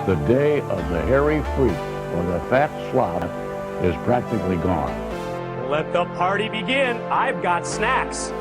The day of the hairy freak or the fat slob is practically gone. Let the party begin. I've got snacks.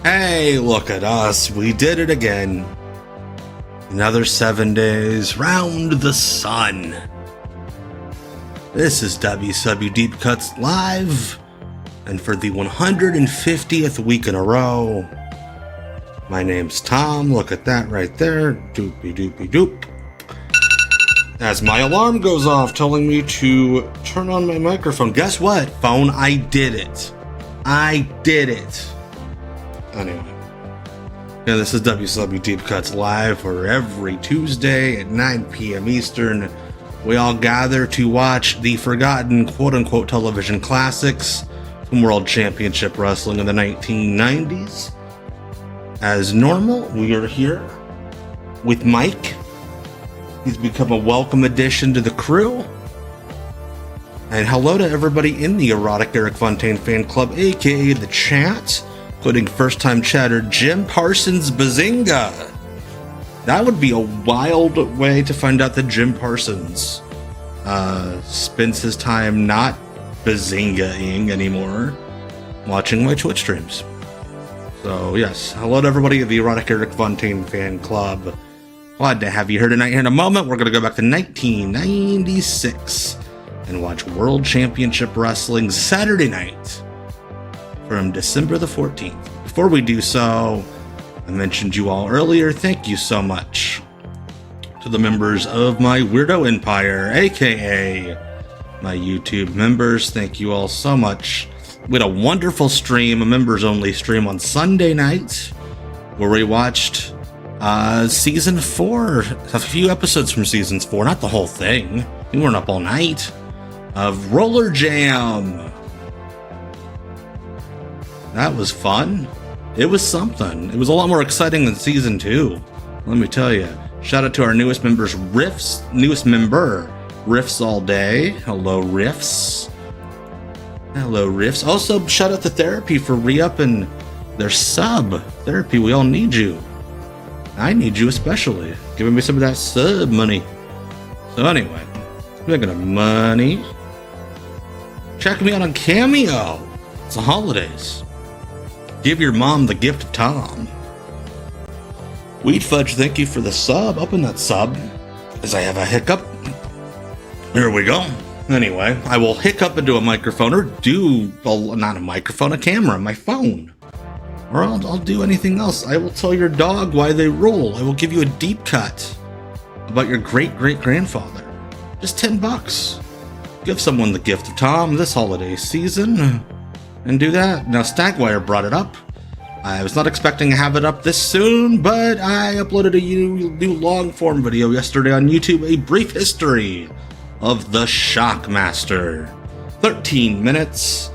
Hey, look at us. We did it again. Another 7 days round the sun. This is WCW Deep Cuts Live, and for the 150th week in a row, my name's Tom. Look at that right there. Doopy doopy doop. As my alarm goes off telling me to turn on my microphone. Guess what, phone? I did it. I did it. Anyway, yeah, this is WCW Deep Cuts Live, where every Tuesday at 9 p.m. Eastern, we all gather to watch the forgotten quote-unquote television classics from World Championship Wrestling in the 1990s. As normal, we are here with Mike. He's become a welcome addition to the crew. And hello to everybody in the Erotic Eric Fontaine fan club, aka the chat, including first-time chatter Jim Parsons Bazinga. That would be a wild way to find out that Jim Parsons spends his time not bazinga-ing anymore, watching my Twitch streams. So yes, hello to everybody at the Erotic Eric Fontaine fan club. Glad to have you here tonight. Here in a moment, we're going to go back to 1996 and watch World Championship Wrestling Saturday night from December the 14th. Before we do so, I mentioned you all earlier, thank you so much to the members of my Weirdo Empire, aka my YouTube members. Thank you all so much. We had a wonderful stream, a members only stream on Sunday night, where we watched season 4, a few episodes from season 4, not the whole thing. We weren't up all night, of Roller Jam. That was fun. It was something. It was a lot more exciting than season 2. Let me tell you. Shout out to our newest member, Riffs All Day. Hello, Riffs. Hello, Riffs. Also, shout out to Therapy for re-upping their sub. Therapy, we all need you. I need you especially. Giving me some of that sub money. So anyway, speaking of money, check me out on Cameo. It's the holidays. Give your mom the gift of Tom. Wheat Fudge, thank you for the sub. Open that sub, as I have a hiccup. There we go. Anyway, I will hiccup into a microphone, or not a microphone, a camera, my phone. Or I'll do anything else. I will tell your dog why they rule. I will give you a deep cut about your great-great-grandfather. Just $10. Give someone the gift of Tom this holiday season. And do that. Now, Stagwire brought it up. I was not expecting to have it up this soon, but I uploaded a new long-form video yesterday on YouTube, a brief history of the Shockmaster. 13 minutes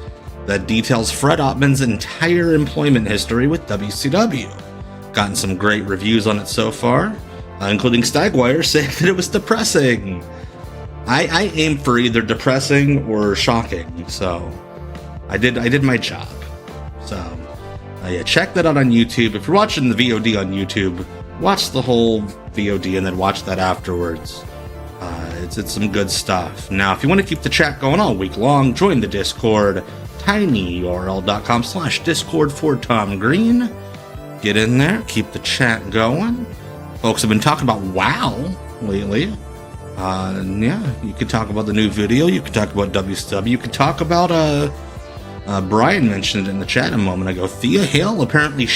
that details Fred Ottman's entire employment history with WCW. Gotten some great reviews on it so far, including Stagwire saying that it was depressing. I aim for either depressing or shocking, so I did my job. So, yeah, check that out on YouTube. If you're watching the VOD on YouTube, watch the whole VOD and then watch that afterwards. It's some good stuff. Now, if you want to keep the chat going all week long, join the Discord, tinyurl.com/discord for Tom Green. Get in there, keep the chat going. Folks have been talking about WoW lately. Yeah, you could talk about the new video, you could talk about WCW, you could talk about Brian mentioned it in the chat a moment ago. Thea Hale apparently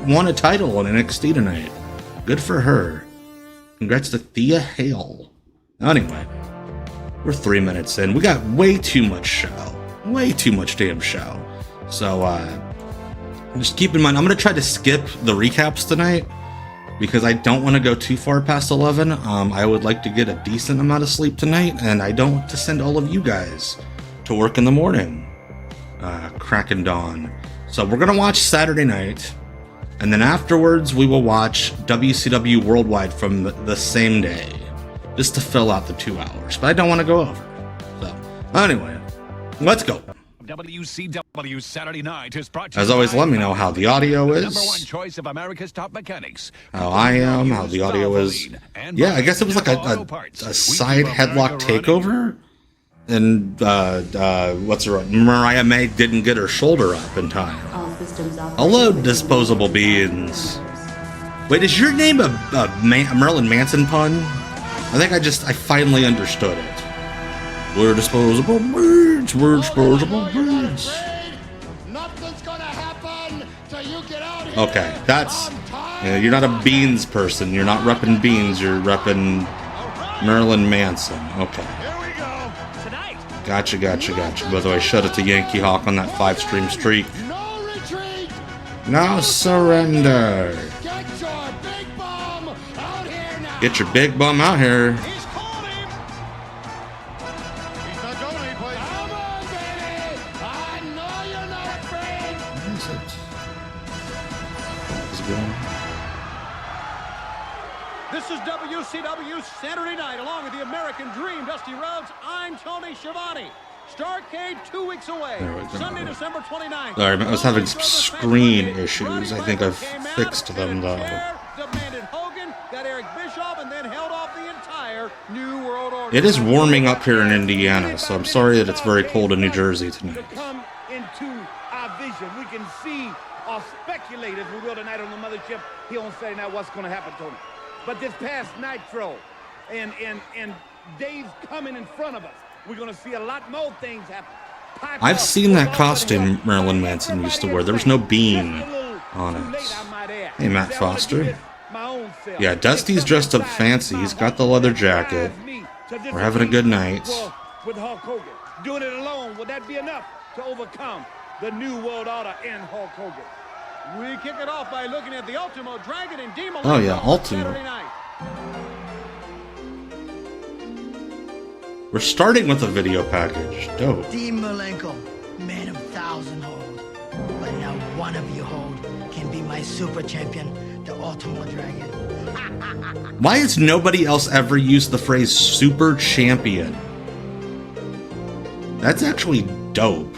won a title on NXT tonight. Good for her. Congrats to Thea Hale. Anyway, we're 3 minutes in. We got way too much show. Way too much damn show. So, just keep in mind, I'm going to try to skip the recaps tonight because I don't want to go too far past 11. I would like to get a decent amount of sleep tonight, and I don't want to send all of you guys to to work in the morning. Crack and dawn. So we're gonna watch Saturday night, and then afterwards we will watch WCW Worldwide from the same day, just to fill out the 2 hours. But I don't want to go over. So anyway, let's go. WCW Saturday Night is brought to As you always, by let me know how the audio number one is, choice of America's top mechanics. how I am, how the audio is. Yeah, I guess it was like a side headlock takeover. And what's her Mariah May didn't get her shoulder up in time. Hello, disposable beans. Wait, is your name a Marilyn Manson pun? I think I finally understood it. We're disposable beans. We're disposable beans. Nothing's gonna happen till you get out here. Okay, that's you're not a beans person. You're not repping beans. You're repping Marilyn Manson. Okay. Gotcha. By the way, shout out to Yankee Hawk on that 5-stream streak. No retreat. No surrender. Get your big bum out here now. Get your big bum out here. He's called him. He's not going anyplace. Come on, baby. I know you're not afraid. Where is it? Is it going? This is WCW Saturday Night, along with the American Dream, Dusty Rhodes. I'm Tony Schiavone. Starrcade 2 weeks away. There we go. Sunday, December 29th. Sorry, I was having some screen issues. I think I've fixed them, though. Demanded Hogan, got Eric Bischoff, and then held off the entire New World Order. It is warming up here in Indiana, so I'm sorry that it's very cold in New Jersey tonight. To come into our vision, we can see or speculate, as we will tonight on the mothership here on Saturday Night, what's going to happen, Tony. But this past Nitro and days coming in front of us, we're going to see a lot more things happen. I've seen that costume Marilyn Manson used to wear. There was no bean on it. Hey, Matt Foster. Yeah, Dusty's dressed up fancy. He's got the leather jacket. We're having a good night. With Hulk Hogan. Doing it alone, would that be enough to overcome the New World Order and Hulk Hogan? We kick it off by looking at the Ultimo Dragon and Dean Malenko. Oh, yeah, Ultimo. Saturday night. We're starting with a video package. Dope. Dean Malenko, man of 1,000 hold. But now one of you hold can be my super champion, the Ultimo Dragon. Why has nobody else ever used the phrase super champion? That's actually dope.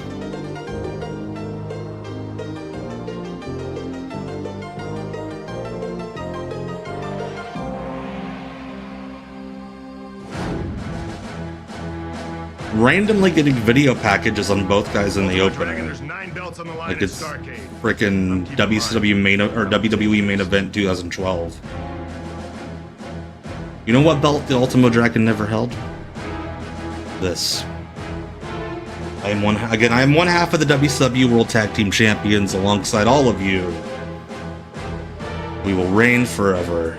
Randomly getting video packages on both guys in the opening. Like it's freaking WCW main or WWE main event 2012. You know what belt the Ultimo Dragon never held? This. I am one half of the WCW World Tag Team Champions alongside all of you. We will reign forever.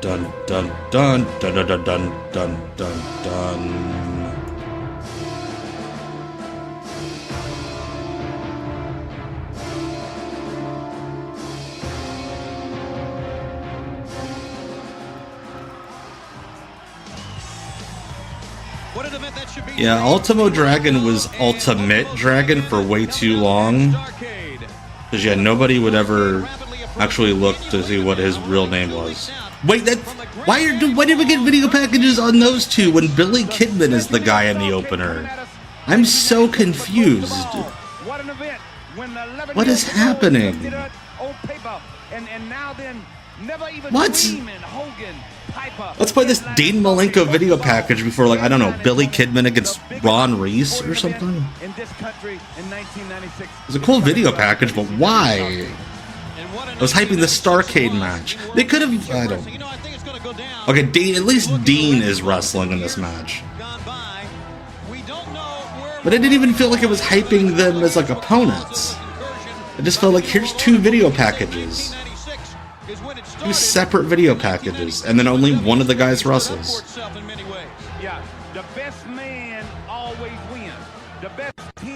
Dun dun dun dun dun dun dun dun dun dun. What an event that should be. Yeah, Ultimo Dragon was Ultimate Dragon for way too long. Because yeah, nobody would ever actually look to see what his real name was. Wait, why did we get video packages on those two when Billy Kidman is the guy in the opener? I'm so confused. What is happening? What? Let's play this Dean Malenko video package before, like, I don't know, Billy Kidman against Ron Reese or something? It's a cool video package, but why? I was hyping the Starrcade match. They could have, I don't know. Okay, Dean, at least Dean is wrestling in this match. But it didn't even feel like it was hyping them as, like, opponents. It just felt like, here's two video packages. Two separate video packages, and then only one of the guys wrestles.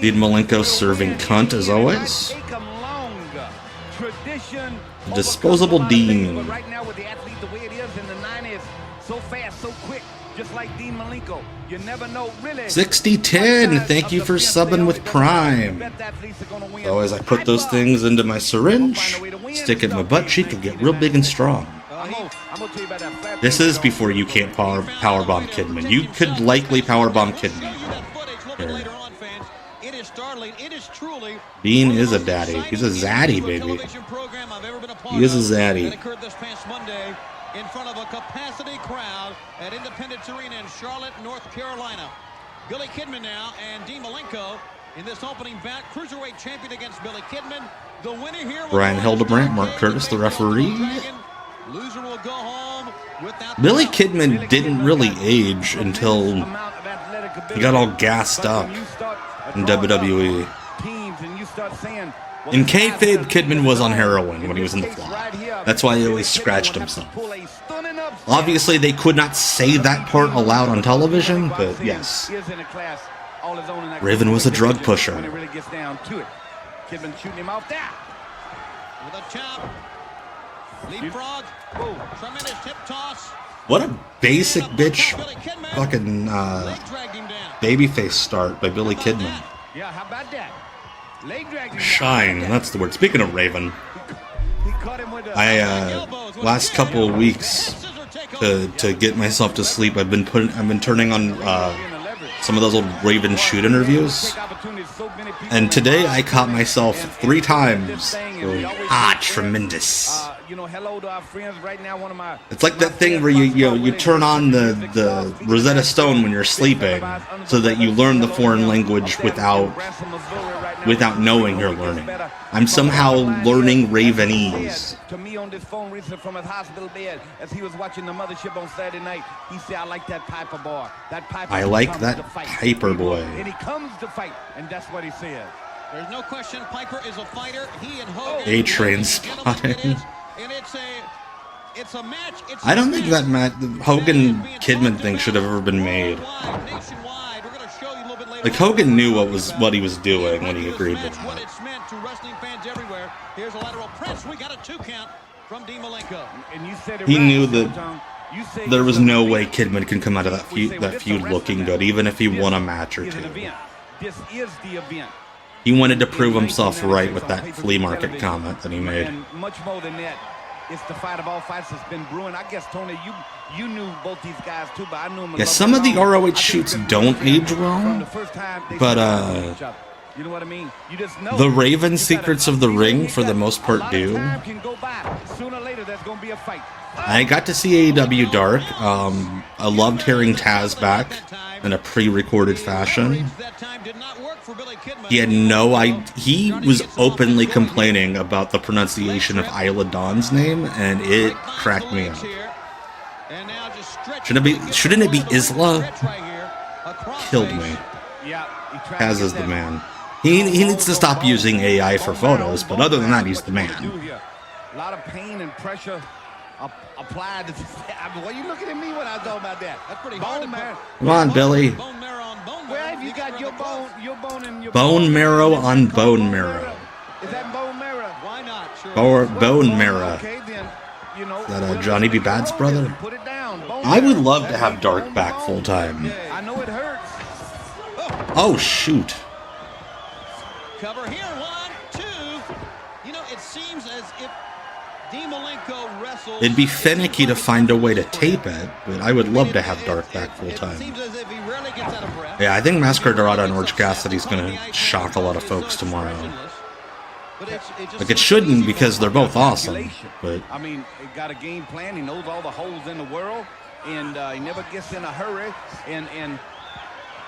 Dean Malenko serving cunt as always. tradition. Disposable overcomes a lot of things, Dean. But right now with the athlete the way it is in the 90s, so fast, so quick, just like Dean Malenko. You never know, really. 60-10, thank you for subbing with Prime. So as I put those things into my syringe, stick it in my butt cheek, and get real big and strong. This is before you can't powerbomb Kidman. You could likely powerbomb Kidman. Here. Dean is a daddy. He's a zaddy, baby. He is a zaddy. In front of a capacity crowd at Independence Arena in Charlotte, North Carolina. Billy Kidman now and Dean Malenko in this opening bout. Cruiserweight champion against Billy Kidman. The winner here. Brian Hildebrandt, Mark Curtis, the referee. Loser will go home without Billy Kidman didn't really age until he got all gassed up in WWE. In kayfabe, Kidman was on heroin when he was in the Fly. That's why he always scratched himself. Obviously, they could not say that part aloud on television, but yes. Raven was a drug pusher. Kidman shooting him off there. With a chop. Leapfrog. Tremendous hip toss. What a basic bitch fucking babyface start by Billy Kidman. Yeah, how about that? Shine, that's the word. Speaking of Raven, I last couple of weeks to get myself to sleep, I've been turning on some of those old Raven shoot interviews, and today I caught myself 3 times going, tremendous. It's like that thing where you turn on the Rosetta Stone when you're sleeping so that you learn the foreign language without knowing you're learning. I'm somehow learning Ravenese. To me on this phone recently from his hospital bed as he was watching the mothership on Saturday night, he said, I like that Piper boy. That Piper I like that Piper boy. And he comes to fight, and that's what he said. There's no question Piper is a fighter. He and Hogan. A-Train spotting. And it's a match. I don't think that Hogan Kidman thing should have ever been made. Like, Hogan knew what he was doing when he agreed to that. It's meant to wrestling fans everywhere. Here's a lateral press. We got a 2 count from Dean Malenko. And you said it He right, knew that there was no way Kidman can come out of that feud looking good, even if he won a match or 2. This is the event. He wanted to prove himself right with that flea market comment that he made. And much more than that, it's the fight of all fights that's been brewing. I guess, Tony, you knew both these guys too, but I knew them. Yeah, some of the ROH shoots don't age well, but you know what I mean? You just know the Raven Secrets of the Ring, for the most part, do. Sooner or later, there's going to be a fight. I got to see AEW Dark. I loved hearing Taz back in a pre-recorded fashion. He had no idea. He was openly complaining about the pronunciation of Isla Dawn's name, and it cracked me up. Shouldn't it be Isla? Killed me. Taz is the man. He needs to stop using AI for photos, but other than that, he's the man. A lot of pain and pressure applied. Why are you looking at me when I talk about that? That's pretty hard. Come on, Billy. Where have you got your bone and your bone marrow on bone marrow? Is that bone marrow? Why not? Or bone marrow. Okay, then, you know. Is that Johnny B. Bad's brother? Put it down. I would love to have Dark back full time. I know it hurts. Oh shoot. Cover here, 1, 2. You know, it seems as if Dean Malenko wrestles. It'd be finicky to find a way to tape it, but I would love to have Dark back full time. Yeah, I think Massacre Dorada and Orange Cassidy's gonna shock a lot of folks tomorrow. Like, it shouldn't, because they're both awesome. But I mean, he got a game plan. He knows all the holes in the world, and he never gets in a hurry. And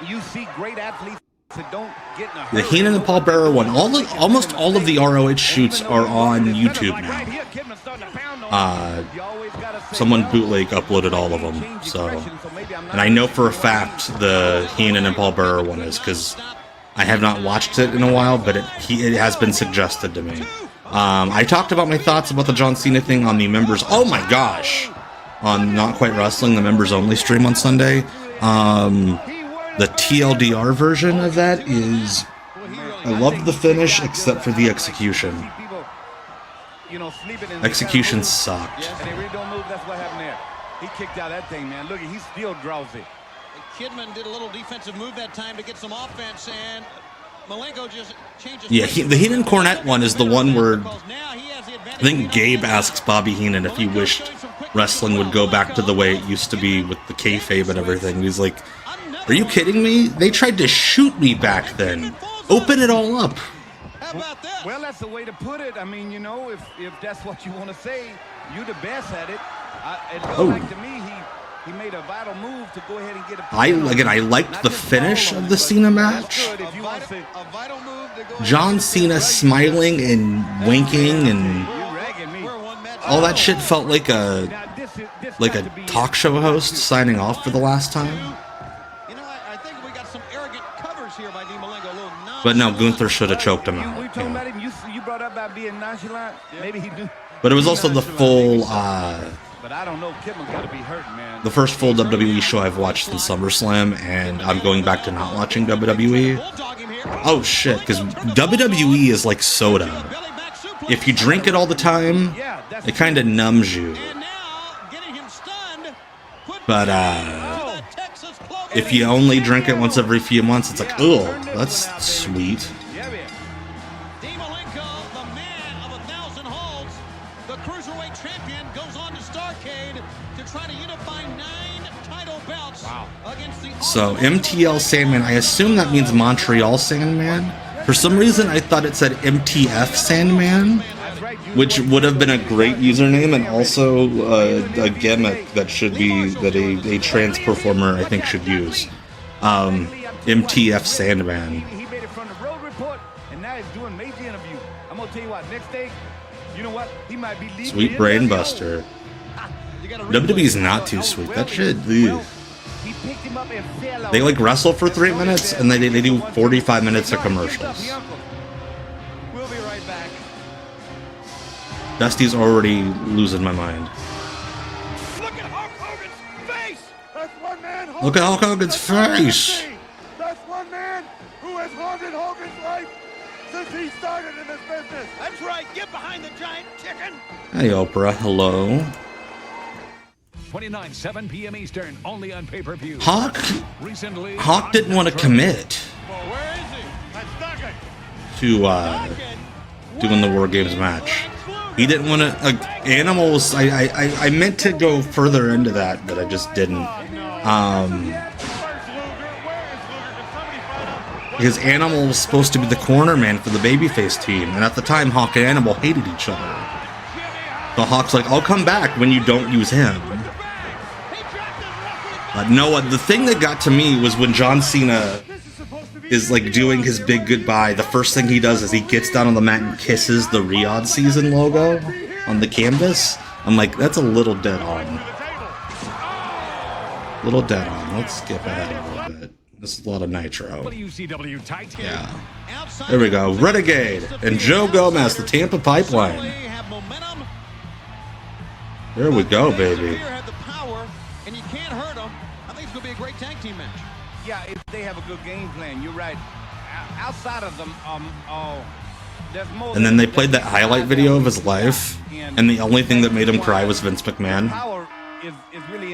you see great athletes that don't get in a hurry. the Heenan and Paul Bearer one, almost all of the ROH shoots are on YouTube now. Someone bootleg uploaded all of them, so. And I know for a fact the Heenan and Paul Bearer one is, because I have not watched it in a while, but it has been suggested to me. I talked about my thoughts about the John Cena thing on the members. Oh my gosh! On Not Quite Wrestling, the members only stream on Sunday. The TLDR version of that is, I loved the finish except for the execution. you know, sleeping in Execution sucked. and they really don't move. That's what happened there. He kicked out that thing, man. Look, he's still drowsy. Kidman did a little defensive move that time to get some offense, and Malenko just changes. Yeah, the Heenan Cornette one is the one where I think Gabe asks Bobby Heenan if he wished wrestling would go back to the way it used to be with the kayfabe and everything. He's like, "Are you kidding me? They tried to shoot me back then. Open it all up." How about that? Well, that's the way to put it. I mean, you know, if that's what you want to say, you're the best at it. It looked like to me he made a vital move to go ahead and get a. I liked the finish of the Cena match. John Cena smiling and winking and all that shit felt like a talk show host signing off for the last time. You know, I think we got some arrogant covers here by Dean Malenko. But no, Gunther should have choked him out. We talking about him. You brought up about being nonchalant. Maybe he do. But it was also the full. But I don't know. Kidman's got to be hurt, man. The first full WWE show I've watched since SummerSlam, and I'm going back to not watching WWE. Oh shit, because WWE is like soda. If you drink it all the time, it kind of numbs you. But if you only drink it once every few months, it's like, oh, that's sweet. So MTL Sandman, I assume that means Montreal Sandman. For some reason, I thought it said MTF Sandman, which would have been a great username and also a gimmick that should be that a trans performer I think should use. MTF Sandman. He made it from the road report, and now he's doing major interview. I'm gonna tell you what. Next day, you know what? He might be leaving. Sweet Brain Buster. WWE's not too sweet. That shit. Ugh. They like wrestle for 3 minutes and they do 45 minutes of commercials. We'll be right back. Dusty's already losing my mind. Look at Hulk Hogan's face! That's one man. Look at Hulk Hogan's face! That's one man who has haunted Hogan's life since he started in this business. That's right. Get behind the giant chicken. Hey Oprah, hello. 29, 7 p.m. Eastern, only on pay-per-view. Hawk didn't want to commit to doing the War Games match. He didn't want to. Animals. I meant to go further into that, but I just didn't. Because Animal was supposed to be the corner man for the babyface team, and at the time, Hawk and Animal hated each other. So Hawk's like, "I'll come back when you don't use him." But no, the thing that got to me was when John Cena is like doing his big goodbye. The first thing he does is he gets down on the mat and kisses the Riyadh season logo on the canvas. I'm like, that's a little dead on. Little dead on. Let's skip ahead a little bit. This is a lot of Nitro. WCW tight. Yeah. There we go. Renegade and Joe Gomez, the Tampa Pipeline. There we go, baby. And you can't hurt them. I think it's going to be a great tag team match. Yeah, if they have a good game plan, you're right. Outside of them, there's more. And then they played that highlight video of his life, and the only thing that made him cry was Vince McMahon.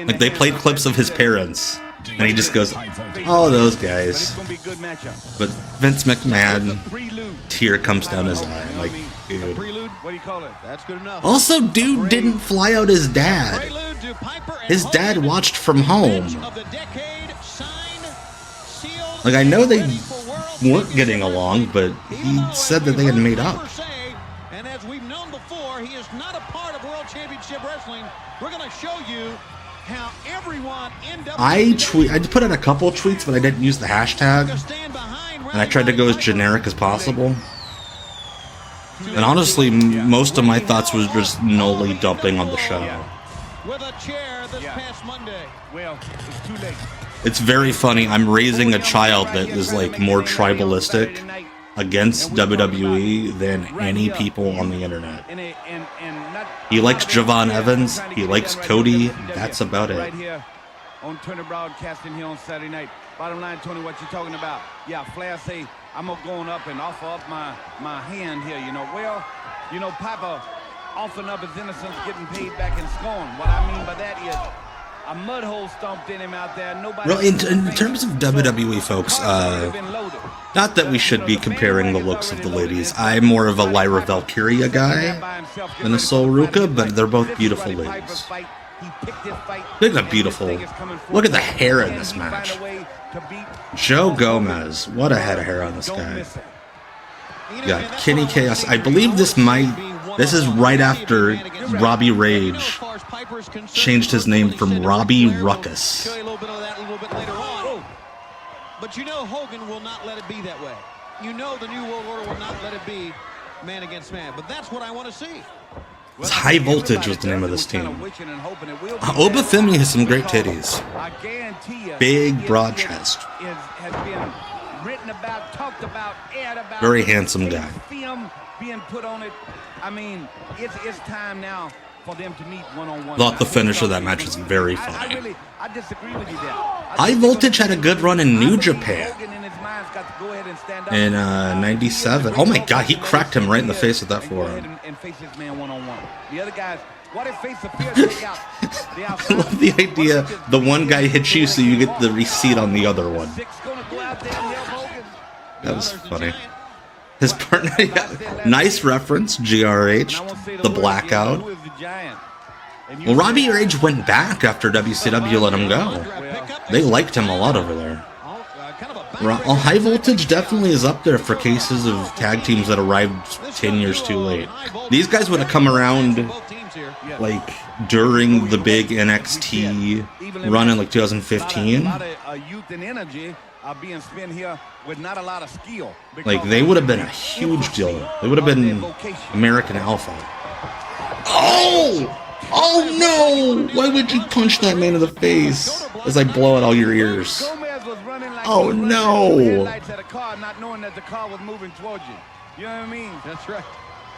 Like they played clips of his parents, and he just goes, "Oh, those guys." But Vince McMahon, tear comes down his eye. I'm like, dude. What do you call it? That's good enough. Also, dude didn't fly out his dad. His dad watched from home. Like, I know they weren't getting along, but he said that they had made up. And as we've known before, he is not a part of World Championship Wrestling. We're going to show you how everyone in I put in a couple of tweets, but I didn't use the hashtag. And I tried to go as generic as possible. And honestly, most of my thoughts was just Noli dumping on the show. With a chair this past Monday. Well, it's too late. It's very funny. I'm raising a child that is like more tribalistic against WWE than any people on the internet. He likes Javon Evans. He likes Cody. That's about it. Right here on Turner Broadcasting here on Saturday night. Bottom line, Tony, what you talking about? Yeah, Flair say, I'm going up and offer up my hand here, you know. Well, you know, Papa, offering up his innocence, getting paid back in scorn. What I mean by that is a mud hole stomped in him out there. Nobody. Well, in terms of WWE, folks, not that we should be comparing the looks of the ladies. I'm more of a Lyra Valkyria guy than a Sol Ruka, but they're both beautiful ladies. Look at beautiful. Look at the hair in this match. Joe Gomez. What a head of hair on this guy. You got Kenny Chaos. I believe this is right after Robbie Rage changed his name from Robbie Ruckus. But you know Hogan will not let it be that way. You know the New World Order will not let it be man against man. But that's what I want to see. It's High Voltage was the name of this team. Obafemi has some great titties. Big, broad chest. Very handsome guy. Being put on it. I mean, it's time now for them to meet one-on-one. Thought the finish of that match was very funny. I disagree with you there. High Voltage had a good run in New Japan in '97. Oh my God, he cracked him right in the face with that forearm. The other guys, what if face appears to take out the I love the idea. The one guy hits you, so you get the receipt on the other one. That was funny. His partner, yeah, nice reference, GRH, the blackout. Well, Robbie Rage went back after WCW let him go. They liked him a lot over there. Well, High Voltage definitely is up there for cases of tag teams that arrived 10 years too late. These guys would have come around like during the big NXT run in like 2015. Being spent here with not a lot of skill. Like they would have been a huge deal. They would have been American Alpha. Oh! Oh no! Why would you punch that man in the face as I blow out all your ears? Oh no! Not knowing that the car was moving towards you. You know what I mean? That's right.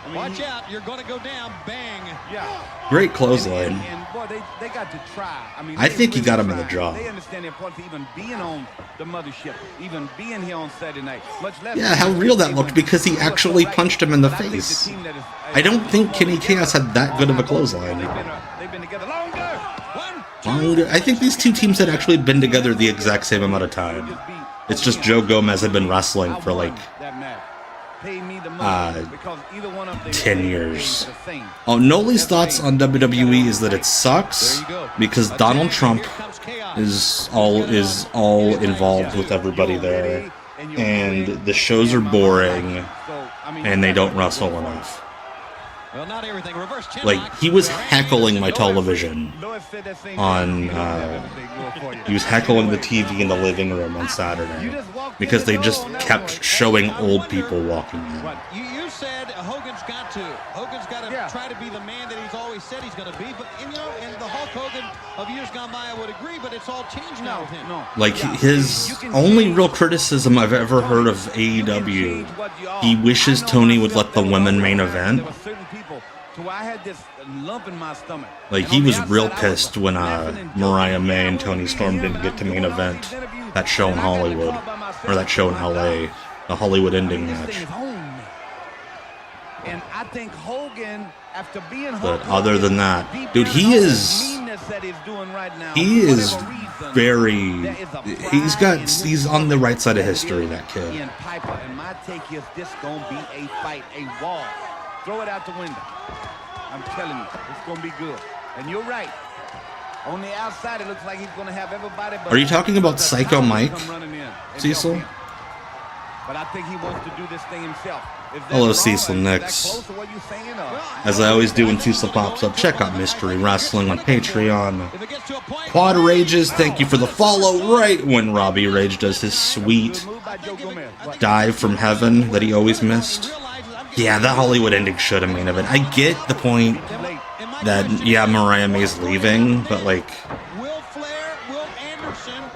I mean, watch out, you're going to go down. Bang. Yeah. Great clothesline. And boy, they got to try. I mean, I think he got him in the jaw. They understand the importance of even being on the mothership, even being here on Saturday night. Much less. Yeah, how real that looked because he actually punched him in the face. I don't think Kenny Chaos had that good of a clothesline. They've been together longer. I think these two teams had actually been together the exact same amount of time. It's just Joe Gomez had been wrestling for like 10 years. Oh, Noli's thoughts on WWE is that it sucks because Donald Trump is all involved with everybody there, and the shows are boring, and they don't wrestle enough. Like, he was heckling my television on, he was heckling the TV in the living room on Saturday because they just kept showing old people walking in. You said Hogan's got to try to be the man that he's always said he's going to be, but and the Hulk Hogan of years gone by, I would agree, but it's all changed now with him. Like, his only real criticism I've ever heard of AEW, he wishes Tony would let the women main event. Like, he was real pissed when Mariah May and Tony Storm didn't get to main event that show in Hollywood, or that show in LA, the Hollywood ending match. And I think Hogan, after being but other than that, dude, he's very, he's on the right side of history, that kid. And my take is this gonna be a fight, a wall. Throw it out the window. I'm telling you, it's gonna be good. And you're right. On the outside, it looks like he's gonna have everybody. Are you talking about Psycho Mike, Cecil? But I think he wants to do this thing himself. Hello, Cecil Nix. As I always do when Cecil pops up, check out Mystery Wrestling on Patreon. Quad Rages, thank you for the follow right when Robbie Rage does his sweet dive from heaven that he always missed. Yeah, the Hollywood ending should have main event. I get the point that, yeah, Mariah May's leaving, but like,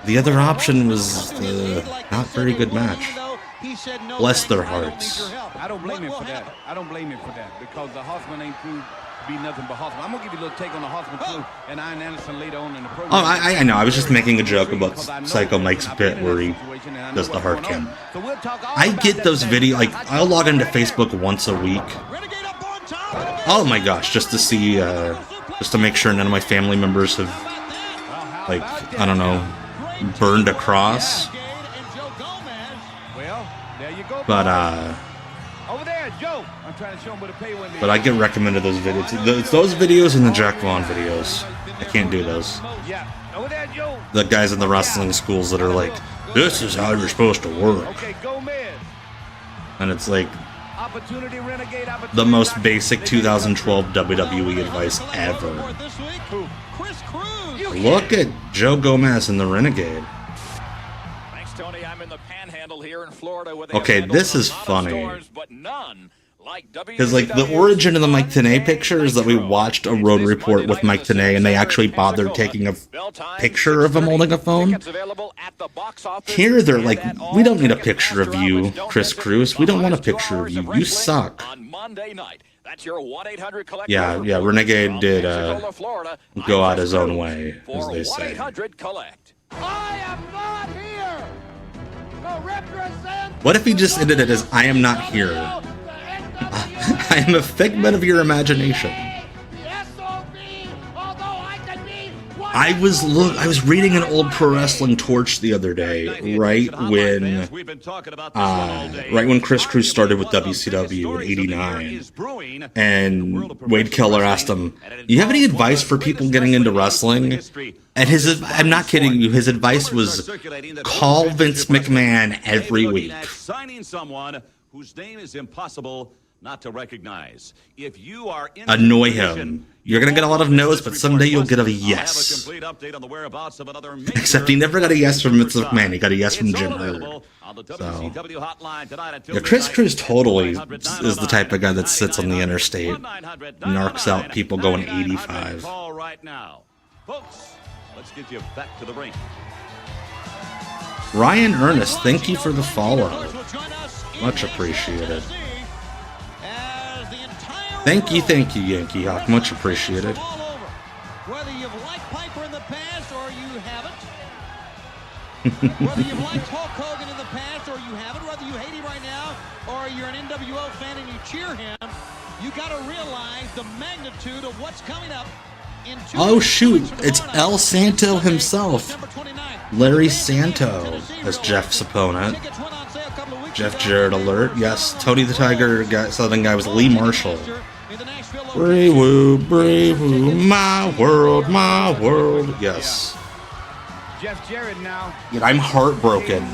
the other option was the not very good match. Bless their hearts. I don't blame him for that. I don't blame him for that because the Horseman ain't proved to be nothing but Horseman. I'm gonna give you a little take on the Horseman too, and Iron Anderson later on in the program. Oh, I know. I was just making a joke about Psycho Mike's bit where he does the hard cam. I get those videos. Like, I'll log into Facebook once a week, Oh my gosh, just to see, just to make sure none of my family members have, like, I don't know, burned a cross. But, Over there, Joe. I'm trying to show him where the pay went. but I get recommended those videos. It's those videos and the Jack Vaughn videos. I can't do those. Yeah. Over there, Joe. The guys in the wrestling schools that are like, this is how you're supposed to work. Okay, Gomez. And it's like Opportunity, renegade, opportunity. the most basic 2012 WWE advice ever. Chris Cruz. Look at Joe Gomez and the Renegade. Thanks, Tony. I'm in the Panhandle here in Florida. Okay, this is funny. Because, like, the origin of the Mike Tenay picture is that we watched a road report with Mike Tenay, and they actually bothered taking a picture of him holding a phone. Here, they're like, we don't need a picture of you, Chris Cruz. We don't want a picture of you. You suck. Yeah, Renegade did go out his own way, as they say. I am not here to represent. What if he just ended it as, I am not here? I am a figment of your imagination. I was reading an old Pro Wrestling Torch the other day, right when Chris Cruz started with WCW in '89, and Wade Keller asked him, "You have any advice for people getting into wrestling?" And I'm not kidding you, his advice was, call Vince McMahon every week. Signing someone whose name is impossible not to recognize. If you are annoy him. You're gonna get a lot of no's, but someday you'll get a yes. Except he never got a yes from Vince McMahon. He got a yes from Jim Herd. So, yeah, Chris Cruz totally is the type of guy that sits on the interstate, narcs out people going 85. Folks, let's get you back to the ring. Ryan Ernest, thank you for the follow. Much appreciated. Thank you, Yankee Hawk. Much appreciated. Whether you've liked Piper in the past or you haven't, whether you've liked Hulk Hogan in the past or you haven't, whether you hate him right now or you're an NWO fan and you cheer him, you got to realize the magnitude of what's coming up. Oh shoot, it's El Santo himself. Larry Santo as Jeff's opponent. Jeff Jarrett alert. Yes, Tony the Tiger Southern guy was Lee Marshall. Brave woo, my world, my world. Yes. Jeff Jarrett now. Yet I'm heartbroken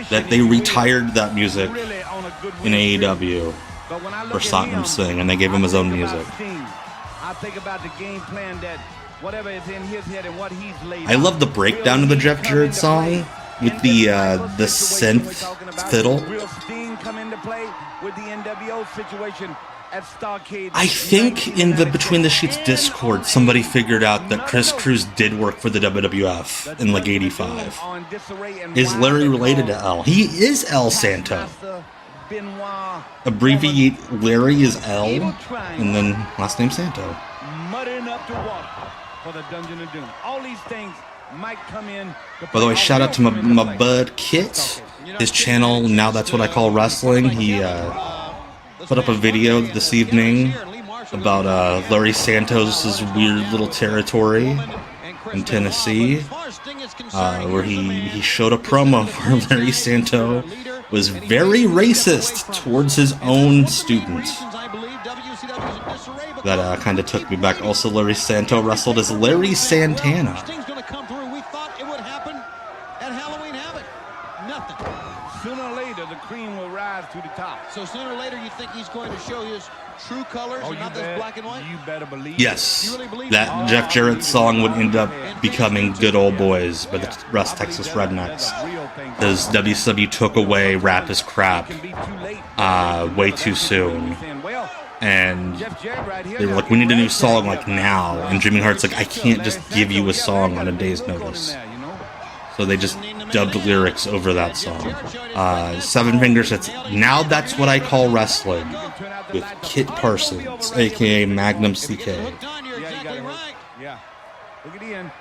that they retired that music in AEW for Satnam Singh, and they gave him his own music. I think about the game plan that whatever is in his head and what he's laid. I love the breakdown of the Jeff Jarrett song with the synth fiddle. Will Sting come into play with the NWO situation at Starrcade? I think in the Between the Sheets Discord, somebody figured out that Chris Cruz did work for the WWF in like '85. Is Larry related to El? He is El Santo. Abbreviate Larry is L, and then last name Santo. Muttering up to water for the Dungeon of Doom. All these things might come in. By the way, shout out to my bud Kit. His channel, Now That's What I Call Wrestling. He put up a video this evening about Larry Santos' weird little territory in Tennessee, where he showed a promo where Larry Santo was very racist towards his own students. That kind of took me back. Also, Larry Santo wrestled as Larry Santana. Sooner or later, the cream will rise to the top. So sooner or later, you think he's going to show his true colors and not this black and white? You better believe. Yes, that Jeff Jarrett song would end up becoming Good Old Boys by the West Texas Rednecks, because WCW took away Rap is Crap way too soon. And they were like, we need a new song like now. And Jimmy Hart's like, I can't just give you a song on a day's notice. So they just dubbed lyrics over that song. Seven Fingers, it's Now That's What I Call Wrestling with Kit Parsons, aka Magnum CK. Yeah. Look at the end.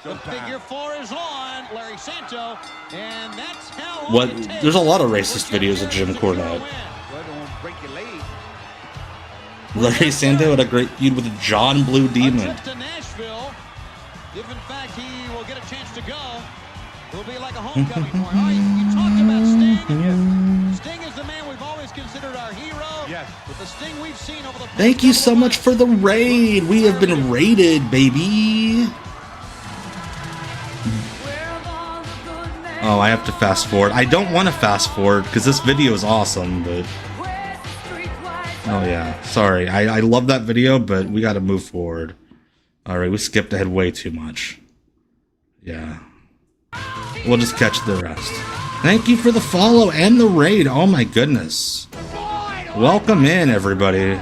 The figure four is on, Larry Santo, and that's how. There's a lot of racist videos of Jim Cornette. Larry Santo had a great feud with John Blue Demon. To Nashville. If in fact he will get a chance to go, it'll be like a homecoming for him. You talked about Sting. Yes. Sting is the man we've always considered our hero. Yes. With the Sting we've seen over the past Thank you so much for the raid. We have been raided, baby. Oh, I have to fast forward. I don't want to fast forward because this video is awesome, but... Oh yeah, sorry. I love that video, but we got to move forward. Alright, we skipped ahead way too much. Yeah. We'll just catch the rest. Thank you for the follow and the raid. Oh my goodness. Welcome in, everybody.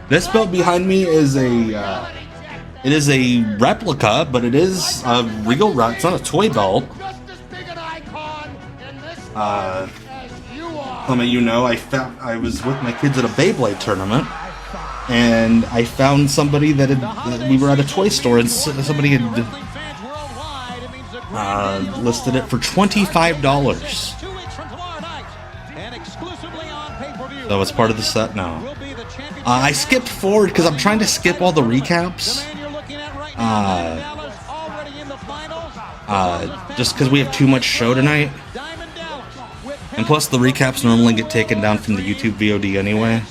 This belt behind me is a... it is a replica, but it is a real... It's not a toy belt. Some of you know I was with my kids at a Beyblade tournament, and I found somebody that we were at a toy store, and somebody had listed it for $25. So it's part of the set now. I skipped forward because I'm trying to skip all the recaps. Just because we have too much show tonight. And plus, the recaps normally get taken down from the YouTube VOD anyway.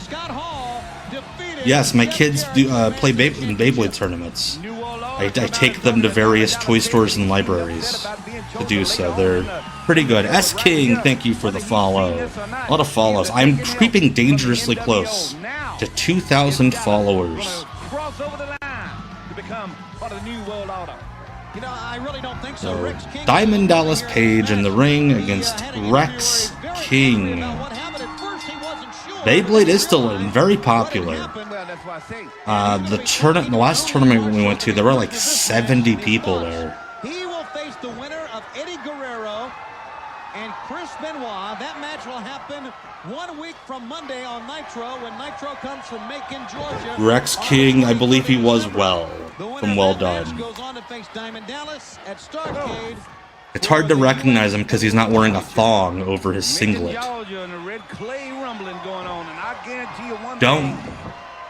Yes, my kids do play in Beyblade tournaments. I take them to various toy stores and libraries to do so. They're pretty good. S King, thank you for the follow. A lot of follows. I'm creeping dangerously close to 2,000 followers. You know, I really don't think so. So, Diamond Dallas Page in the ring against Rex King. Beyblade is still very popular. The last tournament we went to, there were like 70 people there. He will face the winner of Eddie Guerrero and Chris Benoit. That match will happen 1 week from Monday on Nitro when Nitro comes from Macon, Georgia. Rex King, I believe he was well from Well Done. Goes on to face Diamond Dallas at Starcade. It's hard to recognize him because he's not wearing a thong over his singlet.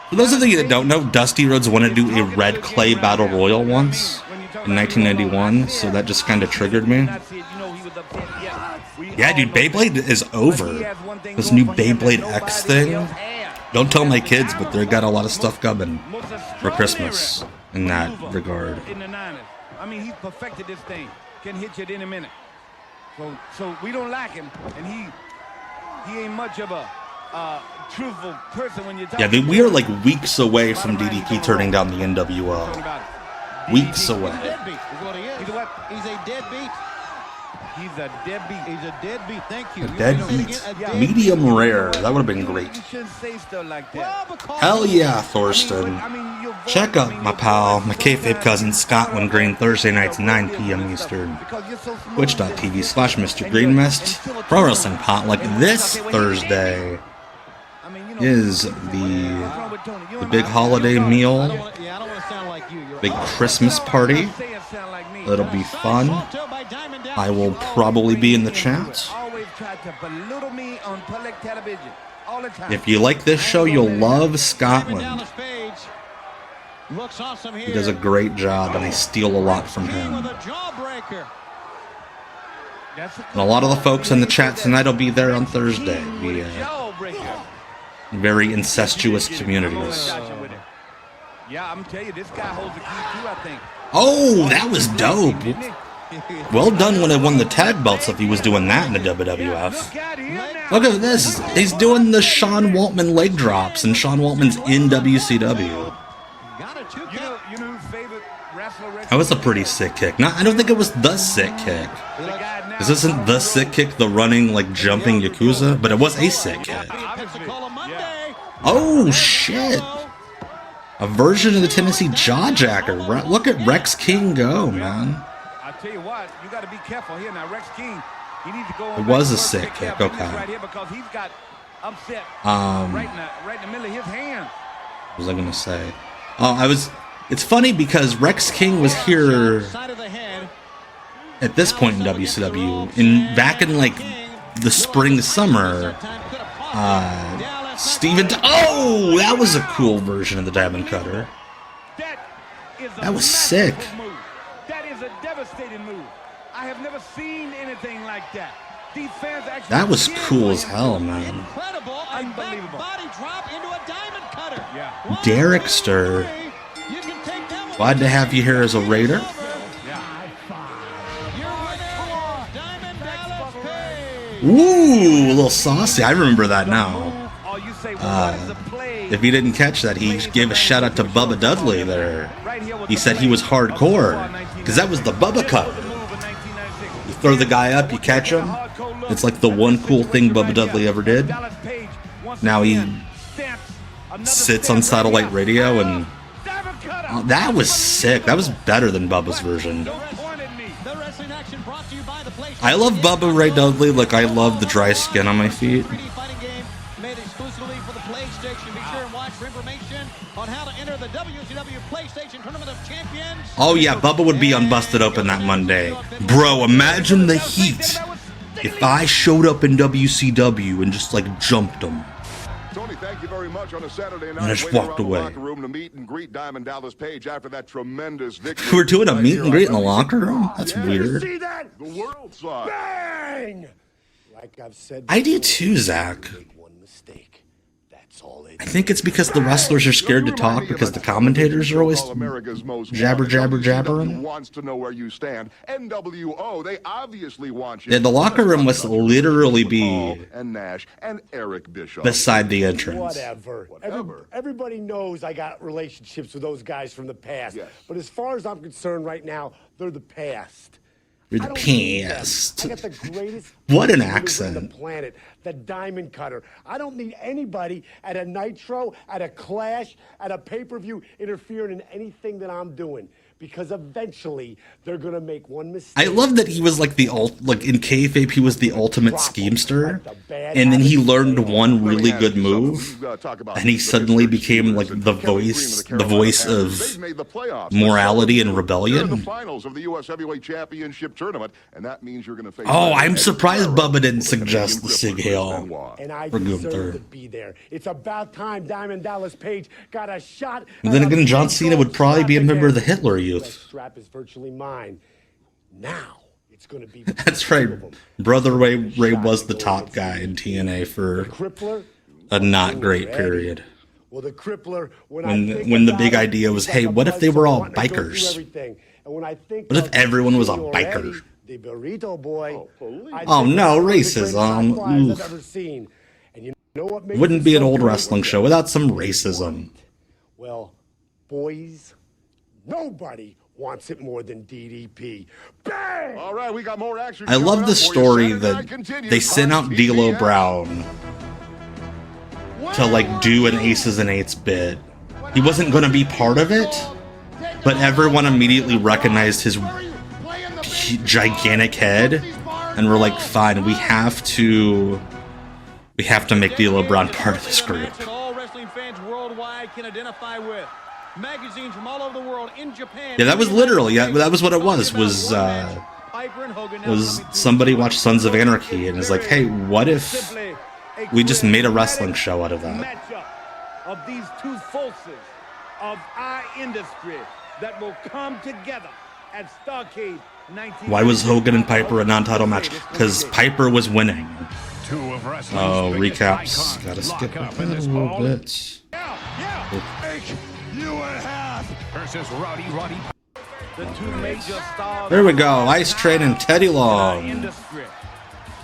For those of you that don't know, Dusty Rhodes wanted to do a Red Clay Battle Royal once in 1991, so that just kind of triggered me. Yeah, dude, Beyblade is over. This new Beyblade X thing. Don't tell my kids, but they got a lot of stuff coming for Christmas in that regard. I mean, he's perfected this thing. Can hit you at any minute. So we don't like him, and he ain't much of a truthful person when you're talking. Yeah, we are like weeks away from DDP turning down the NWO. Weeks away. He's a deadbeat. He's a deadbeat. He's a deadbeat. Thank you. A deadbeat. Medium rare. That would have been great. Hell yeah, Thorsten. Check out my pal, my kayfabe cousin Scotland Green Thursday nights 9 p.m. Eastern. Twitch.tv/Mr. Greenmist. Pro Wrestling Potluck this Thursday is the big holiday meal, big Christmas party. It'll be fun. I will probably be in the chat. If you like this show, you'll love Scotland. He does a great job, and I steal a lot from him. And a lot of the folks in the chat tonight will be there on Thursday. Very incestuous communities. Yeah, I'm telling you, this guy holds the key too, I think. Oh, that was dope. Well done when I won the tag belts if he was doing that in the WWF. Look at this. He's doing the Sean Waltman leg drops, and Sean Waltman's in WCW. That was a pretty sick kick. I don't think it was the sick kick. This isn't the sick kick, the running, like, jumping Yakuza, but it was a sick kick. Oh, shit. A version of the Tennessee Jawjacker. Look at Rex King go, man. I tell you what, you got to be careful here now. Rex King, he needs to go. It was a sick kick. Okay. Right here because he's got upset right in the middle of his hand. What was I gonna say? Oh, It's funny because Rex King was here at this point in WCW, back in like the spring summer. Steven. Oh, that was a cool version of the Diamond Cutter. That was sick. That is a devastating move. I have never seen anything like that. These fans actually That was cool as hell, man. Incredible. Unbelievable. Body drop into a Diamond Cutter. Yeah. Derrickster. Glad to have you here as a Raider. Ooh, a little saucy. I remember that now. If you didn't catch that, he gave a shout out to Bubba Dudley there. He said he was hardcore because that was the Bubba Cut. You throw the guy up, you catch him. It's like the one cool thing Bubba Dudley ever did. Now he sits on satellite radio, and oh, that was sick. That was better than Bubba's version. I love Bubba Ray Dudley like I love the dry skin on my feet. Oh yeah, Bubba would be on Busted Open that Monday. Bro, imagine the heat if I showed up in WCW and just like jumped him. Tony, thank you very much on a Saturday night. And I just walked away. Locker room to meet and greet Diamond Dallas Page after that tremendous victory. We're doing a meet and greet in the locker room? That's weird. See that? The world saw it. Bang! Like I've said, I do too, Zach. I think it's because the wrestlers are scared to talk because the commentators are always jabbering. Wants to know where you stand. NWO, they obviously want you. Yeah, the locker room must literally be and Nash and Eric Bischoff beside the entrance. Whatever. Everybody knows I got relationships with those guys from the past. Yes. But as far as I'm concerned right now, they're the past. You're the past. I got the greatest What an on accent. the planet, the Diamond Cutter. I don't need anybody at a Nitro, at a Clash, at a pay-per-view interfering in anything that I'm doing. Because eventually they're gonna make one mistake. I love that he was like in kayfabe he was the ultimate schemester, and then he learned one really good move, and he suddenly became like the voice of morality and rebellion. The finals of the U.S. Heavyweight Championship tournament, and that means you're gonna face. Oh, I'm surprised Bubba didn't suggest the Sig Hail And I for deserve Gunther. to be there. It's about time Diamond Dallas Page got a shot. And then again, John Cena would probably be a member of the Hitler Youth. That strap is virtually mine. Now it's going to be. That's right. Brother Ray was the top guy in TNA for a not great period. Well, the Crippler, when the big idea was, hey, what if they were all bikers? What if everyone was a biker? The Burrito Boy. Oh no, racism. And you know what wouldn't be an old wrestling show without some racism. Well, boys, nobody wants it more than DDP. Bang! All right, we got more action. I love the story that they sent out D'Lo Brown to like do an Aces and Eights bit. He wasn't going to be part of it, but everyone immediately recognized his gigantic head, and we're like, fine, we have to make D'Lo Brown part of this group. All wrestling fans worldwide can identify with. Magazines from all over the world, in Japan. Yeah, that was literally, that was what it was somebody watched Sons of Anarchy and is like, hey, what if we just made a wrestling show out of that? Of these two forces of our industry that will come together at Starrcade 19. Why was Hogan and Piper a non-title match? Because Piper was winning. Oh, recaps. Gotta skip ahead a little bit. Versus Roddy. The two major stars. There we go. Ice Train and Teddy Long.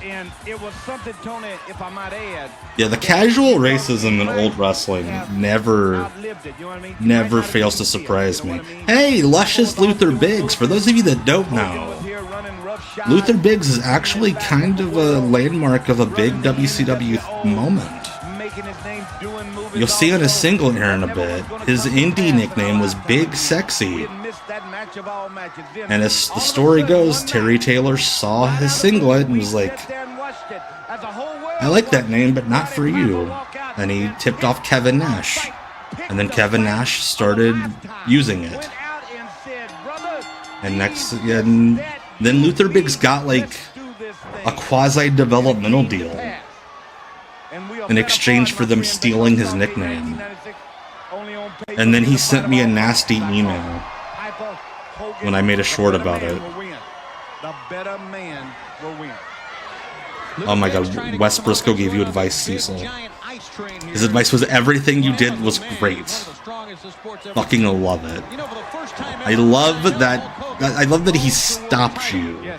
And it was something, Tony, if I might add. Yeah, the casual racism in old wrestling never fails to surprise me. Hey, luscious Luther Biggs. For those of you that don't know, Luther Biggs is actually kind of a landmark of a big WCW moment. You'll see on his single here in a bit, his indie nickname was Big Sexy. And as the story goes, Terry Taylor saw his singlet and was like, I like that name, but not for you. And he tipped off Kevin Nash. And then Kevin Nash started using it. And then Luther Biggs got like a quasi-developmental deal. in exchange for them stealing his nickname. And then he sent me a nasty email when I made a short about it. The better man will win. Oh my god, Wes Briscoe gave you advice, Cecil. His advice was everything you did was great. Fucking love it. I love that he stopped you.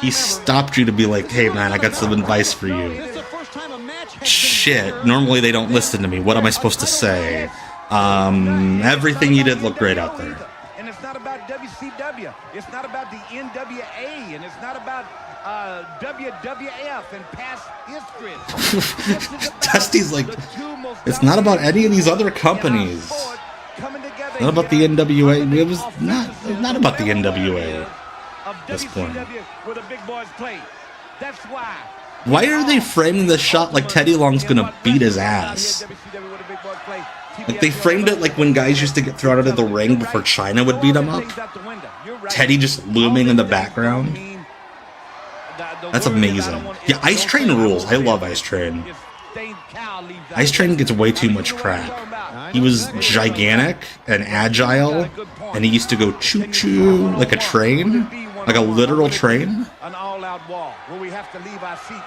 He stopped you to be like, hey man, I got some advice for you. Shit, normally they don't listen to me. What am I supposed to say? Everything you did looked great out there. And it's not about WCW. It's not about the NWA. And it's not about WWF and past history. Dusty's like, it's not about any of these other companies. Not about the NWA. It was not about the NWA at this point. Why are they framing the shot like Teddy Long's gonna beat his ass? Like they framed it like when guys used to get thrown out of the ring before China would beat them up. Teddy just looming in the background. That's amazing. Yeah, Ice Train rules. I love Ice Train. Ice Train gets way too much crap. He was gigantic and agile, and he used to go choo-choo like a train, like a literal train. An all-out wall where we have to leave our seats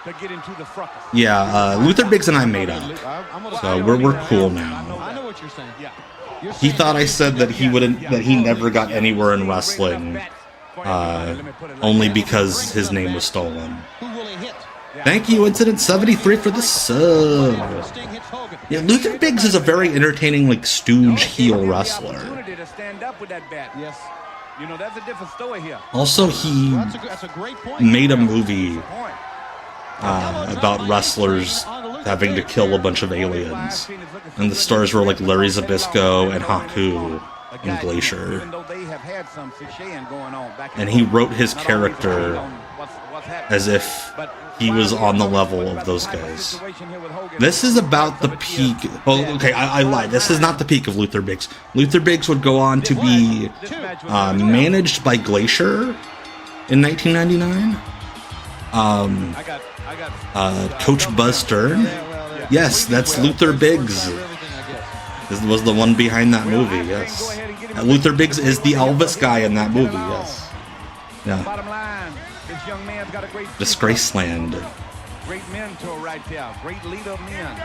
to get into the fracas. Yeah, Luther Biggs and I made up, so we're cool now. I know what you're saying. Yeah. He thought I said that he never got anywhere in wrestling, only because his name was stolen. Thank you, Incident 73, for the sub. Yeah, Luther Biggs is a very entertaining, like, stooge heel wrestler. Also, he made a movie about wrestlers having to kill a bunch of aliens. And the stars were like Larry Zbyszko and Haku and Glacier. And he wrote his character as if he was on the level of those guys. This is about the peak. Oh, okay, I lied. This is not the peak of Luther Biggs. Luther Biggs would go on to be managed by Glacier in 1999. Coach Buzz Stern. Yes, that's Luther Biggs. This was the one behind that movie, yes. Luther Biggs is the Elvis guy in that movie, yes. Yeah. Disgraceland. Great mentor right there. Great leader of men.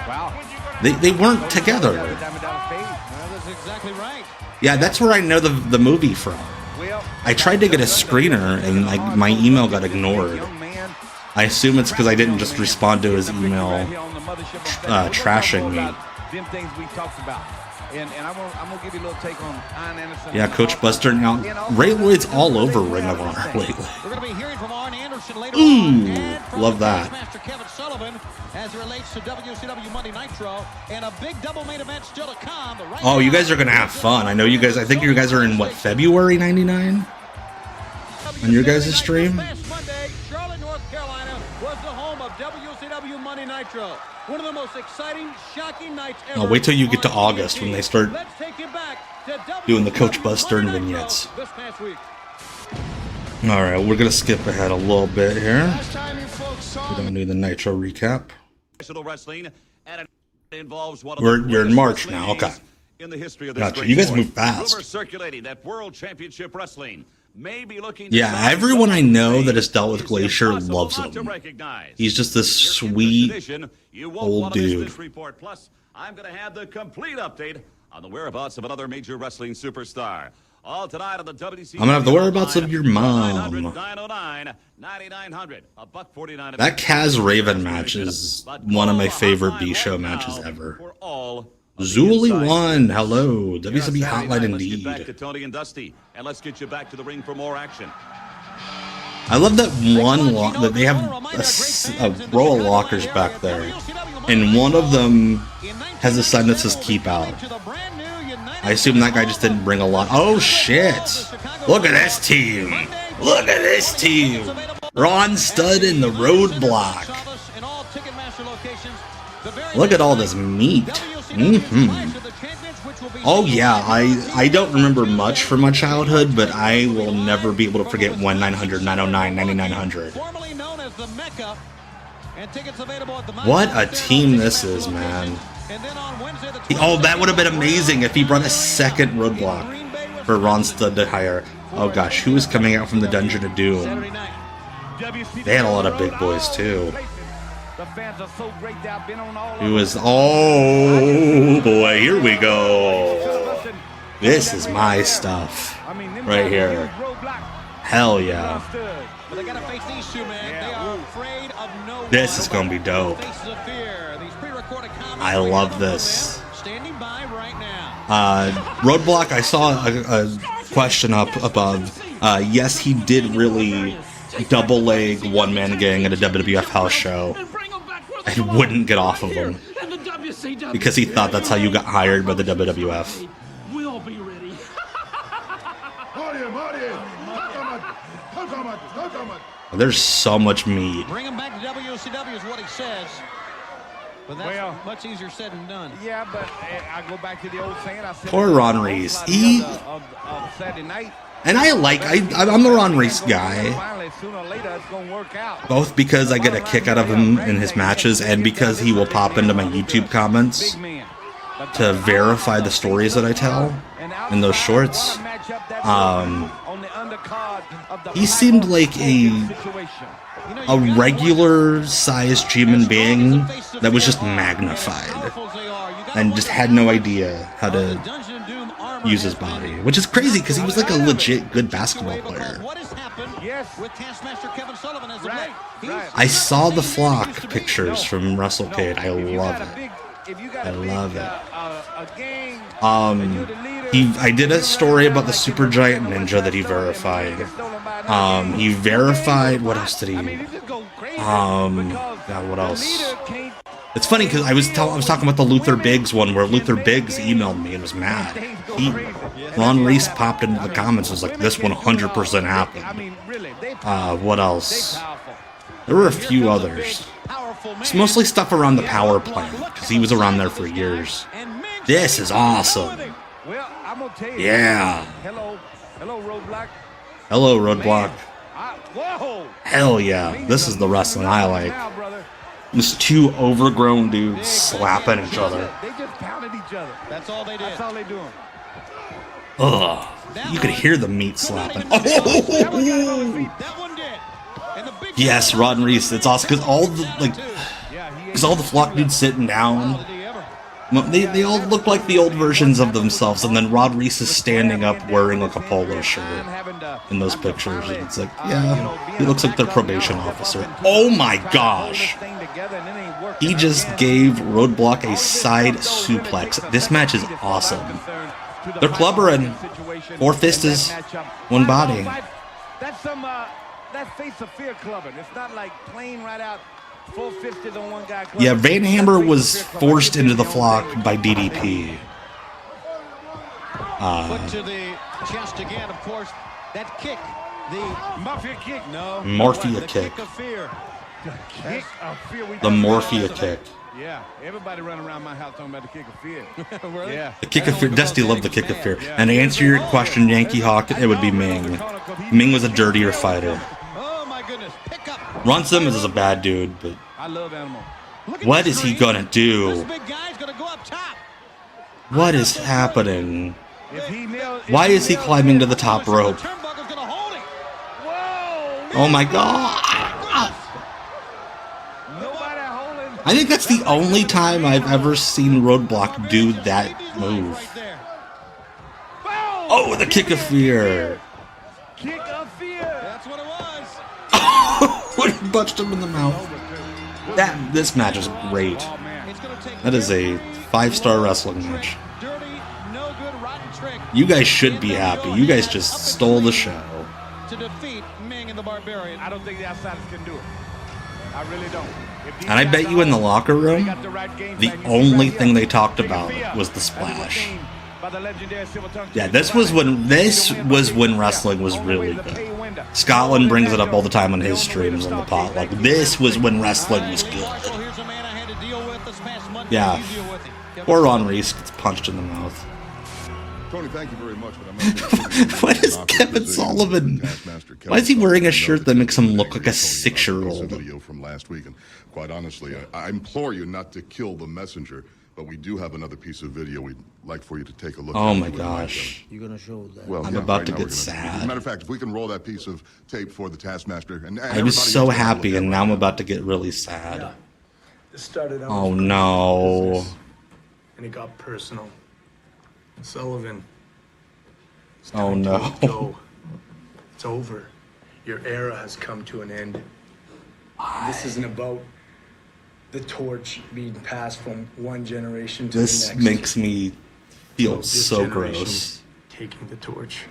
Wow. They weren't together. That's exactly right. Yeah, that's where I know the movie from. I tried to get a screener and like my email got ignored. I assume it's because I didn't just respond to his email trashing me. Yeah, Coach Buster now. Ray Lloyd's all over Ring of Honor lately. We're going to be hearing from Arn Anderson later Ooh, love that. Master Kevin Sullivan as it relates to WCW Monday Nitro and a big double main event still to come. Oh, you guys are going to have fun. I know you guys. I think you guys are in what, February '99 on your guys' stream. Last Monday, Charlotte, North Carolina was the home of WCW Monday Nitro. One of the most exciting, shocking nights ever. I'll wait till you get to August when they start doing the Coach Buzz Stern vignettes. Alright, we're going to skip ahead a little bit here. We don't need the Nitro recap. You're in March now, okay. Gotcha, you guys move fast. Yeah, everyone I know that has dealt with Glacier loves him. He's just this sweet old dude. I'm going to have the complete update on the whereabouts of another major wrestling superstar. All tonight on the WCW. I'm going to have the whereabouts of your mom. 9900, that Kaz Raven match is one of my favorite B-Show matches ever. Zuli won. Hello. WCW Hotline indeed. Back to Tony and Dusty, and let's get you back to the ring for more action. I love that that they have a row of lockers back there, and one of them has a sign that says "Keep Out." I assume that guy just didn't bring a lot. Oh shit! Look at this team! Look at this team! Ron Studd in the Roadblock. Look at all this meat. Oh yeah, I don't remember much from my childhood, but I will never be able to forget 1-900, 909, 9900. What a team this is, man. Oh, that would have been amazing if he brought a second roadblock for Ron Studd to hire. Oh gosh, who was coming out from the Dungeon of Doom? They had a lot of big boys too. Who was... Oh boy, here we go. This is my stuff right here. Hell yeah. This is gonna be dope. I love this. Roadblock, I saw a question up above. Yes, he did really double leg one-man gang at a WWF house show. I wouldn't get off of him because he thought that's how you got hired by the WWF. We'll be ready. There's so much meat. Bring him back to WCW is what he says. But that's much easier said than done. Yeah, but I go back to the old saying. I said Poor Ron Reese. Saturday night. And I'm the Ron Reese guy. Both because I get a kick out of him in his matches and because he will pop into my YouTube comments to verify the stories that I tell in those shorts. He seemed like a regular-sized human being that was just magnified and just had no idea how to use his body, which is crazy because he was like a legit good basketball player. I saw the Flock pictures from WrestleCade. I love it. I love it. I did a story about the Supergiant Ninja that he verified. He verified, what else did he? God, what else? It's funny because I was talking about the Luther Biggs one where Luther Biggs emailed me and was mad. Ron Reese popped into the comments and was like, this 100% happened. What else? There were a few others. It's mostly stuff around the power plant because he was around there for years. This is awesome. Yeah. Hello, Roadblock. Hello, Roadblock. Hell yeah. This is the wrestling I like. Just two overgrown dudes slapping each other. They just pounded each other. That's all they did. That's all they doing. Ugh. You could hear the meat slapping. Oh! Yes, Ron Reese. It's awesome because all the Flock dudes sitting down. They all look like the old versions of themselves, and then Rod Reese is standing up wearing like a polo shirt in those pictures. And it's like, yeah, he looks like their probation officer. Oh my gosh! He just gave Roadblock a side suplex. This match is awesome. They're clubbering. Four fistas, one body. That's some that face of fear clubbing. It's not like plain right out. On one guy. Yeah, Van Hammer was forced into the Flock by DDP. Put to the chest again, of course. That kick, the Mafia kick. No. Morphia kick. The Morphia kick. Yeah, everybody running around my house talking about the kick of fear. Really? Yeah. The kick of fear. Dusty loved the kick of fear. And to answer your question, Yankee Hawk, it would be Ming. Ming was a dirtier fighter. Ron Simmons is a bad dude, but I love Animal. What is he gonna do? What is happening? Why is he climbing to the top rope? Oh my god! I think that's the only time I've ever seen Roadblock do that move. Oh, the kick of fear! Kick of fear. That's what it was. When he punched him in the mouth. This match is great. That is a 5-star wrestling match. You guys should be happy. You guys just stole the show. To defeat Ming and the Barbarian. I don't think the outsiders can do it. I really don't. And I bet you in the locker room, the only thing they talked about was the splash. Yeah, this was when wrestling was really good. Scotland brings it up all the time on his streams on the Potluck. This was when wrestling was good. Yeah. Poor Ron Reese gets punched in the mouth. Tony, thank you very much, but I'm not Why does Kevin Sullivan? Why is he wearing a shirt that makes him look like a 6-year-old? Video from last week, and quite honestly, I implore you not to kill the messenger. But we do have another piece of video we'd like for you to take a look at. Oh my gosh. You're gonna show that. Well, I'm yeah, about right to now get we're gonna- sad. As a matter of fact, if we can roll that piece of tape for the Taskmaster, and I was so happy, and now I'm about to get really sad. Yeah. This started out Oh as no. business, and it got personal. Sullivan. It's Oh time to no. let go. It's over. Your era has come to an end. This isn't about the torch being passed from one generation to This the next. makes me feel This so generation gross. Taking the torch.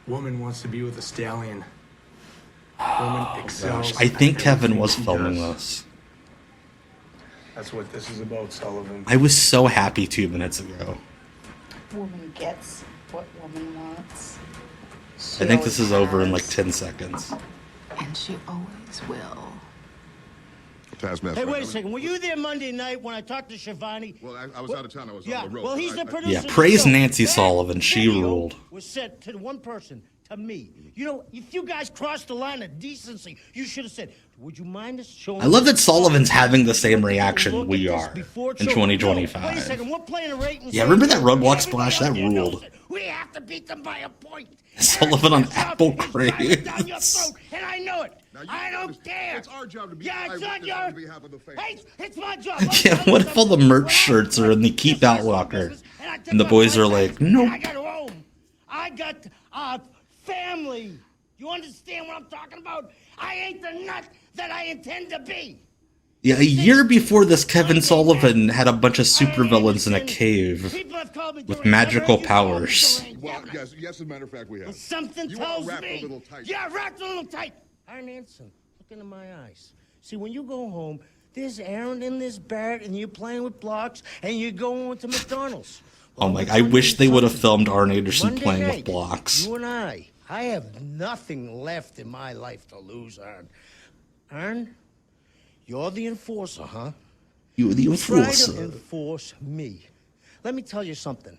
Woman wants to be with a stallion. Woman excels. I think at Kevin everything was she filming does. this. That's what this is about, Sullivan. I was so happy 2 minutes ago. Woman gets what woman wants. I think this is over in like 10 seconds. And she always will. Taskmaster. Hey, wait a second. Were you there Monday night when I talked to Shivani? Well, I was out of town. I was Yeah, on the road. well, he's the producer. Yeah, of the praise show. Nancy That Sullivan. She video ruled. Was sent to one person, to me. You know, if you guys crossed the line of decency, you should have said, would you mind us showing... I love that Sullivan's having the same reaction Look we at this are before in show. 2025. No, wait a second, we're playing a ratings Yeah, remember that game. roadblock Everybody splash? out That there knows ruled. it. We have to beat them by a point. Sullivan on Every job Apple is driving down your Craze. throat, and I know it. I don't care. It's our job to be Yeah, it's not eyewitness your... on behalf of the fans. Hey, it's my job. Yeah, what if all the merch shirts are in the Keep Out locker? And the boys are like, nope. I got home. I got family. You understand what I'm talking about? I ain't the nut that I intend to be. Yeah, a year before this, Kevin Sullivan had a bunch of supervillains in a cave with magical powers. Well, yes, as a matter of fact, we have. Something You tells are wrapped me. a little tight. Yeah, wrapped a little tight. Iron Anderson, look into my eyes. See, when you go home, there's Aaron and there's Barrett, and you're playing with blocks, and you're going to McDonald's. Oh my, I wish they would have filmed Arn Anderson Monday playing with night, blocks. You and I have nothing left in my life to lose, Arn. Arn, you're the enforcer, huh? You're the Try enforcer. to enforce me. Let me tell you something.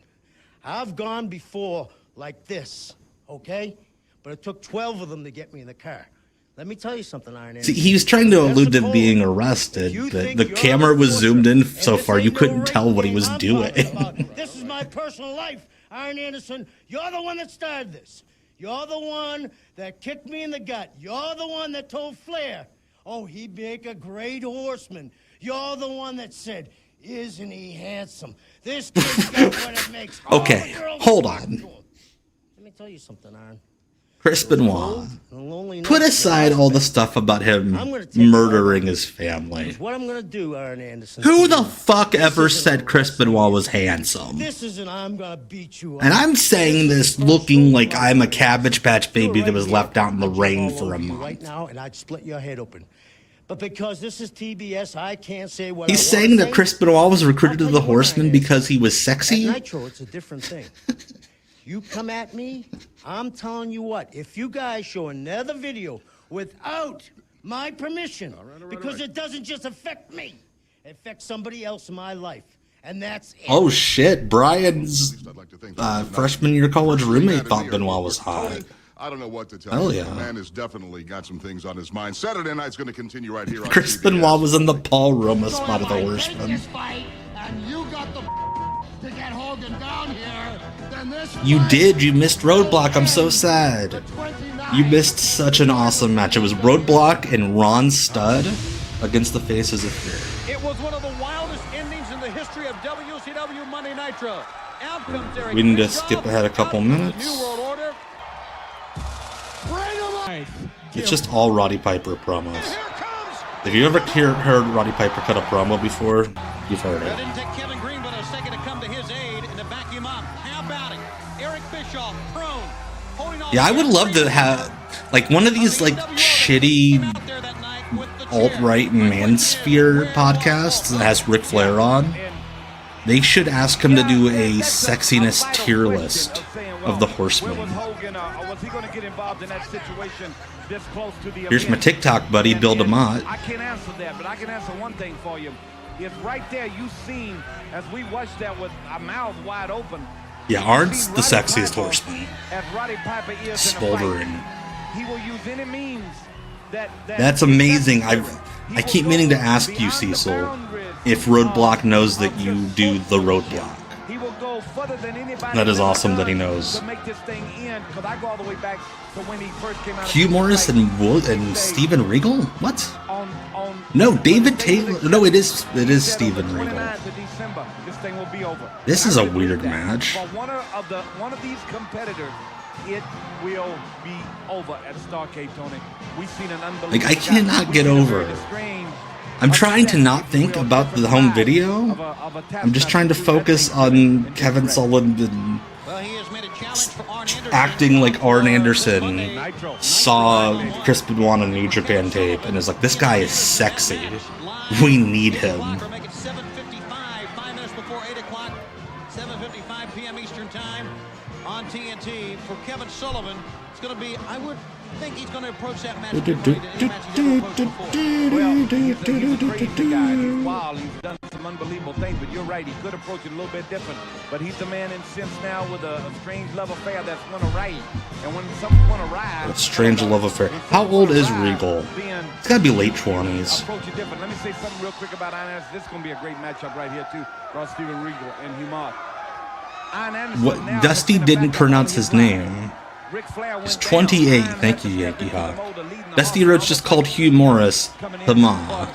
I've gone before like this, okay? But it took 12 of them to get me in the car. Let me tell you something, Iron Man. See, he was trying to allude to being arrested, but the camera was zoomed in so far you couldn't tell what he was doing. This is my personal life, Iron Anderson. You're the one that started this. You're the one that kicked me in the gut. You're the one that told Flair, oh, he'd make a great horseman. You're the one that said, isn't he handsome? This kid's got what it makes. Okay, hold on. Let me tell you something, Iron. Chris Benoit, put aside all the stuff about him murdering his family. What I'm gonna do, Iron Anderson. Who the fuck ever said Chris Benoit was handsome? This isn't I'm gonna beat you up. And I'm saying this looking like I'm a Cabbage Patch baby that was left out in the rain for a month. Right now, and I'd split your head open. But because this is TBS, I can't say what He's I wanna saying say. that Chris Benoit was recruited to the Horsemen because he was sexy? At Nitro, it's a different thing. You come at me, I'm telling you what, if you guys show another video without my permission, because it doesn't just affect me, it affects somebody else in my life. And that's it. Oh shit, Brian's freshman year college roommate thought Benoit was hot. I don't know what to tell Hell you. yeah. The man has definitely got some things on his mind. Saturday night's going to continue right here on Chris CBS. Benoit was in the Paul Roma spot of the Horsemen. And you got the to get Hogan down here, then this You did, you missed Roadblock, I'm so sad. You missed such an awesome match. It was Roadblock and Ron Studd against the Faces of Fear. It was one of the wildest endings in the history of WCW Monday Nitro. Out comes Eric We need to Bischoff. skip ahead a couple Out comes the minutes. New World Order. It's just all Roddy Piper promos. If you ever heard Roddy Piper cut a promo before, you've heard That it. didn't take Kevin Green but a second to come to his aid and to back him up. How about it? Eric Bischoff, prone, holding on. Yeah, I would love to have like one of these like shitty alt-right manosphere podcasts that has Ric Flair on. They should ask him to do a sexiness tier list of the Horsemen. Was he going to get involved in that situation this close to the Here's my event? TikTok buddy, Bill DeMott. I can't answer that, but I can answer one thing for you. It's right there. You seen as we watched that with our mouths wide open. Yeah, Arn's the sexiest horseman. As Roddy Piper is Smoldering. he will use any means That's amazing. I keep meaning to ask you, Cecil, if Roadblock knows that you do the Roadblock. He will go further than anybody. That is awesome that he knows. To make this thing end, because I go all the way back to when he first came out. Hugh Morris and Steven Regal? What? No, David Taylor. No, it is Steven Regal. This thing will be over. This is a weird match. For one of these competitors, it will be over at Starrcade, Tony. We've seen an unbelievable. Like, I cannot get over. I'm trying to not think about the home video. I'm just trying to focus on Kevin Sullivan acting like Arn Anderson saw Chris Benoit on New Japan tape and is like, this guy is sexy. We need him. 7:55 p.m. Eastern Time on TNT for Kevin Sullivan. It's going to be, I would think he's going to approach that match differently than any match he's ever approached before. Well, he's a crazy guy. He's wild. He's done some unbelievable things, but you're right. He could approach it a little bit different. But he's a man in sense now with a strange love affair that's went awry. And when something's went awry... A strange love affair. How old is Regal? It's got to be late 20s. Approach it different. Let me say something real quick about Iron Anderson. This is going to be a great matchup right here, too. Ross Steven Regal and Hugh Morris. What Dusty didn't pronounce his name. He's 28. Thank you, Yankee Hawk. Dusty Rhodes just called Hugh Morris the Ma.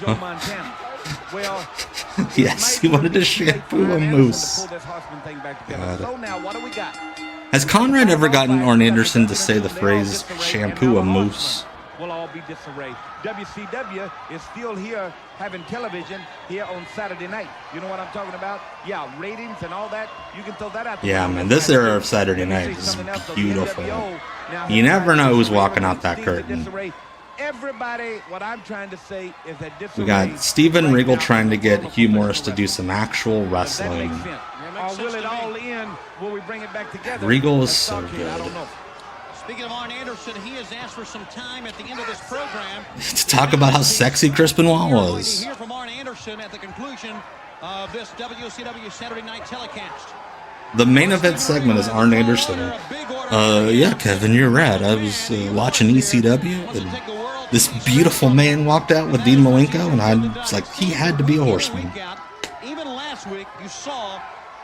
Yes, he wanted to shampoo a moose. God. Has Conrad ever gotten Arn Anderson to say the phrase shampoo a moose? Will all be disarray. WCW is still here having television here on Saturday night. You know what I'm talking about? Yeah, ratings and all that. You can throw that out. Yeah, man, this era of Saturday night is beautiful. You never know who's walking out that curtain. Everybody, what I'm trying to say is that we got Steven Regal trying to get Hugh Morris to do some actual wrestling. Or will it all end? Will we bring it back together? Regal is so good. Speaking of Arn Anderson, he has asked for some time at the end of this program to talk about how sexy Chris Benoit was. Hear from Arn Anderson at the conclusion of this WCW Saturday Night telecast. The main event segment is Arn Anderson. Yeah, Kevin, you're right. I was watching ECW, and this beautiful man walked out with Dean Malenko, and I was like, he had to be a horseman. Even last week, you saw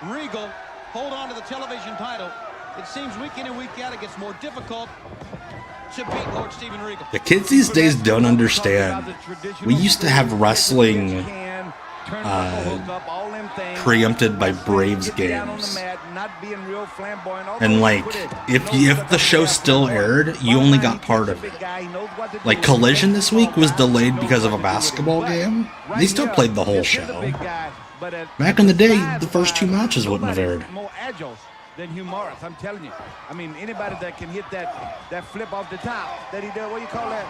Regal hold on to the television title. It seems week in and week out it gets more difficult to beat Lord Steven Regal. The kids these days don't understand. We used to have wrestling preempted by Braves games. And like, if the show still aired, you only got part of it. Like Collision this week was delayed because of a basketball game. They still played the whole show. Back in the day, the first 2 matches wouldn't have aired. Than Hugh Morris, I'm telling you. I mean, anybody that can hit that flip off the top that he does, what do you call that?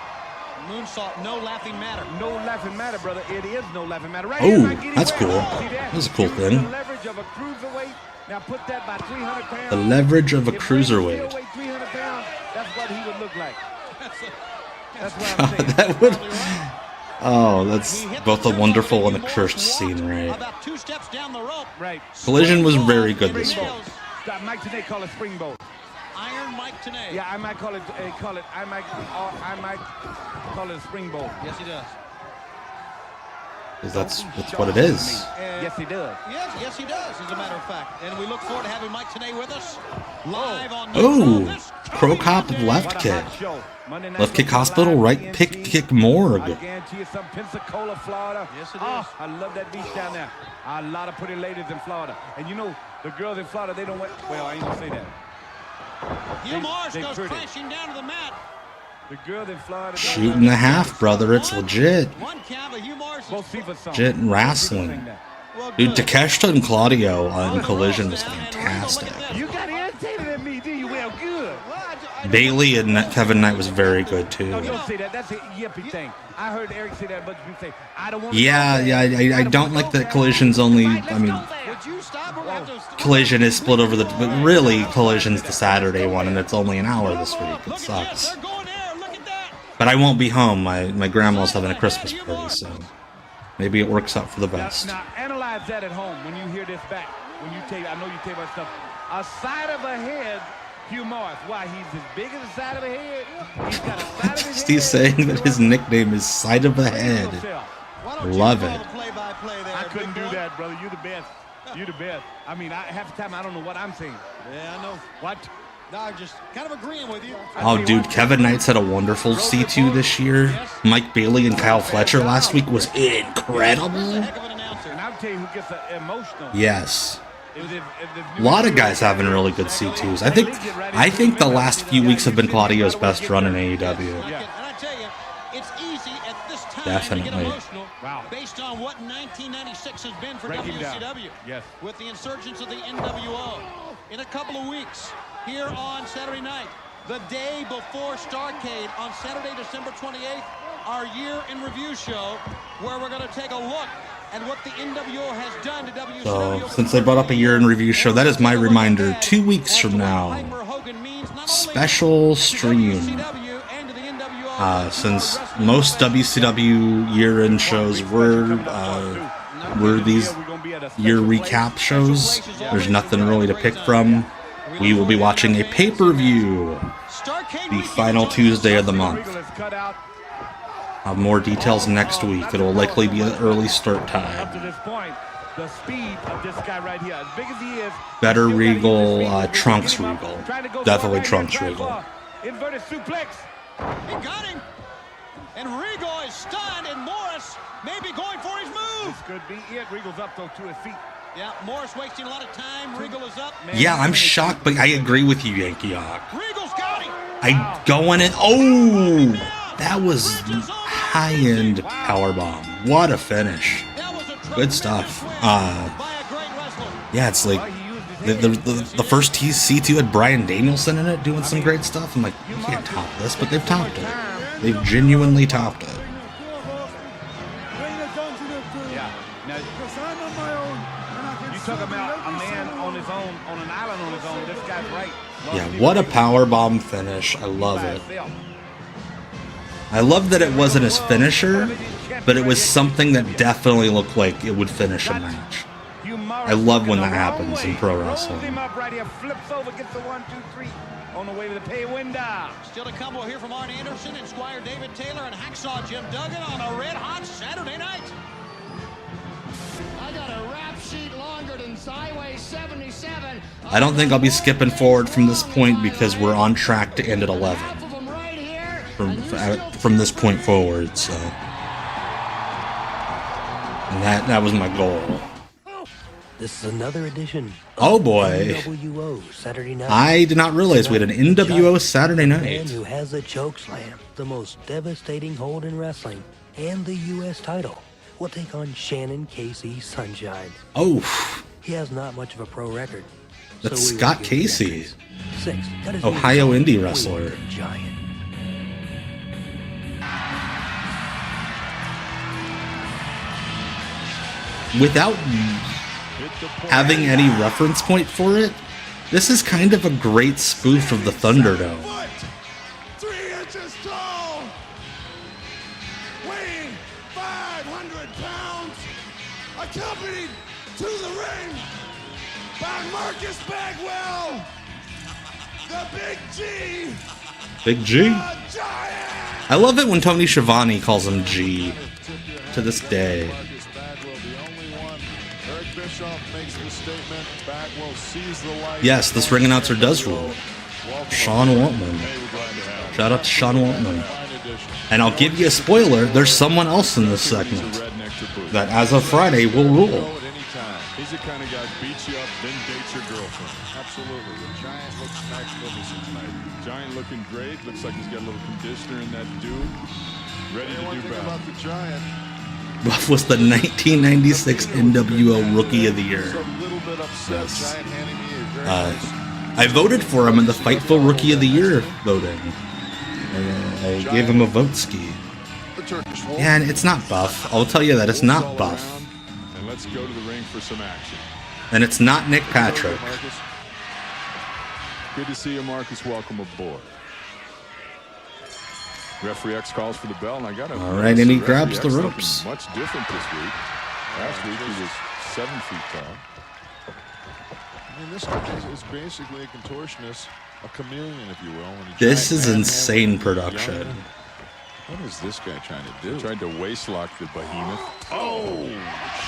Moonsault, no laughing matter. No laughing matter, brother. It is no laughing matter. Right oh, here, that's cool. That's a cool thing. The leverage of a cruiserweight. Now put that by 300 pounds. The leverage of a cruiserweight. 300 pounds, that's what he would look like. That's what I'm saying. That would... Oh, that's both a wonderful and a cursed scene, right? About 2 steps down the rope. Right. Collision was very good this week. Mike Tenay call it springboard. Iron Mike Tenay. Yeah, I might call it. I might call it a springboard. Yes, he does. Because that's what it is. Yes, he does. Yes, he does. As a matter of fact, and we look forward to having Mike Tenay with us live on. Oh, Pro Cop left kick. Left kick hospital, right kick morgue. I guarantee you some Pensacola, Florida. Yes, it is. Oh, I love that beach down there. A lot of pretty ladies in Florida. And you know, the girls in Florida, they don't want... Well, I ain't gonna say that. Hugh Morris goes crashing down to the mat. The girls in Florida... Shooting the half, brother. It's legit. One count, but Hugh Morris legit wrestling. Dude, Takeshita and Claudio on Collision was fantastic. You got irritated at me, did you? Well, good. Bailey and Kevin Knight was very good too. No, don't say that. That's a yippee thing. I heard Eric say that, but you say I don't want. Yeah, I don't like that Collision's only. I mean, Collision is split over the. But really, Collision's the Saturday one, and it's only an hour this week. It sucks. But I won't be home. My grandma's having a Christmas party, so maybe it works out for the best. Now analyze that at home when you hear this back. When you tape, I know you tape our stuff. a side of a head, Hugh Morris. Why, he's as big as the side of a head. He's got a side of his head. He's saying that his nickname is Side of the Head. Love it. I couldn't do that, brother. You're the best. You're the best. I mean, half the time I don't know what I'm saying. Yeah, I know. What? No, I'm just kind of agreeing with you. Oh, dude, Kevin Knights had a wonderful C2 this year. Mike Bailey and Kyle Fletcher last week was incredible. And I'll tell you who gets emotional. Yes. A lot of guys having really good C2s. I think the last few weeks have been Claudio's best run in AEW. And I tell you, it's easy at this time Definitely. to get emotional based on what 1996 has been for WCW. Yes. With the insurgence of the NWO. In a couple of weeks, here on Saturday night, the day before Starrcade on Saturday, December 28th, our year in review show, where we're going to take a look at what the NWO has done to WCW. So, since they brought up a year in review show, that is my reminder. 2 weeks from now, special stream. Since most WCW year-end shows were these year recap shows, there's nothing really to pick from. We will be watching a pay-per-view the final Tuesday of the month. I'll have more details next week. It'll likely be an early start time. The speed of this guy right here, as big as he is. Better Regal, Trunks Regal. Definitely Trunks Regal. Inverted suplex. He got him. And Regal is stunned, and Morris may be going for his move. This could be it. Regal's up, though, to his feet. Yeah, Morris wasting a lot of time. Regal is up. Yeah, I'm shocked, but I agree with you, Yankee Hawk. Regal's got him. I go in and oh, that was high-end powerbomb. What a finish! Good stuff. Yeah, it's like the first C2 had Bryan Danielson in it doing some great stuff. I'm like, you can't top this, but they've topped it. They've genuinely topped it. Talk about a man on his own, on an island on his own. This guy's right. Yeah, what a powerbomb finish. I love it. I love that it wasn't his finisher, but it was something that definitely looked like it would finish a match. I love when that happens in pro wrestling. Flips over, gets the 1, 2, 3 on the way to the pay window. Still to come, we'll hear from Arn Anderson and Squire David Taylor and Hacksaw Jim Duggan on a red-hot Saturday night. I got a rap sheet longer than Highway 77. I don't think I'll be skipping forward from this point because we're on track to end at 11 from this point forward. So, and that was my goal. This is another edition of oh boy, NWO Saturday Night. I did not realize we had an NWO Saturday Night. Man who has a choke slam, the most devastating hold in wrestling, and the U.S. title. Will take on Shannon Casey Sunshine. Oh. He has not much of a pro record. That's so Scott Casey. 6. Ohio indie wrestler. Giant. Without having any reference point for it, this is kind of a great spoof of the Thunderdome. 3 inches tall, weighing 500 pounds, accompanied to the ring by Marcus Bagwell, the Big G. Big G? I love it when Tony Schiavone calls him G to this day. Yes, this ring announcer does rule. Sean Waltman. Shout out to Sean Waltman. And I'll give you a spoiler, there's someone else in this segment that as of Friday will rule. He's the kind of guy beats you up, then dates your girlfriend. Absolutely. The Giant looks magnificent tonight. Giant looking great. Looks like he's got a little conditioner in that dude. Ready to do battle. About the Giant. Ruff was the 1996 NWO Rookie of the Year. Yes. I voted for him in the Fightful Rookie of the Year voting. I gave him a vote ski. Yeah, and it's not Buff. I'll tell you that it's not Buff. And let's go to the ring for some action. And it's not Nick Patrick. Good to see you, Marcus. Welcome aboard. Referee X calls for the bell, and I got it. All right, and he grabs the ropes. Much different this week. Last week he was 7 feet tall. I mean, this guy is basically a contortionist, a chameleon, if you will. This is insane production. What is this guy trying to do? He tried to waistlock the behemoth. Oh,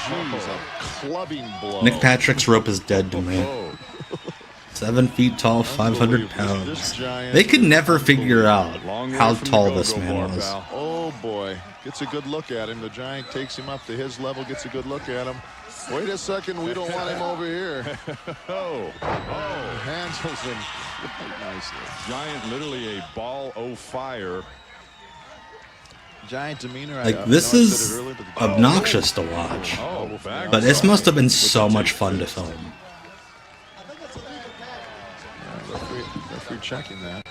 jeez, a clubbing blow. Nick Patrick's rope is dead to me. 7 feet tall, 500 pounds. They could never figure out how tall this man was. Oh boy, gets a good look at him. The Giant takes him up to his level, gets a good look at him. Wait a second, we don't want him over here. Handles him nicely. Giant, literally a ball o' fire. Giant demeanor. Like, this is obnoxious to watch, but this must have been so much fun to film. Referee checking that.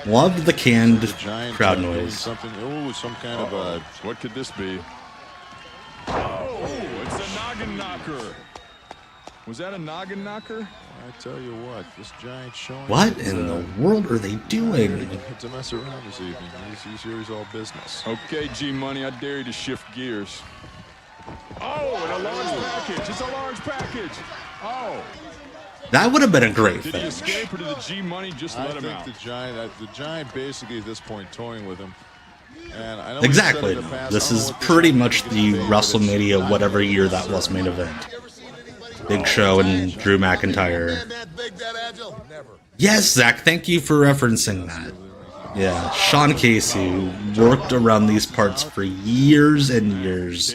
Loved the canned crowd noise. Something. Oh, some kind of a. What could this be? Oh, it's a noggin knocker. Was that a noggin knocker? I tell you what, this Giant showing. What in the world are they doing? To mess around this evening. He's here. He's all business. Okay, G-Money, I dare you to shift gears. Oh, and a large package. It's a large package. Oh. That would have been a great Did he finish. escape or did the G-Money just let him out? The Giant basically at this point toying with him. And I know Exactly. This is pretty much the WrestleMania whatever year that was main event. Big Show and Drew McIntyre. Yes, Zach, thank you for referencing that. Yeah, Sean Casey worked around these parts for years and years.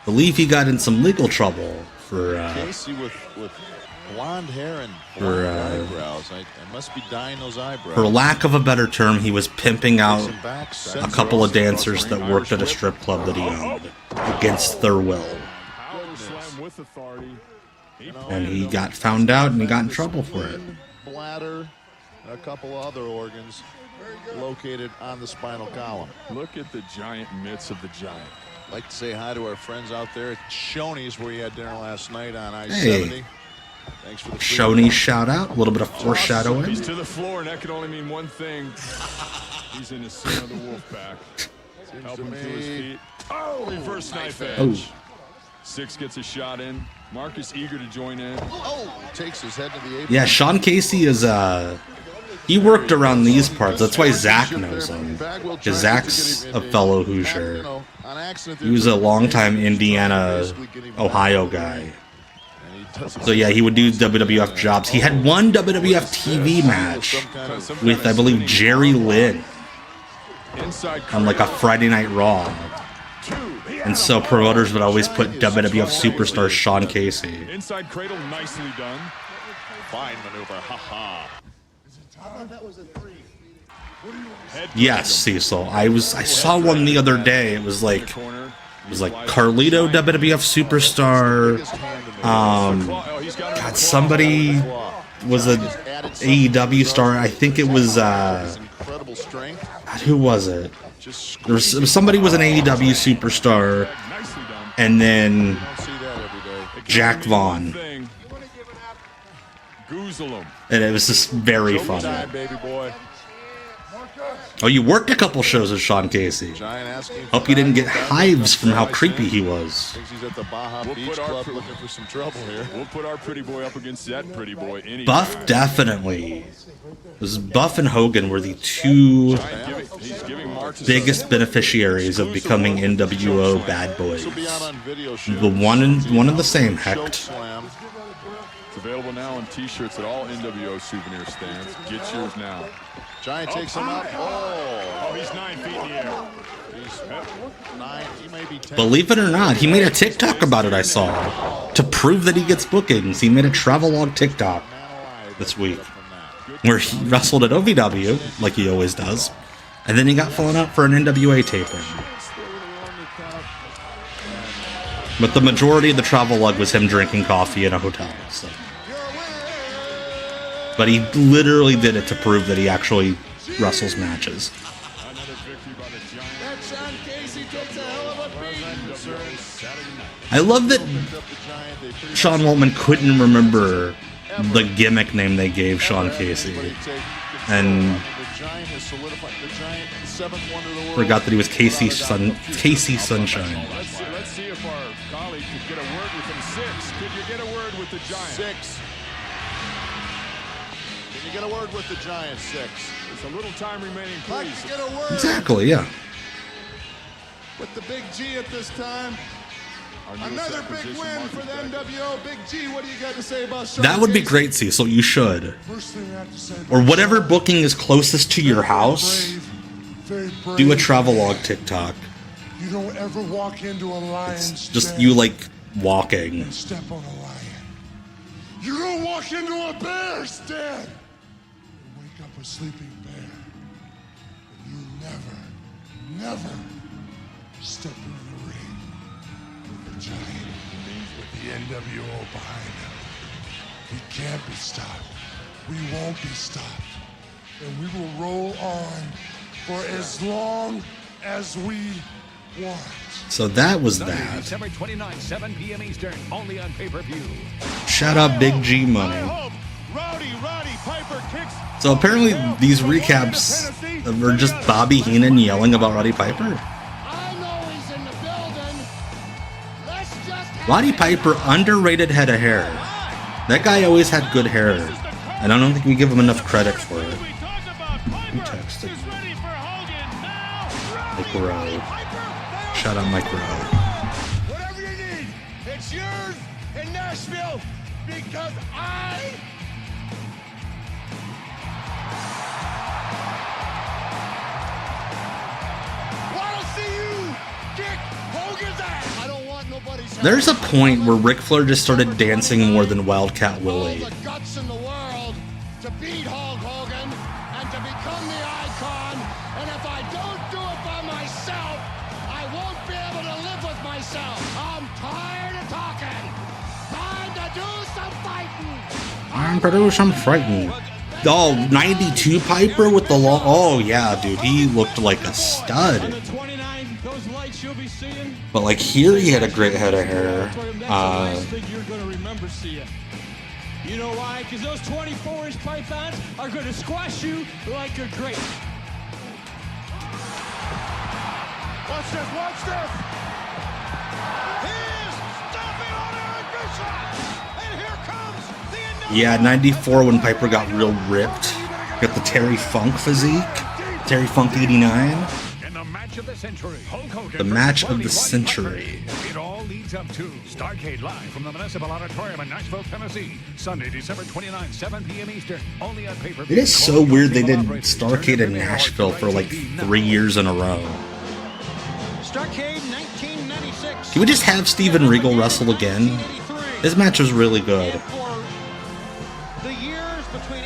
Believe he got in some legal trouble for Casey with blonde hair and blonde eyebrows. I must be dyeing those eyebrows. for lack of a better term, he was pimping out a couple of dancers that worked at a strip club that he owned against their will. And he got found out and he got in trouble for it. Bladder and a couple other organs located on the spinal column. Look at the giant mitts of the Giant. I'd like to say hi to our friends out there at Shoney's, where you had dinner last night on I-70. Hey. Thanks for the Shoney shout out, a little bit of foreshadowing. He's to the floor, and that can only mean one thing. He's in the center of the wolf pack. Help him to his feet. Oh, reverse knife edge. Oh. Six gets a shot in. Marcus eager to join in. Oh, takes his head to the apron. Yeah, Sean Casey is he worked around these parts. That's why Zach knows him. Because Zach's a fellow Hoosier. He was a longtime Indiana, Ohio guy. So yeah, he would do WWF jobs. He had one WWF TV match with, I believe, Jerry Lynn on like a Friday Night Raw. And so promoters would always put WWF superstar Sean Casey. Inside cradle, nicely done. Fine maneuver, haha. Yes, Cecil. I saw one the other day. It was like Carlito WWF superstar. God, somebody was an AEW star. I think it was God, who was it? Somebody was an AEW superstar, and then Jack Vaughn. And it was just very funny. Oh, you worked a couple shows with Sean Casey. Hope you didn't get hives from how creepy he was. We'll put our pretty boy up against that pretty boy. Buff definitely. Buff and Hogan were the two biggest beneficiaries of becoming NWO bad boys. The one and the same, hecht. It's available now on T-shirts at all NWO souvenir stands. Get yours now. Giant takes him up. Oh, he's 9 feet in the air. He's 9. He may be 10. Believe it or not, he made a TikTok about it, I saw. To prove that he gets bookings, he made a travelogue TikTok this week where he wrestled at OVW, like he always does, and then he got flown out for an NWA taping. But the majority of the travelogue was him drinking coffee in a hotel. So. But he literally did it to prove that he actually wrestles matches. I love that Sean Waltman couldn't remember the gimmick name they gave Sean Casey. And forgot that he was Casey Sunshine. Let's see if our colleague could get a word with from 6. Could you get a word with the Giant? 6. Can you get a word with the Giant? 6. There's a little time remaining, Like please. to get a word Exactly, yeah. with the Big G at this time. Our newest Another big acquisition, win Marcus for the Beckett. NWO. Big G, what do you got to say about Sean That would be Casey? great, Cecil. You should. First thing I have to say Or about whatever Sean, booking is closest to your house. very brave. Do a travelogue TikTok. You don't ever walk into a lion's It's just den you, like, walking. and step on a lion. You don't walk into a bear's den and wake up a sleeping bear. And you never step into the ring with the giant, with the NWO behind him. He can't be stopped. We won't be stopped. And we will roll on for as long as we want. So that was Sunday, that. December 29th, 7 p.m. Eastern, only on pay-per-view. Shout out Big G Money. Roddy Piper kicks. So apparently these recaps are just Bobby Heenan yelling about Roddy Piper. I know he's in the building. Let's just Roddy Piper, underrated head of hair. That guy always had good hair. And I don't think we give him enough credit for it. Who texted? Mike Rowe. Shout out Mike Rowe. Whatever you need, it's yours in Nashville because I want to see you kick Hogan's ass. I don't want nobody's help. There's a point where Ric Flair just started dancing more than Wildcat Willie. All the guts in the world to beat Hulk Hogan and to become the icon. And if I don't do it by myself, I won't be able to live with myself. I'm tired of talking. Time to do some fighting. I'm producing some frightened. Oh, 92 Piper with the long. Oh, yeah, dude. He looked like a stud. But, like, here he had a great head of hair. You're going to remember seeing. You know why? Because those 24-inch pythons are going to squash you like a grape. Watch this, watch this. He's stomping on Eric Bischoff. And here comes the Yeah, 94 when Piper got real ripped. Got the Terry Funk physique. Terry Funk 89. In the match of the century, Hulk Hogan The match versus of the Roddy century. Piper. It all leads up to Starrcade live from the Municipal Auditorium in Nashville, Tennessee. Sunday, December 29th, 7 p.m. Eastern. Only on pay-per-view. It is so weird they did Starrcade in Nashville for like 3 years in a row. Starrcade 1996. Can we just have Steven Regal wrestle again? This match was really good. The years between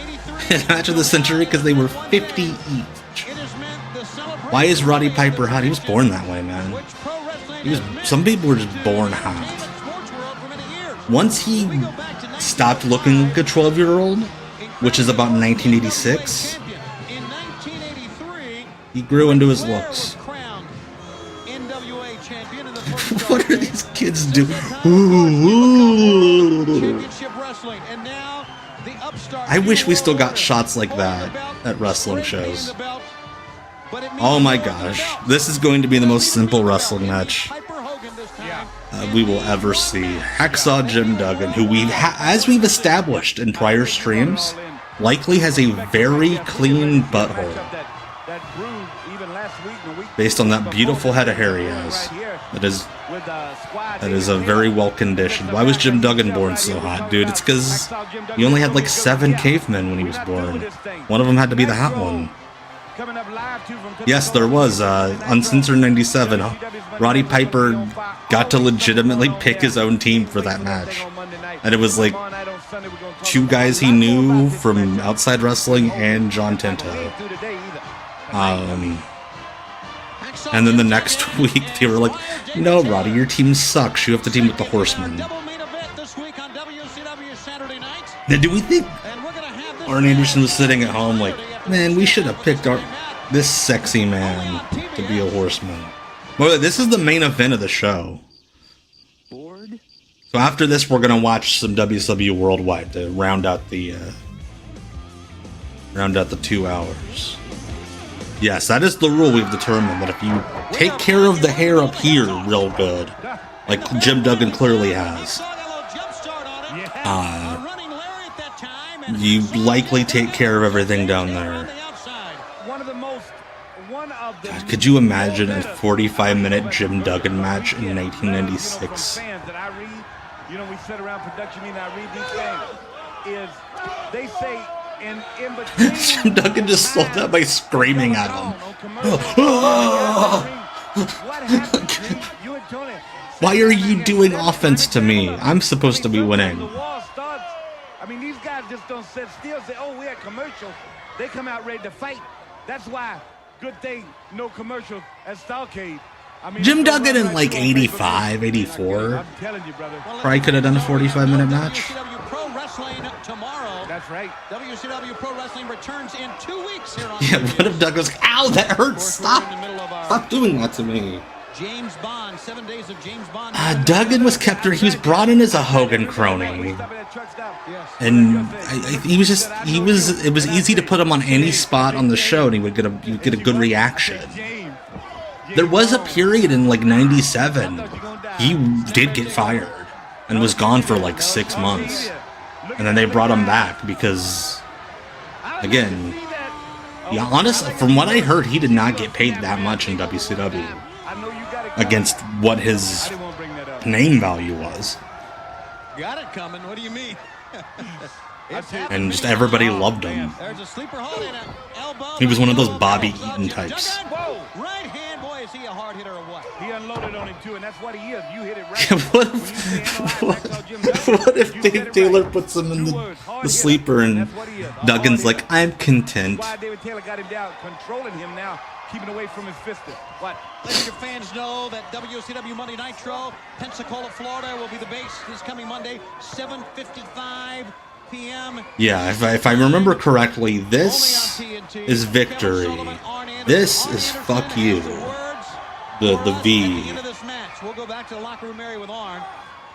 83 Match of the century because they were 50 each. Why is Roddy Piper hot? He was born that way, man. He was. Some people were just born hot. Once he stopped looking like a 12-year-old, which is about 1986, he grew into his looks. What are these kids doing? I wish we still got shots like that at wrestling shows. Oh my gosh, this is going to be the most simple wrestling match we will ever see. Hacksaw Jim Duggan, who as we've established in prior streams, likely has a very clean butthole. Based on that beautiful head of hair he has. That is a very well conditioned. Why was Jim Duggan born so hot, dude? It's because he only had like 7 cavemen when he was born. One of them had to be the hot one. Yes, there was. Uncensored 97. Roddy Piper got to legitimately pick his own team for that match. And it was like 2 guys he knew from outside wrestling and John Tinto. And then the next week they were like, no, Roddy, your team sucks. You have to team with the Horsemen. Now, do we think Arn Anderson was sitting at home like, man, we should have picked this sexy man to be a Horseman? Well, this is the main event of the show. So after this, we're gonna watch some WCW Worldwide to round out the 2 hours. Yes, that is the rule we've determined, that if you take care of the hair up here real good, like Jim Duggan clearly has. You likely take care of everything down there. God, could you imagine a 45-minute Jim Duggan match in 1996? You know, we sit around production meeting, I read these things. They say in between. Jim Duggan just sold that by screaming at him. What happened? You and Tony. Why are you doing offense to me? I'm supposed to be winning. The war starts. I mean, these guys just don't sit still. Say, "Oh, we had commercial." They come out ready to fight. That's why. Good thing, no commercial at Starcade. I mean, Jim Duggan in like 85, 84. Probably could have done a 45-minute match. WCW Pro Wrestling tomorrow. That's right. WCW Pro Wrestling returns in 2 weeks here on. Yeah, what if Doug goes, ow, that hurts, stop. Stop doing that to me. James Bond, 7 days of James Bond. Duggan was kept here. He was brought in as a Hogan crony. And it was easy to put him on any spot on the show and he would get a good reaction. There was a period in like 97, he did get fired and was gone for like 6 months. And then they brought him back because, again, yeah, honestly, from what I heard, he did not get paid that much in WCW against what his name value was. Got it coming, what do you mean? And just everybody loved him. There's a sleeper hold and an elbow. He was one of those Bobby Eaton types. Right hand, boy, is he a hard hitter or what? He unloaded on him too, and that's what he is. You hit it right. What if Dave Taylor puts him in the sleeper and Duggan's like, I'm content. Why David Taylor got him down, controlling him now, keeping away from his fisted. What? Let your fans know that WCW Monday Nitro, Pensacola, Florida, will be the base this coming Monday, 7:55 p.m. Yeah, if I remember correctly, this is victory. This is fuck you. The V. Into this match, we'll go back to the locker room area with Arn.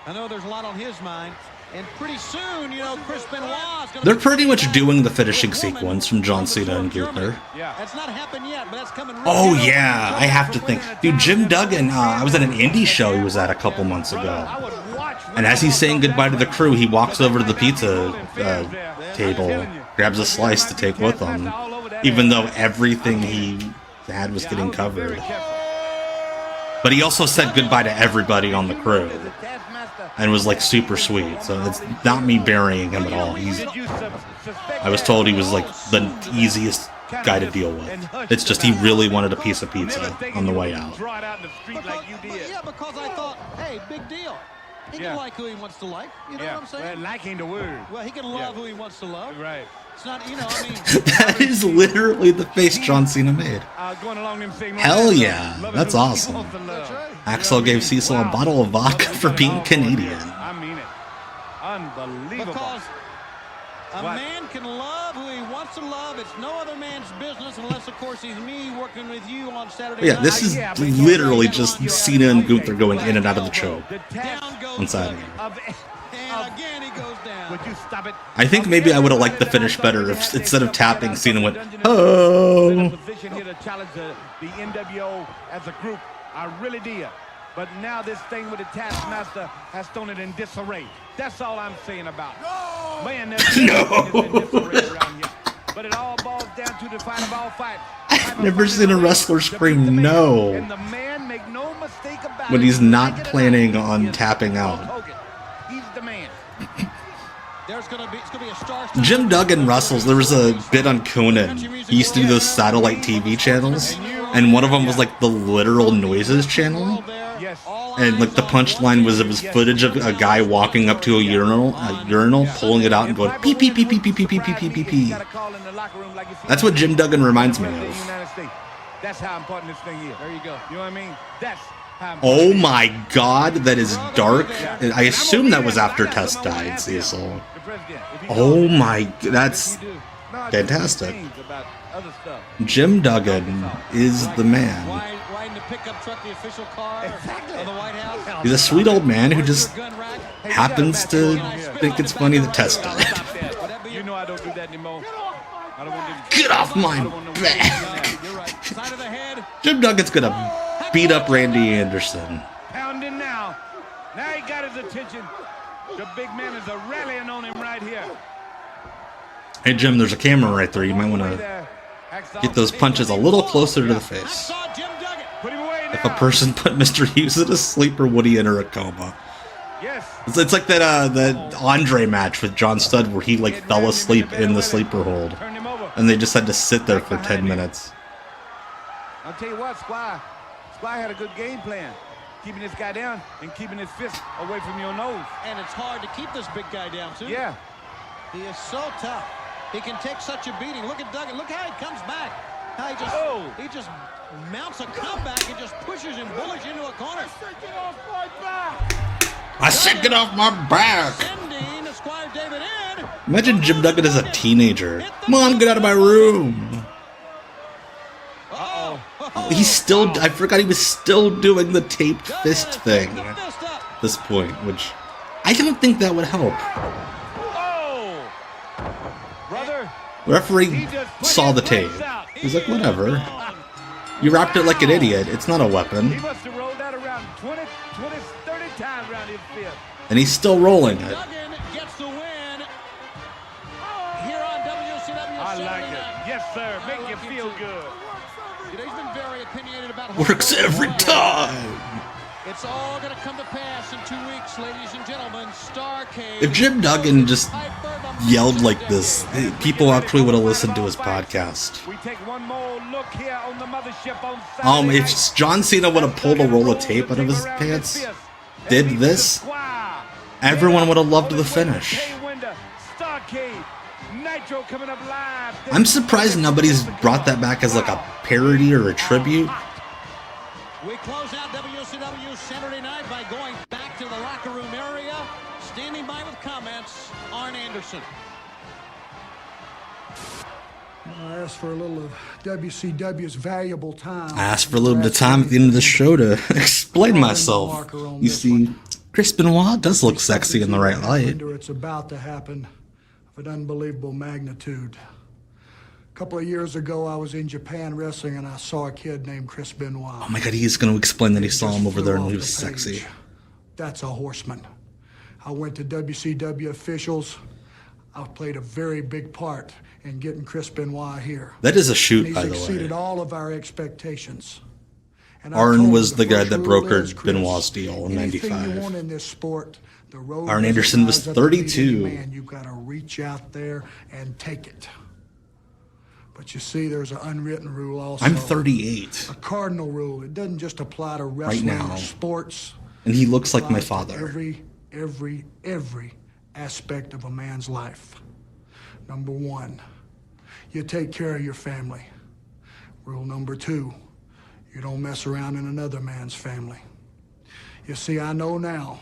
I know there's a lot on his mind. And pretty soon, you know, Chris Benoit's going to... They're pretty much doing the finishing sequence from John Cena and Gunther. That's not happened yet, but that's coming right Oh, yeah, I have to think. Dude, Jim Duggan, I was at an indie show he was at a couple months ago. And as he's saying goodbye to the crew, he walks over to the pizza table, grabs a slice to take with him, even though everything he had was getting covered. But he also said goodbye to everybody on the crew. And was like super sweet, so it's not me burying him at all. I was told he was like the easiest guy to deal with. It's just he really wanted a piece of pizza on the way out. Yeah, because I thought, hey, big deal. He can like who he wants to like. You know what I'm saying? Well, like ain't the word. Well, he can love who he wants to love. Right. It's not, you know, I mean... That is literally the face John Cena made. Hell yeah, that's awesome. Axel gave Cecil a bottle of vodka for being Canadian. I mean it. Unbelievable. Because a man can love who he wants to love. It's no other man's business unless, of course, he's me working with you on Saturday Yeah, night. this is literally just Cena and Gunther going in and out of the choke on Saturday. And again, he goes down. Would you stop it? I think maybe I would have liked the finish better if instead of tapping, Cena went, oh. Position here to challenge the NWO as a group. I really did. But now this thing with the Taskmaster has thrown it in disarray. That's all I'm saying about it. Man, there's in disarray around here. But it all boils down to the fight of all fights. I've never seen a wrestler scream no And the man, make no mistake about when it, he's not planning on tapping out. He's the man. It's gonna be a star. Jim Duggan wrestles. There was a bit on Conan. He used to do those satellite TV channels, and one of them was like the literal noises channel. And like the punchline was it was footage of a guy walking up to a urinal, pulling it out and going pee pee pee pee pee pee pee pee pee pee pee. That's what Jim Duggan reminds me of. That's how important this thing is. There you go. You know what I mean? That's how Oh my God, that is dark. I assume that was after Test died, Cecil. Oh my, that's fantastic. Jim Duggan is the man. He's a sweet old man who just happens to think it's funny that Test died. You know I don't do that anymore. I don't want to Get off my back! Jim Duggan's gonna beat up Randy Anderson. Pounding now. Now he got his attention. The big man is rallying on him right here. Hey, Jim, there's a camera right there. You might want to get those punches a little closer to the face. If a person put Mr. Hughes in a sleeper, would he enter a coma? Yes. It's like that Andre match with John Studd where he like fell asleep in the sleeper hold, and they just had to sit there for 10 minutes. I'll tell you what, Squire had a good game plan. Keeping this guy down and keeping his fist away from your nose. And it's hard to keep this big guy down, too. Yeah. He is so tough. He can take such a beating. Look at Duggan. Look how he comes back. How he just mounts a comeback and just pushes him bullish into a corner. I said get off my back. Sending Squire David in. Imagine Jim Duggan as a teenager. Mom, get out of my room. He's still, I forgot he was still doing the taped fist thing at this point, which I don't think that would help. The referee saw the tape. He's like, whatever. You wrapped it like an idiot. It's not a weapon. He must have rolled that around 20, 30 times around his fist. And he's still rolling it. Duggan gets the win here on WCW. I like it. Yes, sir. Make you feel good. You know, he's been very opinionated about Works every time. It's all going to come to pass in 2 weeks, ladies and gentlemen. Starcade. If Jim Duggan just yelled like this, people actually would have listened to his podcast. We take one more look here on the mothership on Saturday If John Cena would have pulled a roll of tape out of his pants, did this, everyone would have loved the finish. I'm surprised nobody's brought that back as like a parody or a tribute. We close out WCW Saturday night by going back to the locker room area. Standing by with comments, Arn Anderson. I asked for a little of WCW's valuable time. I asked for a little bit of time at the end of the show to explain myself. You see, Chris Benoit does look sexy in the right light. It's about to happen of an unbelievable magnitude. A couple of years ago, I was in Japan wrestling, and I saw a kid named Chris Benoit. Oh my god, he's going to explain that he saw him over there and he was sexy. That's a horseman. I went to WCW officials. I played a very big part in getting Chris Benoit here. That is a shoot, by the He's exceeded way. all of our expectations. And Arn was the guy that brokered Benoit's deal in anything you 95. want in this sport, the road Arn Anderson was doesn't rise up to meet 32. any man. You've got to reach out there and take it. But you see, there's an unwritten rule also. I'm 38 A cardinal rule. It doesn't just apply to wrestling now. or sports. and he looks like my Applies to father. Every aspect of a man's life. Number one, you take care of your family. Rule number two, you don't mess around in another man's family. You see, I know now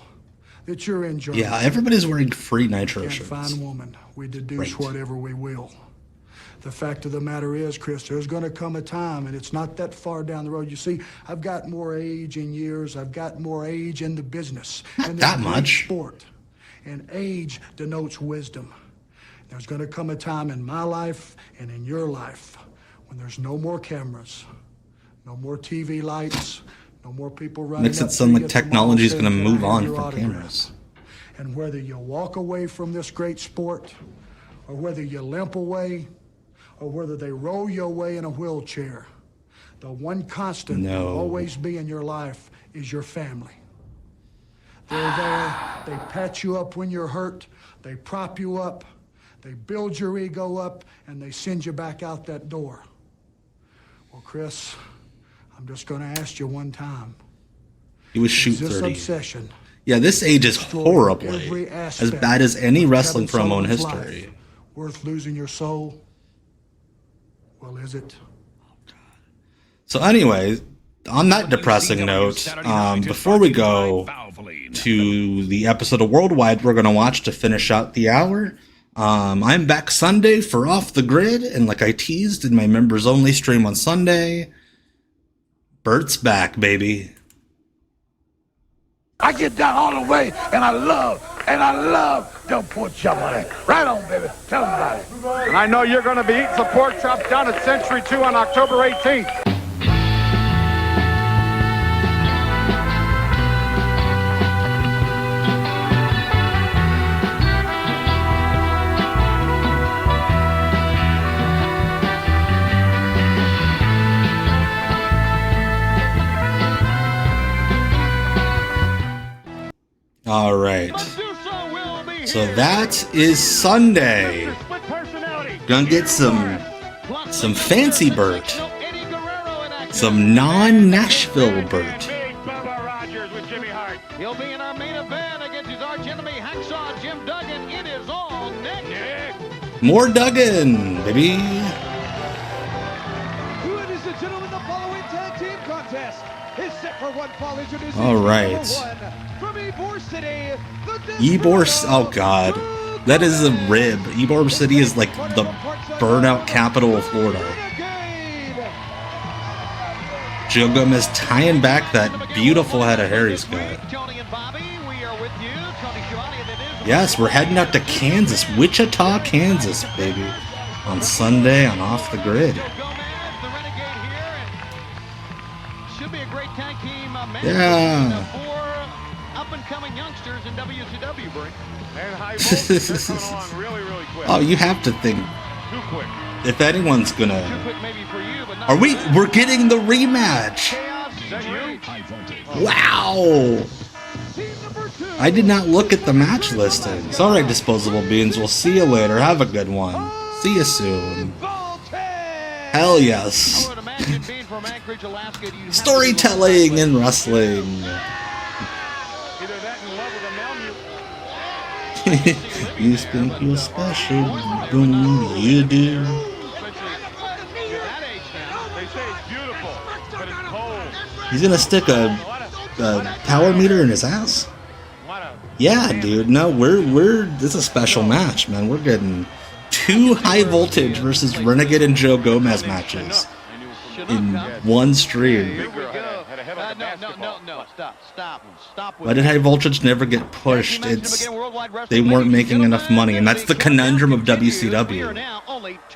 that you're in Germany. Yeah, everybody's wearing free Nitro Can't shirts. find a woman. We deduce Right. whatever we will. The fact of the matter is, Chris, there's going to come a time, and it's not that far down the road. You see, I've got more age in years. I've got more age in the business. Not and that this great much. Sport. And age denotes wisdom. There's going to come a time in my life and in your life when there's no more cameras, no more TV lights, no more people running. Makes it up sound to like you tomorrow technology is saying, going to "Can I move have on your from autograph?" cameras. And whether you walk away from this great sport, or whether you limp away, or whether they roll you away in a wheelchair, the one constant that will always be in your life is your family. They're there, they pat you up when you're hurt, they prop you up, they build your ego up, and they send you back out that door. Well, Chris, I'm just going to ask you one time. He was shoot Is this 30. obsession Yeah, this ages every horribly. As aspect bad as any of wrestling Kevin promo in Sullivan's history. life worth losing your soul? Well, is it? So anyway, on that depressing note, before we go to the episode of Worldwide we're going to watch to finish out the hour, I'm back Sunday for Off the Grid, and like I teased in my members only stream on Sunday, Bert's back, baby. I get down all the way, and I love them pork chop on it. Right on, baby. Tell them about it. And I know you're going to be eating some pork chops down at Century 2 on October 18th. All right. So that is Sunday. Gonna get some fancy Burt. Some non-Nashville Burt. He'll be in our main event against his arch enemy, Hacksaw Jim Duggan. It is all Nick. More Duggan, baby. Ladies and gentlemen, the following tag team contest is set for one fall. Introducing All right. from Ybor City, Oh god, that is a rib. Ybor City is like the burnout capital of Florida. Joe Gomez tying back that beautiful head of hair he's got. Yes, we're heading out to Kansas, Wichita, Kansas, baby, on Sunday on Off the Grid. Yeah. Up-and-coming youngsters in WCW, Brink. Oh, you have to think. If anyone's gonna, we're getting the rematch. Wow. I did not look at the match listings. All right, Disposable Beans. We'll see you later. Have a good one. See you soon. Hell yes. Storytelling in wrestling. You think you're special, don't you do? He's gonna stick a power meter in his ass? Yeah, dude. No, this is a special match, man. We're getting 2 high voltage versus Renegade and Joe Gomez matches in one stream. No, stop. Why did high voltage never get pushed? They weren't making enough money, and that's the conundrum of WCW.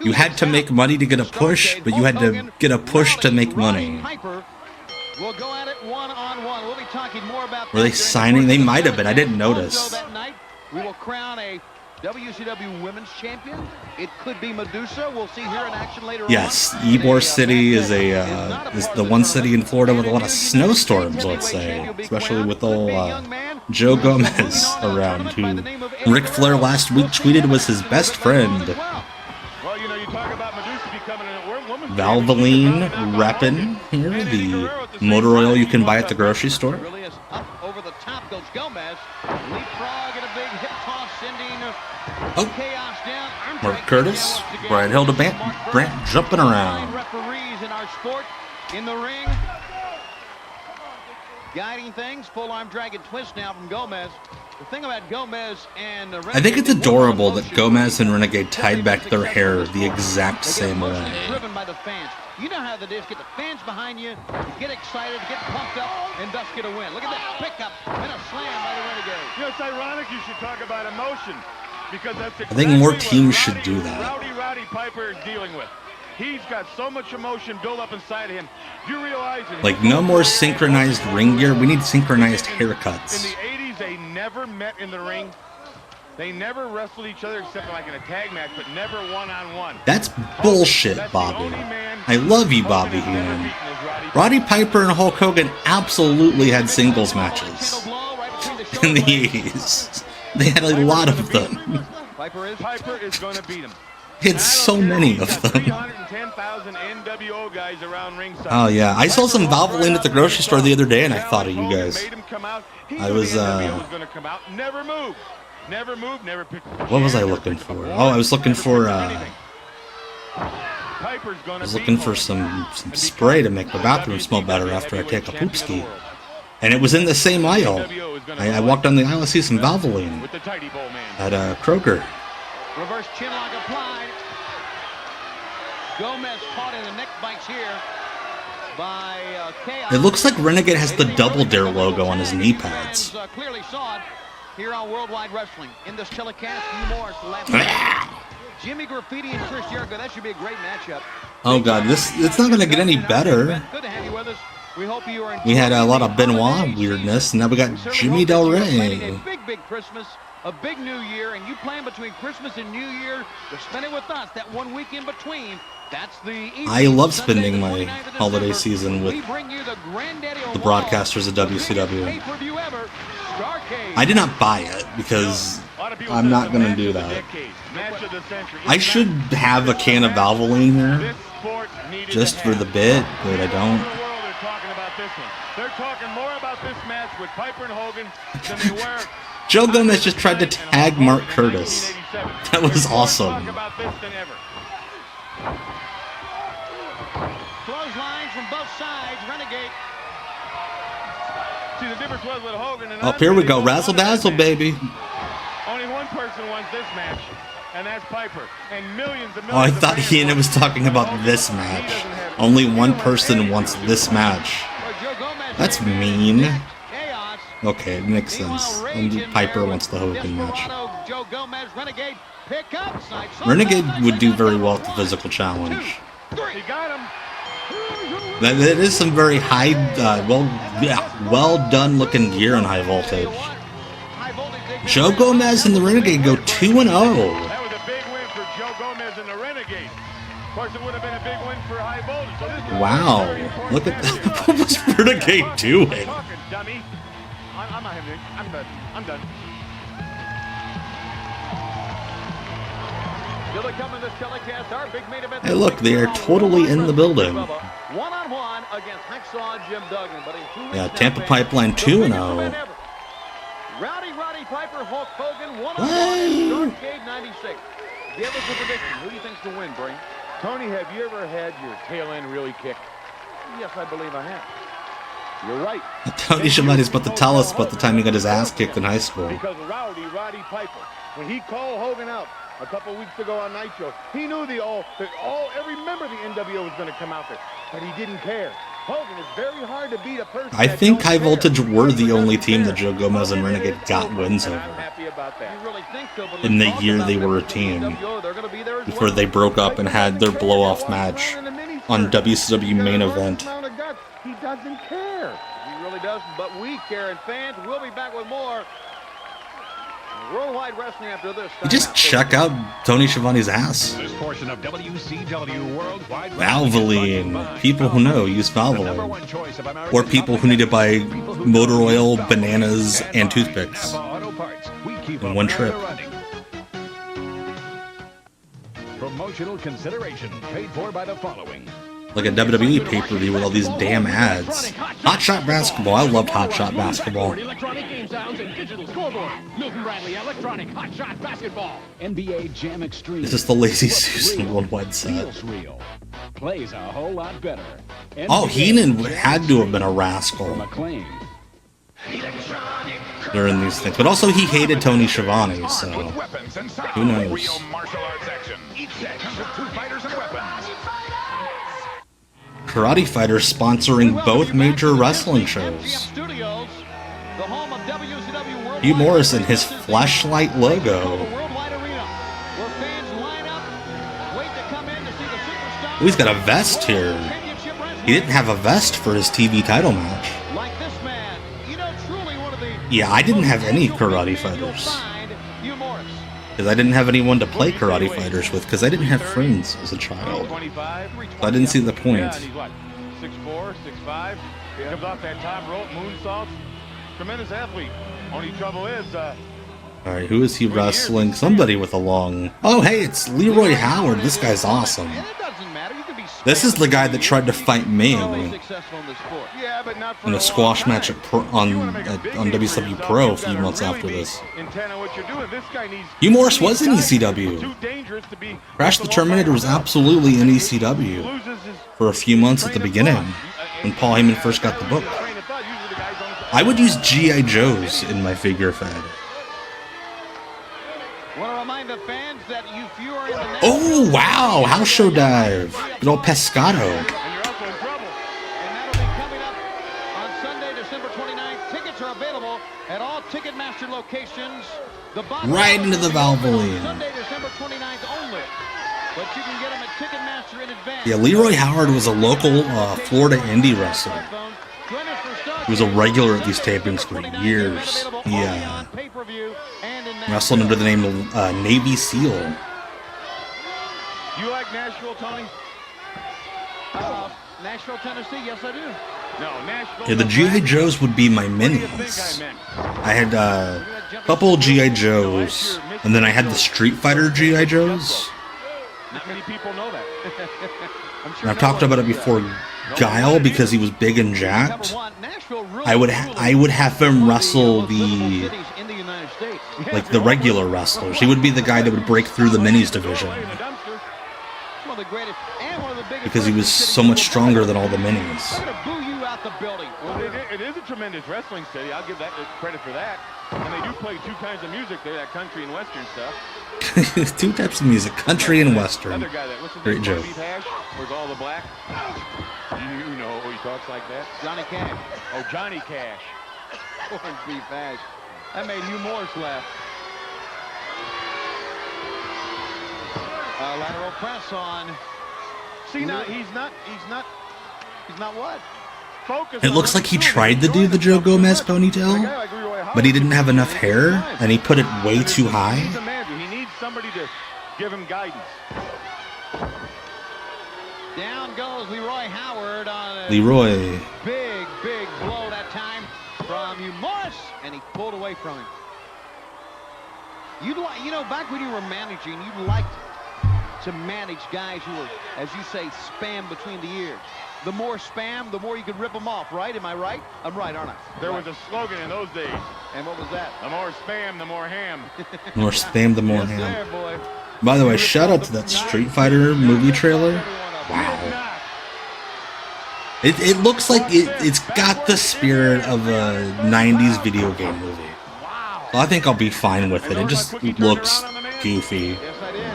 You had to make money to get a push, but you had to get a push to make money. We'll go at it one-on-one. We'll be talking more about Were they signing? They might have been. I didn't notice. That night, we will crown a WCW Women's Champion. It could be Medusa. We'll see here in action later. Yes, Ybor City is the one city in Florida with a lot of snowstorms, let's say, especially with old Joe Gomez around, who Ric Flair last week tweeted was his best friend. Valvoline reppin' here, the motor oil you can buy at the grocery store. Over the top goes Gomez. Leapfrog and a big hip toss sending chaos down. Mark Curtis, Brian Hildebrandt jumping around. Referees in our sport in the ring. Guiding things, full arm drag and twist now from Gomez. The thing about Gomez and the I think it's adorable that Gomez and Renegade tied back their hair the exact same way. Driven by the fans. You know how it is. Get the fans behind you, get excited, get pumped up, and thus get a win. Look at that pickup and a slam by the Renegade. You know, it's ironic you should talk about emotion, because that's I think more teams should do that. Rowdy Piper is dealing with. He's got so much emotion built up inside of him. You realize like no more synchronized ring gear. We need synchronized haircuts. In the 80s, they never met in the ring. They never wrestled each other except like in a tag match, but never one-on-one. That's bullshit, Bobby. I love you, Bobby Heenan. Roddy Piper and Hulk Hogan absolutely had singles matches in the 80s. They had a lot of them. Piper is going to beat him. It's so many of them. 310,000 NWO guys around ringside. Oh yeah, I saw some Valvoline at the grocery store the other day, and I thought of you guys. I was Never move. Never move, never pick. What was I looking for? Oh, I was looking for some spray to make the bathroom smell better after I take a poop ski. And it was in the same aisle. I walked down the aisle to see some Valvoline at Kroger. Reverse chinlock applied. Gomez caught in the neck bites here by Chaos. It looks like Renegade has the Double Dare logo on his knee pads. Clearly saw it here on Worldwide Wrestling. In this telecast, Hugh Morris left. Jimmy Graffiti and Chris Jericho. That should be a great matchup. Oh god, it's not going to get any better. Good to have you with us. We hope you are. We had a lot of Benoit weirdness, and now we got Jimmy Del Rey. A big Christmas. A big New Year, and you plan between Christmas and New Year to spend it with us. That 1 week in between, I love spending my holiday season with the broadcasters of WCW. I did not buy it because I'm not going to do that. I should have a can of Valvoline here just for the bit, but I don't. They're talking more about this match with Piper and Hogan than they were. Joe Gomez just tried to tag Mark Curtis. That was awesome. Clotheslines from both sides. Renegade. See, the difference was with Hogan and Oh, here we go. Razzle dazzle, baby. only one person wants this match, and that's Piper. And millions and millions. Oh, I thought Heenan was talking about this match. Only one person wants this match. That's mean. Okay, it makes sense. And Piper wants the Hogan match. Renegade would do very well at the physical challenge. That is some very high, well done looking gear on High Voltage. Joe Gomez and the Renegade go 2-0. That was a big win for Joe Gomez and the Renegade. Of course, it would have been a big win for High Voltage. So this is Wow, look at that. What was Renegade doing? Dummy. I'm not having it. I'm done. I'm done. Hey, look, they are totally in the building. One-on-one against Hacksaw Jim Duggan, but Yeah, Tampa Pipeline 2-0. Rowdy Piper, Hulk Hogan, one-on-one, Starcade 96. Give us a prediction. Who do you think's to win, Brink? Tony, have you ever had your tail end really kicked? Yes, I believe I have. You're right. Tony Schiavone's about to tell us about the time he got his ass kicked in high school. Because Roddy Piper, when he called Hogan out a couple weeks ago on Nitro, he knew every member of the NWO was going to come out there, but he didn't care. Hogan is very hard to beat a person. I think High Voltage were the only team that Joe Gomez and Renegade got wins over. In the year they were a team. Before they broke up and had their blow-off match on WCW main event. He doesn't care. He really doesn't, but we care. And fans, we'll be back with more Worldwide Wrestling after this. You just check out Tony Schiavone's ass. This portion of WCW Worldwide Valvoline. People who know use Valvoline. Or people who need to buy motor oil, bananas, and toothpicks in one trip. Promotional consideration paid for by the following. Like a WWE pay-per-view with all these damn ads. Hot Shot Basketball. I loved Hot Shot Basketball. Electronic game sounds and digital scoreboard. Milton Bradley Electronic Hot Shot Basketball. NBA Jam Extreme. This is the Lazy Susan worldwide set. Plays a whole lot better. Oh, Heenan had to have been a rascal during these things. But also he hated Tony Schiavone, so who knows? Karate Fighters sponsoring both major wrestling shows. Hugh Morris and his flashlight logo. Oh, he's got a vest here. He didn't have a vest for his TV title match. Yeah, I didn't have any Karate Fighters. Because I didn't have anyone to play Karate Fighters with, because I didn't have friends as a child. So I didn't see the point. Yeah, he's what, 6'4", 6'5", comes off that top rope, moonsaults. Tremendous athlete. Only trouble is, Alright, who is he wrestling? Somebody with a long... Oh, hey, it's Leroy Howard. This guy's awesome. This is the guy that tried to fight me in a squash match on WCW Pro a few months after this. Hugh Morris was in ECW. Crash the Terminator was absolutely in ECW for a few months at the beginning when Paul Heyman first got the book. I would use G.I. Joes in my figure fed. Oh, wow! House show dive! Good old Pescado. Right into the Valvoline. Yeah, Leroy Howard was a local Florida indie wrestler. He was a regular at these tapings for years. Yeah. Wrestled under the name of Navy SEAL. You like Nashville, Tony? Nashville, Tennessee? Yes, I do. No, Nashville. Yeah, the G.I. Joes would be my minis. I had a couple G.I. Joes, and then I had the Street Fighter G.I. Joes. Not many people know that. And I've talked about it before. Guile, because he was big and jacked, I would have him wrestle the regular wrestlers. He would be the guy that would break through the minis division because he was so much stronger than all the minis. Well, it is a tremendous wrestling city. I'll give that credit for that. And they do play two kinds of music there, that country and western stuff. Two types of music, country and western. Other guy that, what's his Great name, joke. Beef Hash, where's all the black? You know, he talks like that. Johnny Cash. Oh, Johnny Cash. Corned beef hash. That made Hugh Morris laugh. Lateral press on. See, now he's not what? Focus. It looks like he tried to do the Joe Gomez ponytail, but he didn't have enough hair, and he put it way too high. He's a manager. He needs somebody to give him guidance. Down goes Leroy Howard on a Leroy. big blow that time from Hugh Morris, and he pulled away from him. You'd like, you know, back when you were managing, you'd like to manage guys who were, as you say, spam between the ears. The more spam, the more you could rip them off, right? Am I right? I'm right, aren't I? There was a slogan in those days. And what was that? The more spam, the more ham. The more spam, the more Yes, ham. there, boy. By the way, shout out to that Street Fighter movie trailer. Wow. It looks like it's got the spirit of a 90s video game movie. So I think I'll be fine with it. It just looks goofy. Yes, I did.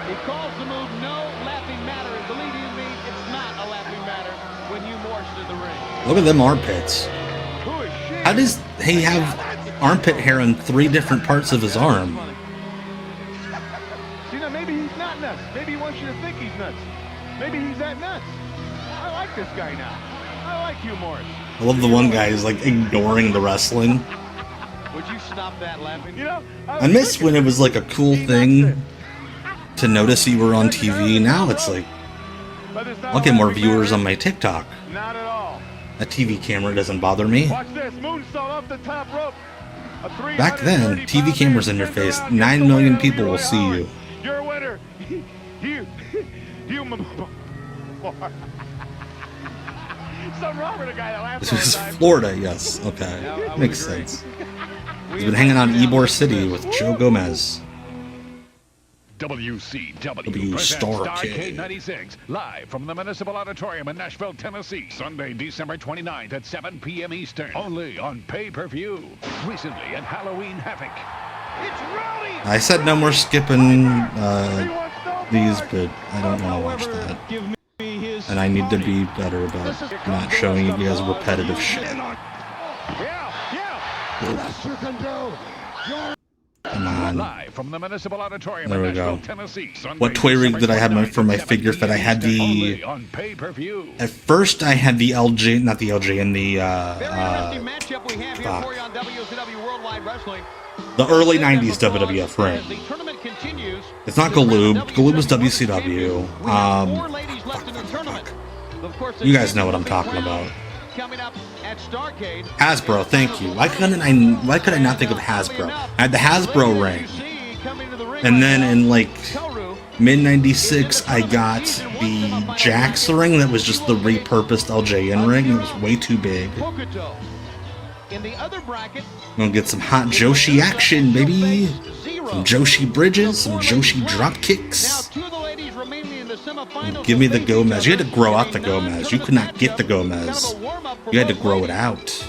He calls the move no laughing matter, and believe you me, it's not a laughing matter when Hugh Morris is in the ring. Look at them armpits. How does he have armpit hair on 3 different parts of his arm? See, now maybe he's not nuts. Maybe he wants you to think he's nuts. Maybe he's that nuts. I like this guy now. I like Hugh Morris. I love the one guy who's like ignoring the wrestling. Would you stop that laughing? You know, I miss when it was like a cool thing to notice you were on TV. Now it's like, I'll get more viewers on my TikTok. Not at all. A TV camera doesn't bother me. Watch this. Moonsault off the top rope. Back then, TV cameras in your face, 9 million people will see you. You're a winner. You. Something wrong with the guy that laughs This all is the time. Florida, yes. Okay. Makes sense. He's been hanging out in Ybor City with Joe Gomez. WCW presents Starrcade 96, live from the Municipal Auditorium in Nashville, Tennessee. Sunday, December 29th at 7 p.m. Eastern. Only on pay-per-view. Recently at Halloween Havoc. I said no more skipping these, but I don't want to watch that. And I need to be better about not showing you guys repetitive shit. Come on. Live from the Municipal Auditorium There in we go. Nashville, Tennessee. Sunday, What toy rig did I have December for my 29th, figure fit? I had the... only on pay-per-view. At first I had the LJ, not the LJ, and the matchup we have here for you on WCW Worldwide Wrestling. the early 90s WWF ring. The tournament continues. It's not Galoob. Galoob was WCW. You guys know what I'm talking about. Coming up at Starrcade. Hasbro, thank you. Why could I not think of Hasbro? I had the Hasbro ring. And then in like mid-96 I got the Jax ring that was just the repurposed LJN ring. It was way too big. In the other bracket, I'm gonna get some hot Joshi action, baby. Some Joshi bridges, some Joshi drop kicks. Give me the Gomez. You had to grow out the Gomez. You could not get the Gomez. You had to grow it out.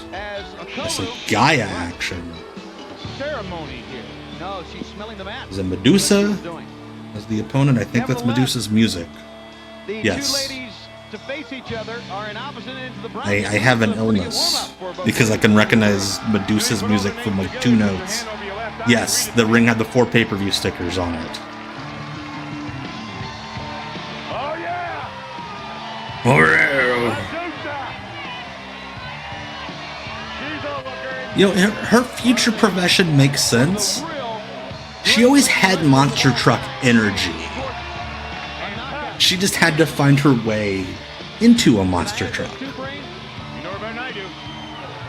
There's some Gaia action. ceremony here. No, she's smelling the mat. Is it Medusa as the opponent? I think that's Medusa's music. Yes. To face each other are in opposite ends of the I have an illness because I can recognize Medusa's music from like 2 notes. Yes, the ring had the 4 pay-per-view stickers on it. Oh yeah! Oh yeah! You know, her future profession makes sense. She always had monster truck energy. She just had to find her way into a monster truck. You know her better than I do.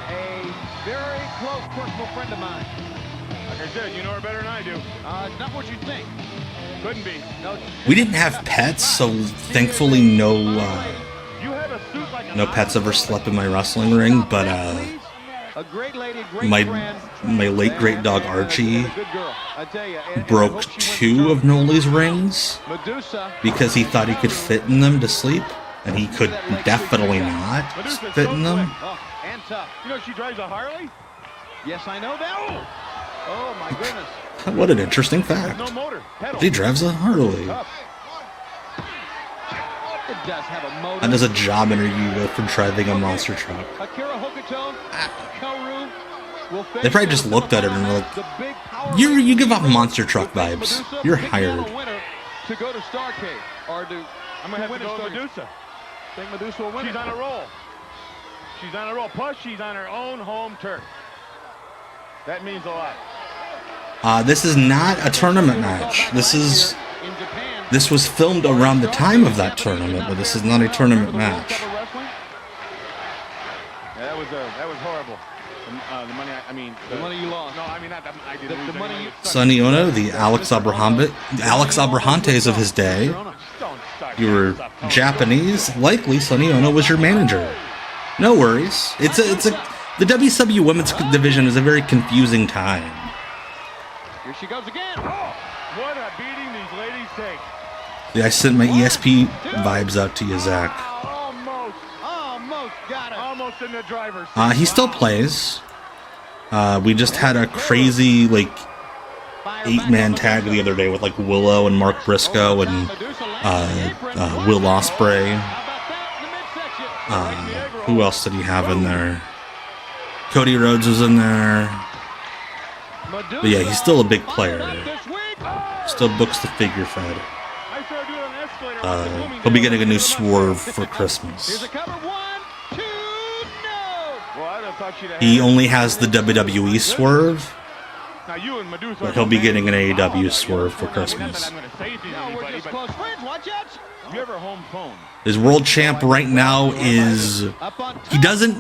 A very close personal friend of mine. Like I said, you know her better than I do. Not what you think. Couldn't be. No. We didn't have pets, so thankfully no pets ever slept in my wrestling ring, but my late great dog Archie broke 2 of Noli's rings because he thought he could fit in them to sleep, and he could definitely not fit in them. And tough. You know she drives a Harley? Yes, I know that. Oh my goodness. What an interesting fact. No motor. He drives a Harley. It does have a motor. That is a job interview for driving a monster truck. They probably just looked at it and were like, you give off monster truck vibes. You're hired. To go to Starcade or to I'm gonna have to go Medusa. Think Medusa will win. She's on a roll. She's on a roll. Plus, she's on her own home turf. That means a lot. This is not a tournament match. This was filmed around the time of that tournament, but this is not a tournament match. Yeah, that was horrible. The money, the money you lost. No, I mean not. I didn't lose the money. Sonny Ono, the Alex Abrahantes of his day. You were Japanese. Likely, Sonny Ono was your manager. No worries. The WCW Women's Division is a very confusing time. Here she goes again. Oh, what a beating these ladies take. Yeah, I sent my ESP vibes out to you, Zach. Almost got it. Almost in the driver's seat. He still plays. We just had a crazy 8-man tag the other day with Willow and Mark Briscoe and Will Ospreay. Who else did he have in there? Cody Rhodes was in there. But yeah, he's still a big player. Still books the figure fed. He'll be getting a new Swerve for Christmas. He only has the WWE Swerve, but he'll be getting an AEW Swerve for Christmas. His world champ right now is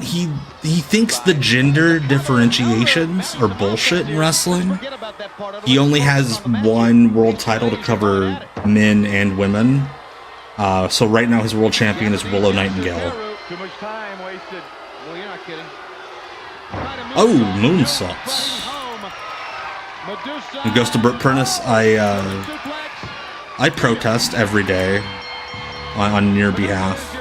he thinks the gender differentiations are bullshit in wrestling. He only has one world title to cover men and women. So right now his world champion is Willow Nightingale. Too much time wasted. Well, you're not kidding. Oh, moonsaults. It goes to Burt Prentice. I protest every day on your behalf.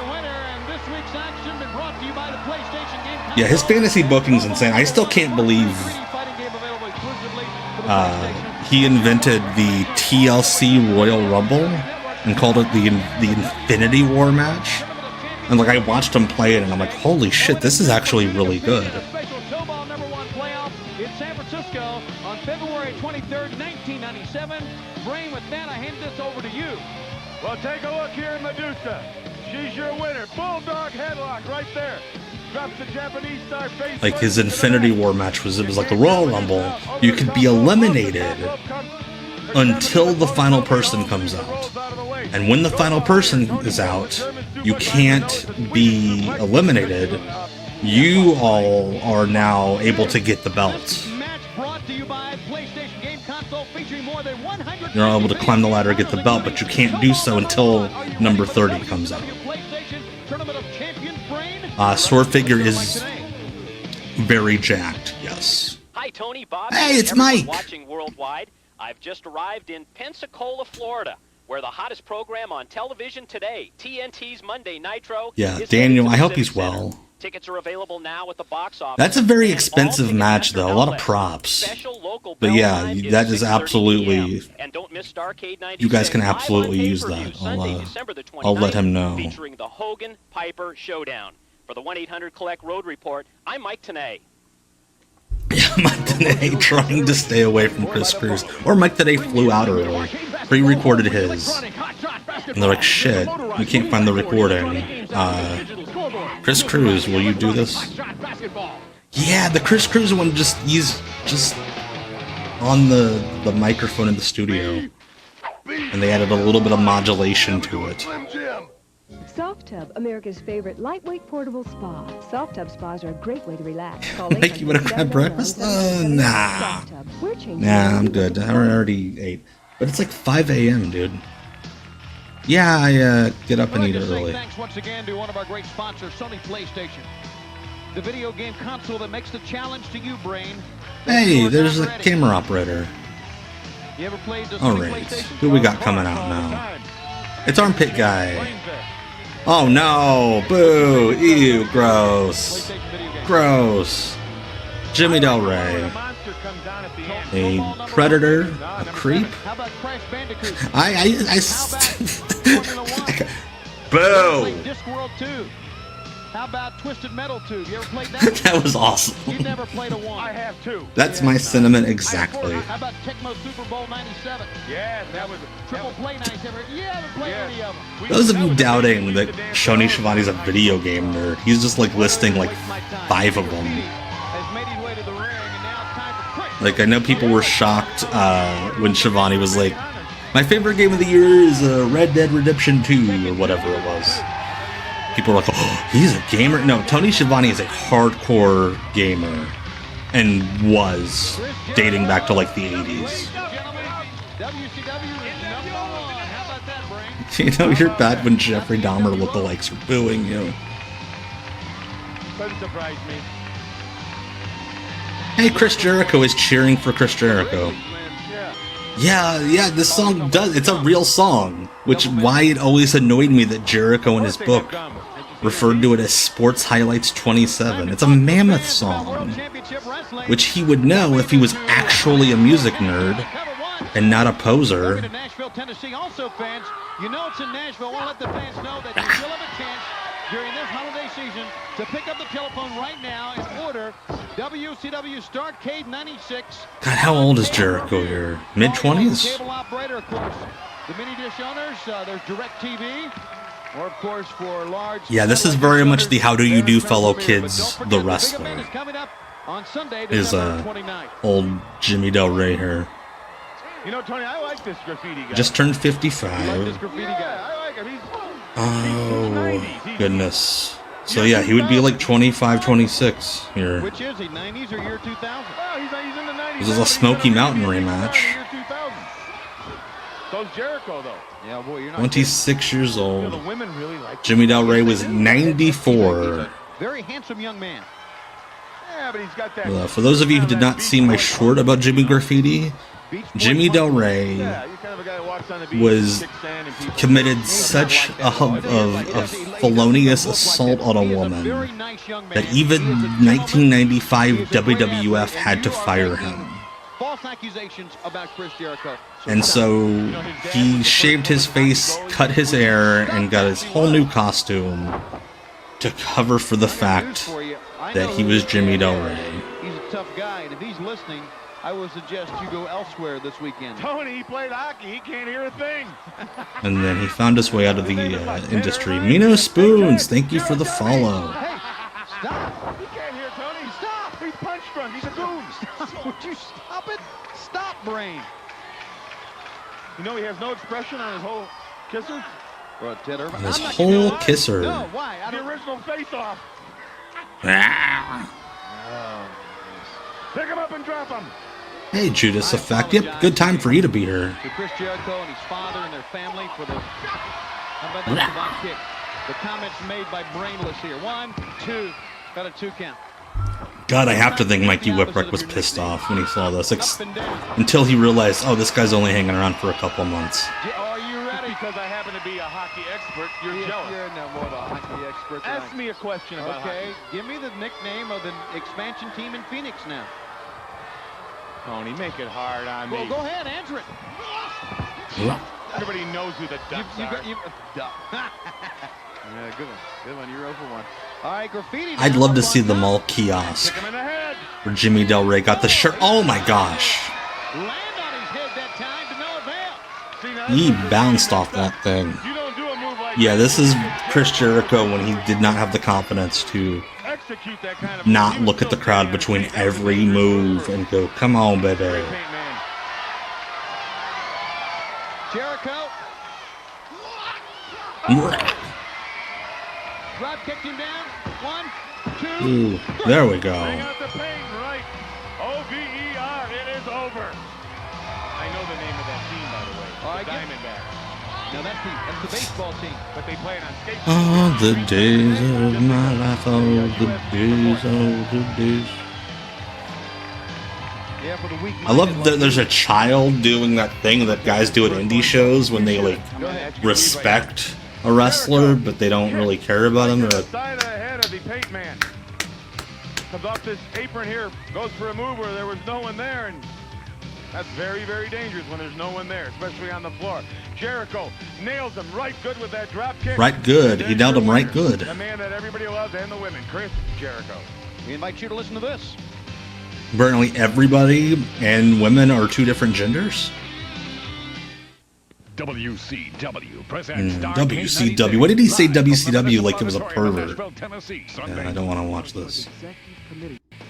Yeah, his fantasy booking's insane. I still can't believe he invented the TLC Royal Rumble and called it the Infinity War match. And I watched him play it and I'm like, holy shit, this is actually really good. In San Francisco on February 23rd, 1997. Brain, with that, I hand this over to you. Well, take a look here at Medusa. She's your winner. Bulldog headlock right there. Drops the Japanese star face. His Infinity War match was like the Royal Rumble. You could be eliminated until the final person comes out. And when the final person is out, you can't be eliminated. You all are now able to get the belt. You're able to climb the ladder and get the belt, but you can't do so until number 30 comes out. Sword figure is very jacked, yes. Hi, Tony, Bob. Hey, it's Mike. Watching worldwide. I've just arrived in Pensacola, Florida, where the hottest program on television today, TNT's Monday Nitro. Yeah, Daniel, I hope he's well. Tickets are available now at the box office. That's a very expensive match, though. A lot of props. But yeah, that is absolutely... You guys can absolutely use that. I'll let him know. Featuring the Hogan Piper Showdown. For the 1-800-COLLECT Road Report, I'm Mike Tenay. Mike Tenay trying to stay away from Chris Cruz. Or Mike Tenay flew out early. Pre-recorded his. And they're like, shit, we can't find the recording. Chris Cruz, will you do this? Yeah, the Chris Cruz one he's just on the microphone in the studio. And they added a little bit of modulation to it. Soft Tub, America's favorite lightweight portable spa. Soft Tub spas are a great way to relax. Like, you want to grab breakfast? Nah. Nah, I'm good. I already ate. But it's like 5 a.m., dude. Yeah, I get up and eat early. Thanks once again to one of our great sponsors, Sony PlayStation. The video game console that makes the challenge to you, Brain. Hey, there's a camera operator. You ever played the All Sony right, PlayStation? who we got coming out now? It's Armpit Guy. Oh no! Boo! Ew! Gross! Gross! Jimmy Del Rey. A predator? A creep? Boo! Discworld 2. How about Twisted Metal 2? You ever played that? That was awesome. You've never played a one. I have two. That's my sentiment exactly. How about Tecmo Super Bowl 97? Yeah, that was triple play nights ever. You haven't played any of them. Those of you doubting that Shoni Shivani's a video game nerd, he's just like listing like 5 of them. Like, I know people were shocked when Shivani was like, my favorite game of the year is Red Dead Redemption 2 or whatever it was. People were like, oh, he's a gamer. No, Tony Schiavone is a hardcore gamer and was dating back to like the 80s. You know, you're bad when Jeffrey Dahmer lookalikes are booing you. Doesn't surprise me. Hey, Chris Jericho is cheering for Chris Jericho. Yeah, this song does. It's a real song, which why it always annoyed me that Jericho in his book referred to it as Sports Highlights 27. It's a Mammoth song, which he would know if he was actually a music nerd and not a poser. Nashville, Tennessee. Also, fans, you know it's in Nashville. I want to let the fans know that you still have a chance during this holiday season to pick up the telephone right now and order WCW Starrcade 96. God, how old is Jericho here? Mid-20s? Cable operator, of course. The mini dish owners, there's DirecTV, or of course for large. Yeah, this is very much the How Do You Do Fellow Kids, the wrestler. On Sunday, Is old Jimmy Del Rey here. You know, Tony, I like this graffiti guy. Just turned I like this 55. graffiti guy. I like him. He's Oh, goodness. So yeah, he would be like 25, 26 here. Which is he, 90s or year 2000? Oh, he's in the 90s. This is a Smoky Mountain rematch. Year 2000. So's Jericho, though. Yeah, boy, you're not 26 years You know, old. the women really like Jimmy Del Rey was 94. very handsome young man. Yeah, but he's got that. For those of you who did not see my short about Jimmy Graffiti, Jimmy Del Rey was committed such a felonious assault on a woman that even 1995 WWF had to fire him. False accusations about Chris Jericho. And so he shaved his face, cut his hair, and got his whole new costume to cover for the fact that he was Jimmy Del Rey. He's a tough guy, and if he's listening, I would suggest you go elsewhere this weekend. Tony, he played hockey. He can't hear a thing. And then he found his way out of the industry. Mino Spoons, thank you for the follow. Hey, stop. He can't hear Tony. Stop. He's punch drunk. He's a goon. Stop. Would you stop it? Stop, Brain. You know he has no expression on his whole kisser? Well, Ted Irvine. His whole kisser. No, why? The original face-off. Ah. Pick him up and drop him. Hey, Judas Effect. Yep, good time for you to be here. To Chris Jericho and his father and their family for the... How about the savant kick? The comments made by Brainless here. 1, 2. Got a 2 count. God, I have to think Mikey Whipwreck was pissed off when he saw this. Until he realized, oh, this guy's only hanging around for a couple months. Are you ready? Because I happen to be a hockey expert, you're jealous. You're no more of a hockey expert. Ask me a question about hockey. Okay, give me the nickname of the expansion team in Phoenix now. Tony, make it hard on me. Well, go ahead, answer it. Everybody knows who the Ducks are. Yeah, good one. Good one. You're 0 for 1. All right, graffiti. I'd love to see the mall kiosk where Jimmy Del Rey got the shirt. Oh my gosh. Land on his head that time to no avail. He bounced off that thing. Yeah, this is Chris Jericho when he did not have the confidence to not look at the crowd between every move and go, come on, baby. Jericho. drop kicked him down. 1, 2. Ooh, there we go. Bring out the pain, right? O-V-E-R, it is over. I know the name of that team, by the way. The Diamondbacks. Now that's the baseball team. But they play it on skate. All the days of my life, all the days. Yeah, for the weak. I love that there's a child doing that thing that guys do at indie shows when they like respect a wrestler, but they don't really care about him. They're like, Side of the head of the paint man. Comes off this apron here, goes for a move where there was no one there, and that's very, very dangerous when there's no one there, especially on the floor. Jericho nails him right good with that drop kick. right good. He nailed him right good. The man that everybody loves and the women, Chris Jericho. We invite you to listen to this. Apparently everybody and women are two different genders. WCW presents WCW. Why did he say WCW like it was a pervert? Yeah, I don't want to watch this.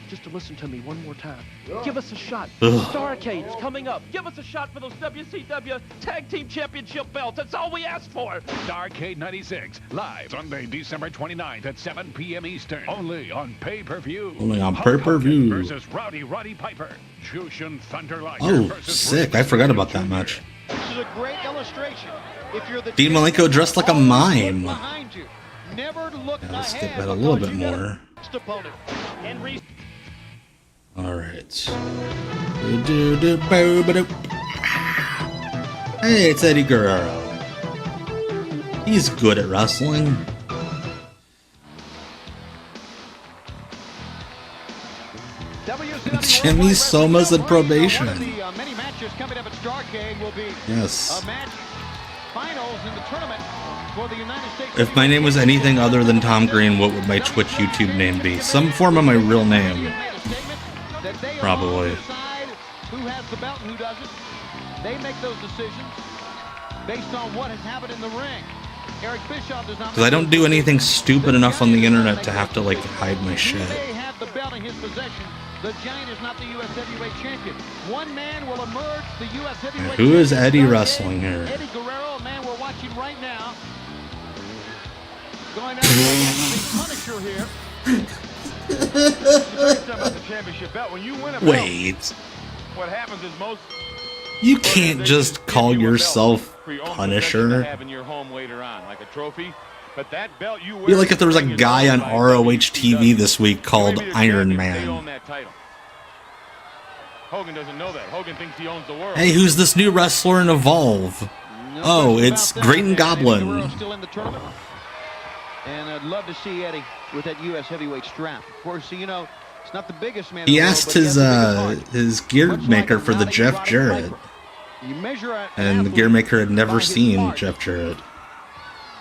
Just to listen to me one more time. Yeah. Give us a shot. Ugh. Starrcade is coming up. Give us a shot for those WCW Tag Team Championship belts. That's all we asked for. Starrcade 96, live Sunday, December 29th at 7 p.m. Eastern. Only on pay-per-view. Only on Hulk Hogan pay-per-view. versus Roddy Piper. Jushin Thunder Liger Oh, versus sick. I forgot about that match. This is a great illustration. If you're the Dean Malenko dressed like a mime. behind you, never look Let's skip ahead that a little because bit you got more. next opponent. Alright. Hey, it's Eddie Guerrero. He's good at wrestling. Jimmy Soma's in probation. Many matches coming up at Starrcade will be Yes. match finals in the tournament for the United States. If my name was anything other than Tom Green, what would my Twitch YouTube name be? Some form of my real name. Probably. Decide who has the belt and who doesn't. They make those decisions based on what has happened in the ring. Eric Bischoff does not. Because I don't do anything stupid enough on the internet to have to like hide my shit. They have the belt in his possession. The Giant is not the U.S. Heavyweight Champion. One man will emerge the U.S. Heavyweight Who is Champion. Eddie wrestling here? Eddie Guerrero, a man we're watching right now. Going out the Punisher here. About the championship belt. When you win a belt, Wait. what happens is most You can't just call yourself for your own Punisher. possession to have in your home later on, like a trophy. But that belt you I wear, feel like if there was a guy on ROH TV this week called Iron they Man. own that title. Hogan doesn't know that. Hogan thinks he owns the world. Hey, who's this new wrestler in Evolve? Oh, it's Grayton Goblin. Guerrero's still in the tournament. And I'd love to see Eddie with that U.S. heavyweight strap. Of course, you know, it's not the biggest man. He in the asked world, but he has the biggest heart. his gear maker for the Jeff Jarrett, You measure an and the athlete gear maker had never by his seen heart. Jeff Jarrett.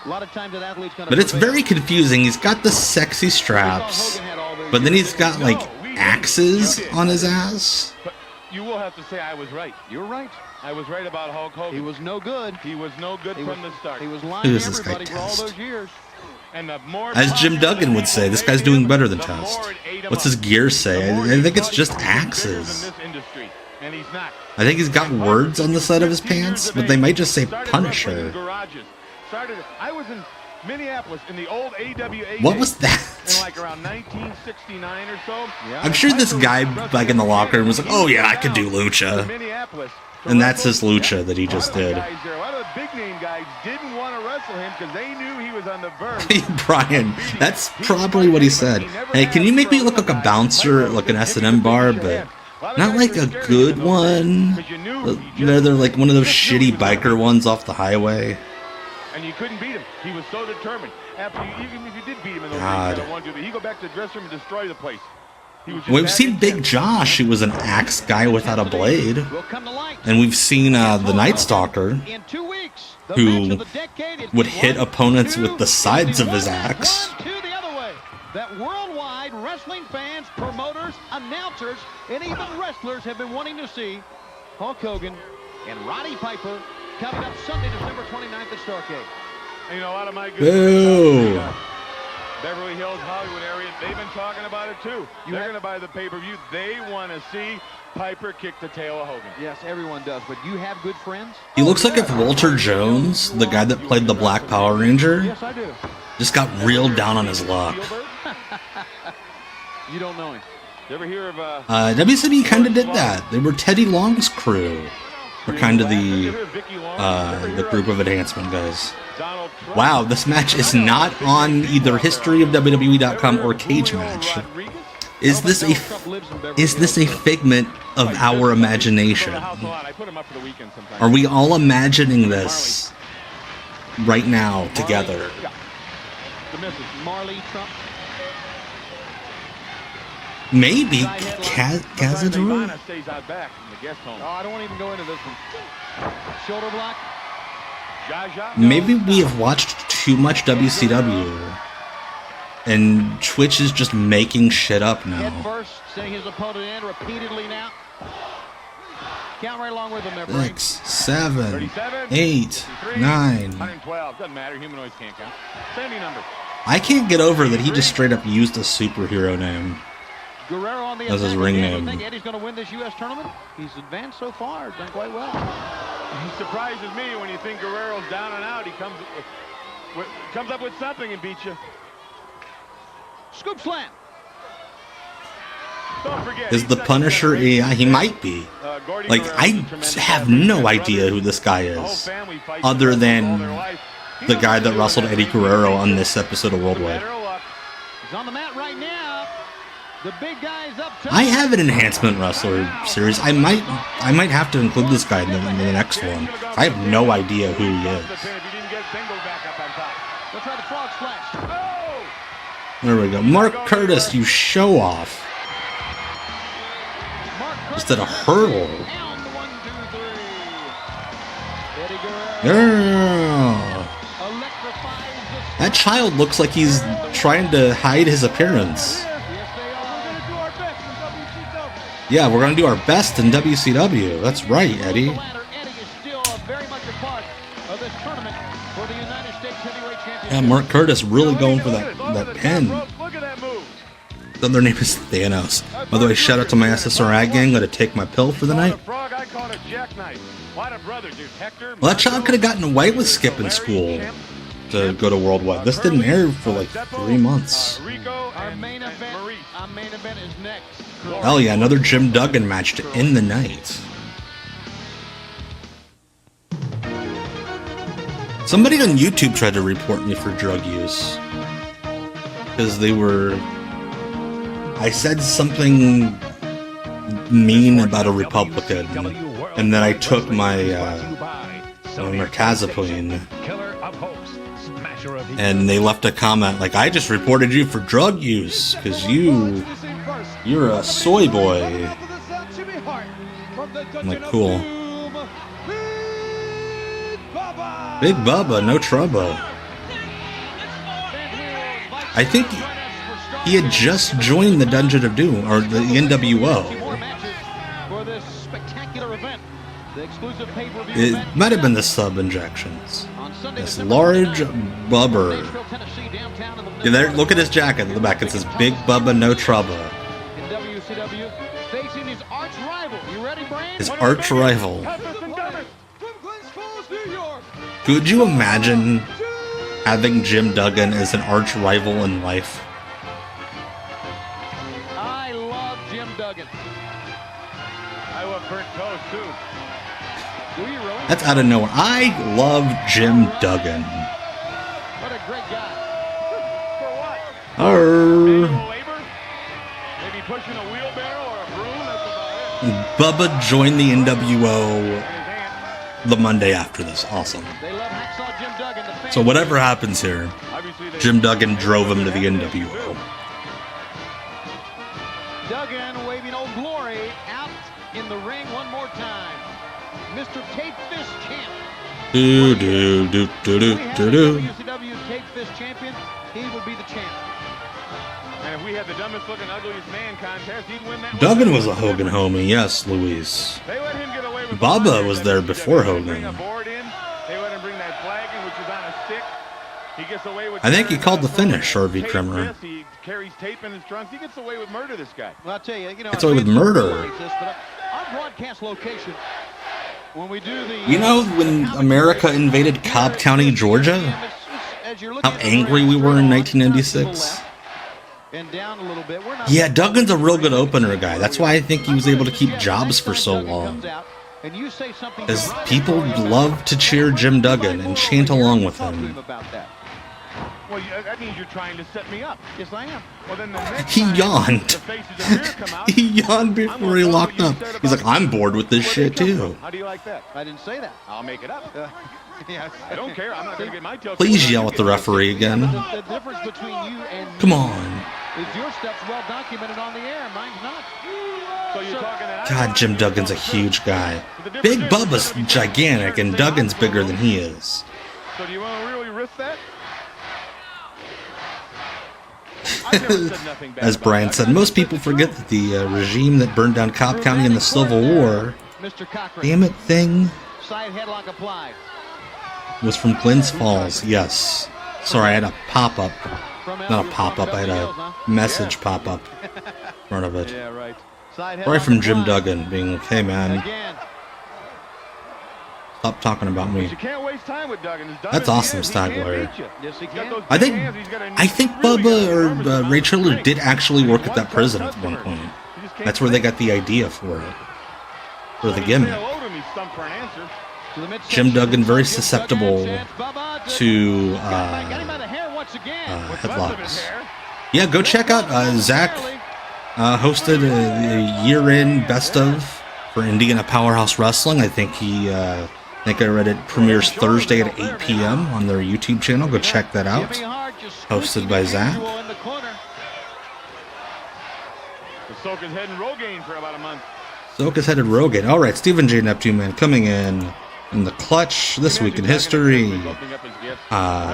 A lot of times an athlete's gonna But it's prevail. very confusing. He's got the sexy straps, but then he's got like axes on his ass. But you will have to say I was right. You're right. I was right about Hulk Hogan. He was no good. He was no good from the start. He was lying Who to is this guy, everybody for all Test? those years. And the more As Jim Duggan would say, this guy's doing better than Test. What's his gear say? I think it's just axes. And he's not. I think he's got words on the side of his pants, but they might just say Punisher. I was in Minneapolis in the old AWA. What was that? In like around 1969 or so. I'm sure this guy back in the locker room was like, "Oh yeah, I could do lucha," and that's his lucha that he just did. A lot of the big name guys didn't want to wrestle him because they knew he was on the verge. Brian, that's probably what he said. Hey, can you make me look like a bouncer at like an S&M bar, but not like a good one? They're like one of those shitty biker ones off the highway. And you couldn't beat him. He was so determined. After even if you did beat him in those God. games, I don't want to, but he'd go back to the dressing room and destroy the place. He was just We've that seen Big intense. Josh, who was an axe guy without a blade, and we've seen the Night Stalker, who would hit opponents with the sides of his axe. That worldwide wrestling fans, promoters, announcers, and even wrestlers have been wanting to see Hulk Hogan and Roddy Piper coming up Sunday, December 29th at Starrcade. And, you know, a lot of my good Boo! Beverly Hills, Hollywood area, they've been talking about it too. They're going to buy the pay-per-view. They want to see Piper kick the tail of Hogan. Yes, everyone does, but you have good friends? He looks like if Walter Jones, the guy that played the Black Power Ranger, Yes, I do. Just got real down on his luck. You don't know him. You ever hear of WCW kind of did that. They were Teddy Long's crew. Or kind of the group of enhancement guys. Wow, this match is not on either historyofwwe.com or Cage Match. Is this a figment of our imagination? Are we all imagining this right now together? Maybe Kazador? Oh, I don't want to even go into this one. Shoulder block. Maybe we have watched too much WCW, and Twitch is just making shit up now. Head first, sending his opponent in repeatedly now. Count right along with him there, Frank. 6, 7, 8, 9. 112. Doesn't matter. Humanoids can't count. 70 numbers. I can't get over that he just straight up used a superhero name. Guerrero on the As his ring You name. think Eddie's going to win this U.S. tournament? He's advanced so far, done quite well. He surprises me when you think Guerrero's down and out. He comes up with something and beats you. Scoop slam. Don't forget. Is the Punisher AI? He might be. Like, I have no idea who this guy is, other than the guy that wrestled Eddie Guerrero on this episode of Worldwide. He's on the mat right now. The big guy's up top. I have an enhancement wrestler series. I might have to include this guy in the next one. I have no idea who he is. Let's try the frog splash. There we go. Mark Curtis, you show off. Just did a hurdle. Girl. That child looks like he's trying to hide his appearance. Yeah, we're going to do our best in WCW. That's right, Eddie. Yeah, Mark Curtis really going for that pin. The other name is Thanos. By the way, shout out to my SSRI gang. Going to take my pill for the night. Well, that child could have gotten away with skipping school to go to Worldwide. This didn't air for like 3 months. Our main event is next. Hell yeah, another Jim Duggan match to end the night. Somebody on YouTube tried to report me for drug use. Because I said something mean about a Republican, and then I took my mirtazapine, and they left a comment like, I just reported you for drug use, because you're a soy boy. I'm like, cool. Big Bubba, no trouble. I think he had just joined the Dungeon of Doom, or the NWO. It might have been the sub injections. This large Bubber. Yeah, there, look at his jacket in the back. It says Big Bubba, no trouble. His arch rival. Could you imagine having Jim Duggan as an arch rival in life? I love Jim Duggan. I love burnt toast too. Do you really? That's out of nowhere. I love Jim Duggan. What a great guy. Maybe pushing a wheelbarrow or a broom. That's about it. Bubba joined the NWO the Monday after this. Awesome. So whatever happens here, Jim Duggan drove him to the NWO. Duggan waving Old Glory out in the ring one more time. Mr. Cape Fist champ. Do do do do do do. WCW Cape Fist champion, he would be the champ. And if we had the dumbest looking, ugliest man contest, he'd win that. Duggan was a Hogan homie, yes, Louise. They let him get away with Bubba was there before Hogan. They let him bring that flag in, which is on a stick. He gets away with. I think he called the finish, R.V. Krimmer. He carries tape in his trunks. He gets away with murder. This guy. Well, I'll tell you, Gets away with murder. Our broadcast location. When we do the, You know when America invaded Cobb County, Georgia? How angry we were in 1996. And down a little bit. We're not Yeah, Duggan's a real good opener guy. That's why I think he was able to keep jobs for so long. As people love to cheer Jim Duggan and chant along with him. Well, that means you're trying to set me up. Yes, I am. Well, then the next He time yawned. the faces of fear come out, He yawned before he locked up. He's like, I'm bored with this shit too. How do you like that? I didn't say that. I'll make it up. I don't care. I'm not going to get my tail. Please yell at the referee again. The difference between you and Come on. is your steps well documented on the air. Mine's not. So you're talking that God, Jim Duggan's a huge guy. Big Bubba's gigantic, and Duggan's bigger than he is. So do you want to really risk that? As Brian said, most people forget that the regime that burned down Cobb County in the Civil War, damn it thing, Side headlock applied. was from Glens Falls. Yes. Sorry, I had a pop-up. Not a pop-up, I had a message pop-up in front of it. Yeah, right. Sorry from Jim Duggan being like, hey man, stop talking about me. You can't waste time with Duggan. That's awesome, Stagler. Yes, he can. I think Bubba or Ray Triller did actually work at that prison at one point. That's where they got the idea for it. For the gimmick. Jim Duggan very susceptible to headlocks. Yeah, go check out Zach hosted a year-end best of for Indiana Powerhouse Wrestling. I think I read it premieres Thursday at 8 p.m. on their YouTube channel. Go check that out. Hosted by Zach. Soka's heading Rogaine for about a month. Soka's headed Rogaine. All right, Stephen J. Neptune Man coming in the clutch this week in history.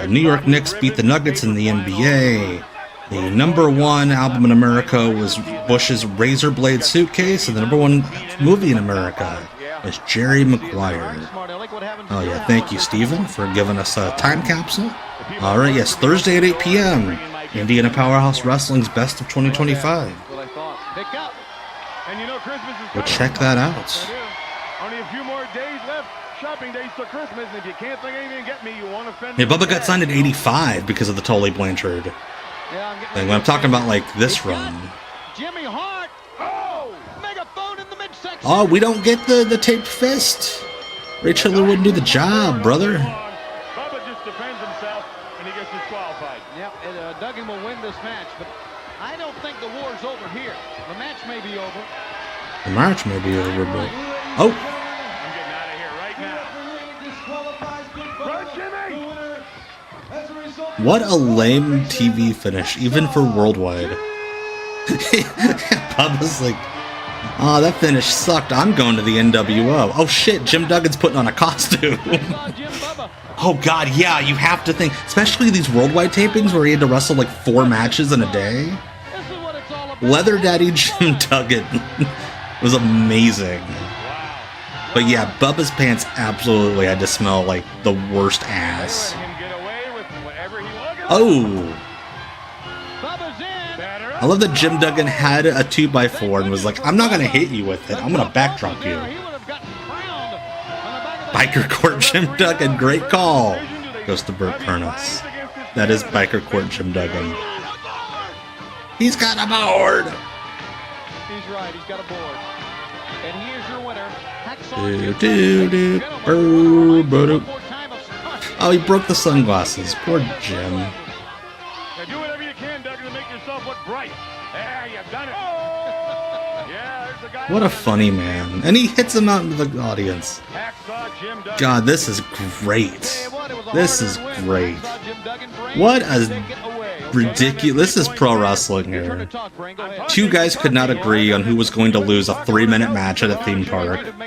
New York Knicks beat the Nuggets in the NBA. The #1 album in America was Bush's Razor Blade Suitcase, and the #1 movie in America was Jerry Maguire. Oh yeah, thank you, Stephen, for giving us a time capsule. All right, yes, Thursday at 8 p.m. Indiana Powerhouse Wrestling's Best of 2025. Go check that out. Only a few more days left. Shopping days till Christmas. If you can't think anything to get me, you won't offend me. Yeah, Bubba got signed at 85 because of the Tully Blanchard thing. When I'm talking about like this run. Jimmy Hart. Oh, megaphone in the midsection. Oh, we don't get the taped fist. Ray Triller wouldn't do the job, brother. Bubba just defends himself and he gets disqualified. Yep, Duggan will win this match, but I don't think the war's over here. The match may be over. The match may be over, but oh. I'm getting out of here right now. Run, Jimmy! What a lame TV finish, even for worldwide. Bubba's like, oh, that finish sucked. I'm going to the NWO. Oh shit, Jim Duggan's putting on a costume. Oh god, yeah, you have to think, especially these worldwide tapings where he had to wrestle like 4 matches in a day. Leather Daddy Jim Duggan was amazing. But yeah, Bubba's pants absolutely had to smell like the worst ass. Oh! I love that Jim Duggan had a 2x4 and was like, I'm not going to hit you with it. I'm going to backdrop you. Biker Court Jim Duggan, great call. Goes to Bert Furnace. That is Biker Court Jim Duggan. He's got a board! He's right, he's got a board. And here's your winner. Oh, he broke the sunglasses. Poor Jim. Now do whatever you can, Duggan, to make yourself look bright. There, you've done it. Yeah, there's the guy. What a funny man. And he hits him out into the audience. God, this is great. This is great. What a ridiculous. This is pro wrestling here. 2 guys could not agree on who was going to lose a 3-minute match at a theme park. I'm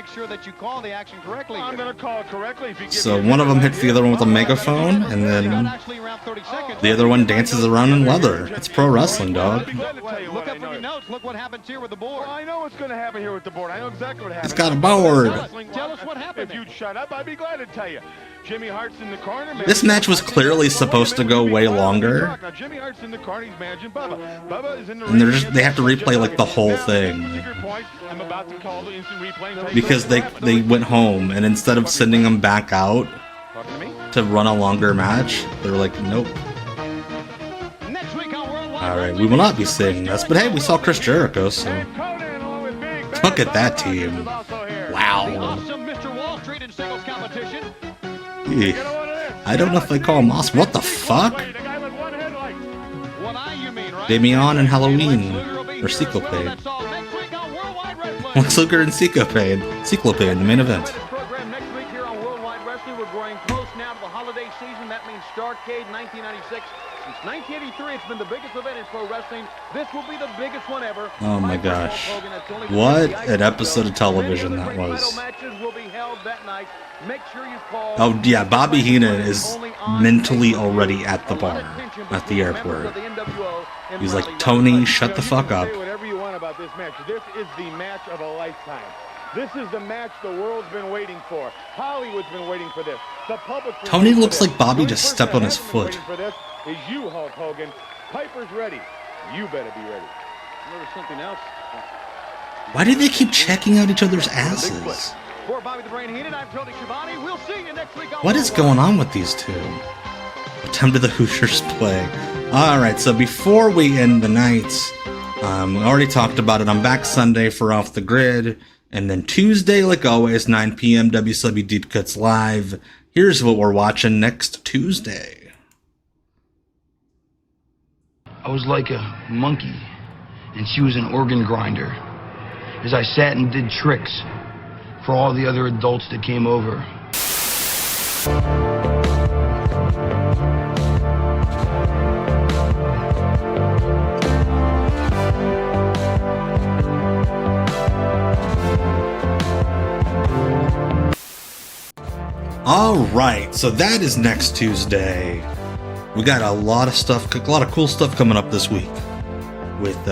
going to call it correctly. So one of them hits the other one with a megaphone, and then the other one dances around in leather. It's pro wrestling, dog. Look up from your notes. Look what happens here with the board. I know what's going to happen here with the board. I know exactly what happened. It's got a board. Tell us what happened. If you'd shut up, I'd be glad to tell you. Jimmy Hart's in the corner. This match was clearly supposed to go way longer. Now Jimmy Hart's in the corner. He's managing Bubba. Bubba is in the And they have to replay like the whole thing. I'm about to call the instant replay. Because they went home, and instead of sending them back out, to run a longer match. They were like, nope. Alright, we will not be seeing this, but hey, we saw Chris Jericho, so look at that team. Wow. I don't know if they call him awesome. What the fuck? Damian and Halloween, or Cyclopade. Lex Luger and Cyclopade. Cyclopade, the main event. Program next week here on Worldwide Wrestling. We're growing close now to the holiday season. That means Starrcade 1996. Since 1983, it's been the biggest event in pro wrestling. This will be the biggest one ever. Oh my gosh. What an episode of television that was. Oh yeah, Bobby Heenan is mentally already at the bar, at the airport. He's like, Tony, shut the fuck up. Whatever you want about this match. This is the match of a lifetime. This is the match the world's been waiting for. Hollywood's been waiting for this. The public. Tony looks like Bobby just stepped on his foot. For this is you, Hulk Hogan. Piper's ready. You better be ready. There's something else. Why do they keep checking out each other's asses? For Bobby the Brain Heenan, I'm Tony Schiavone. We'll see you next week. What is going on with these two? What time do the Hoosiers play? Alright, so before we end the night, we already talked about it. I'm back Sunday for Off the Grid. And then Tuesday, like always, 9 p.m. WCW Deep Cuts Live. Here's what we're watching next Tuesday. I was like a monkey, and she was an organ grinder. As I sat and did tricks for all the other adults that came over. All right, so that is next Tuesday. We got a lot of stuff, a lot of cool stuff coming up this week. With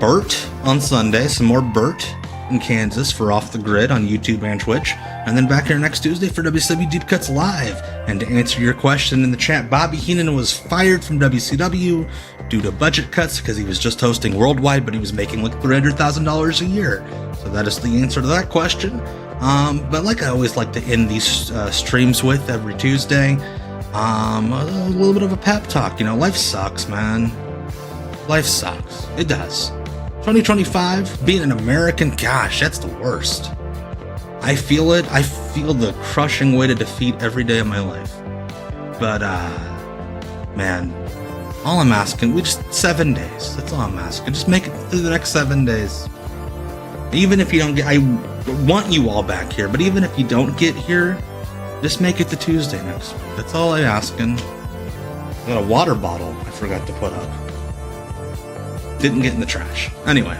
Bert on Sunday, some more Bert in Kansas for Off the Grid on YouTube and Twitch. And then back here next Tuesday for WCW Deep Cuts Live. And to answer your question in the chat, Bobby Heenan was fired from WCW due to budget cuts because he was just hosting Worldwide, but he was making like $300,000 a year. So that is the answer to that question. But like I always like to end these streams with every Tuesday, a little bit of a pep talk. You know, life sucks, man. Life sucks. It does. 2025, being an American, gosh, that's the worst. I feel it. I feel the crushing weight of defeat every day of my life. But, man, all I'm asking, 7 days. That's all I'm asking. Just make it through the next 7 days. Even if you don't get, I want you all back here, but even if you don't get here, just make it to Tuesday next week. That's all I'm asking. I got a water bottle I forgot to put up. Didn't get in the trash. Anyway,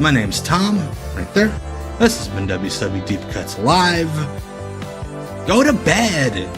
my name's Tom, right there. This has been WCW Deep Cuts Live. Go to bed.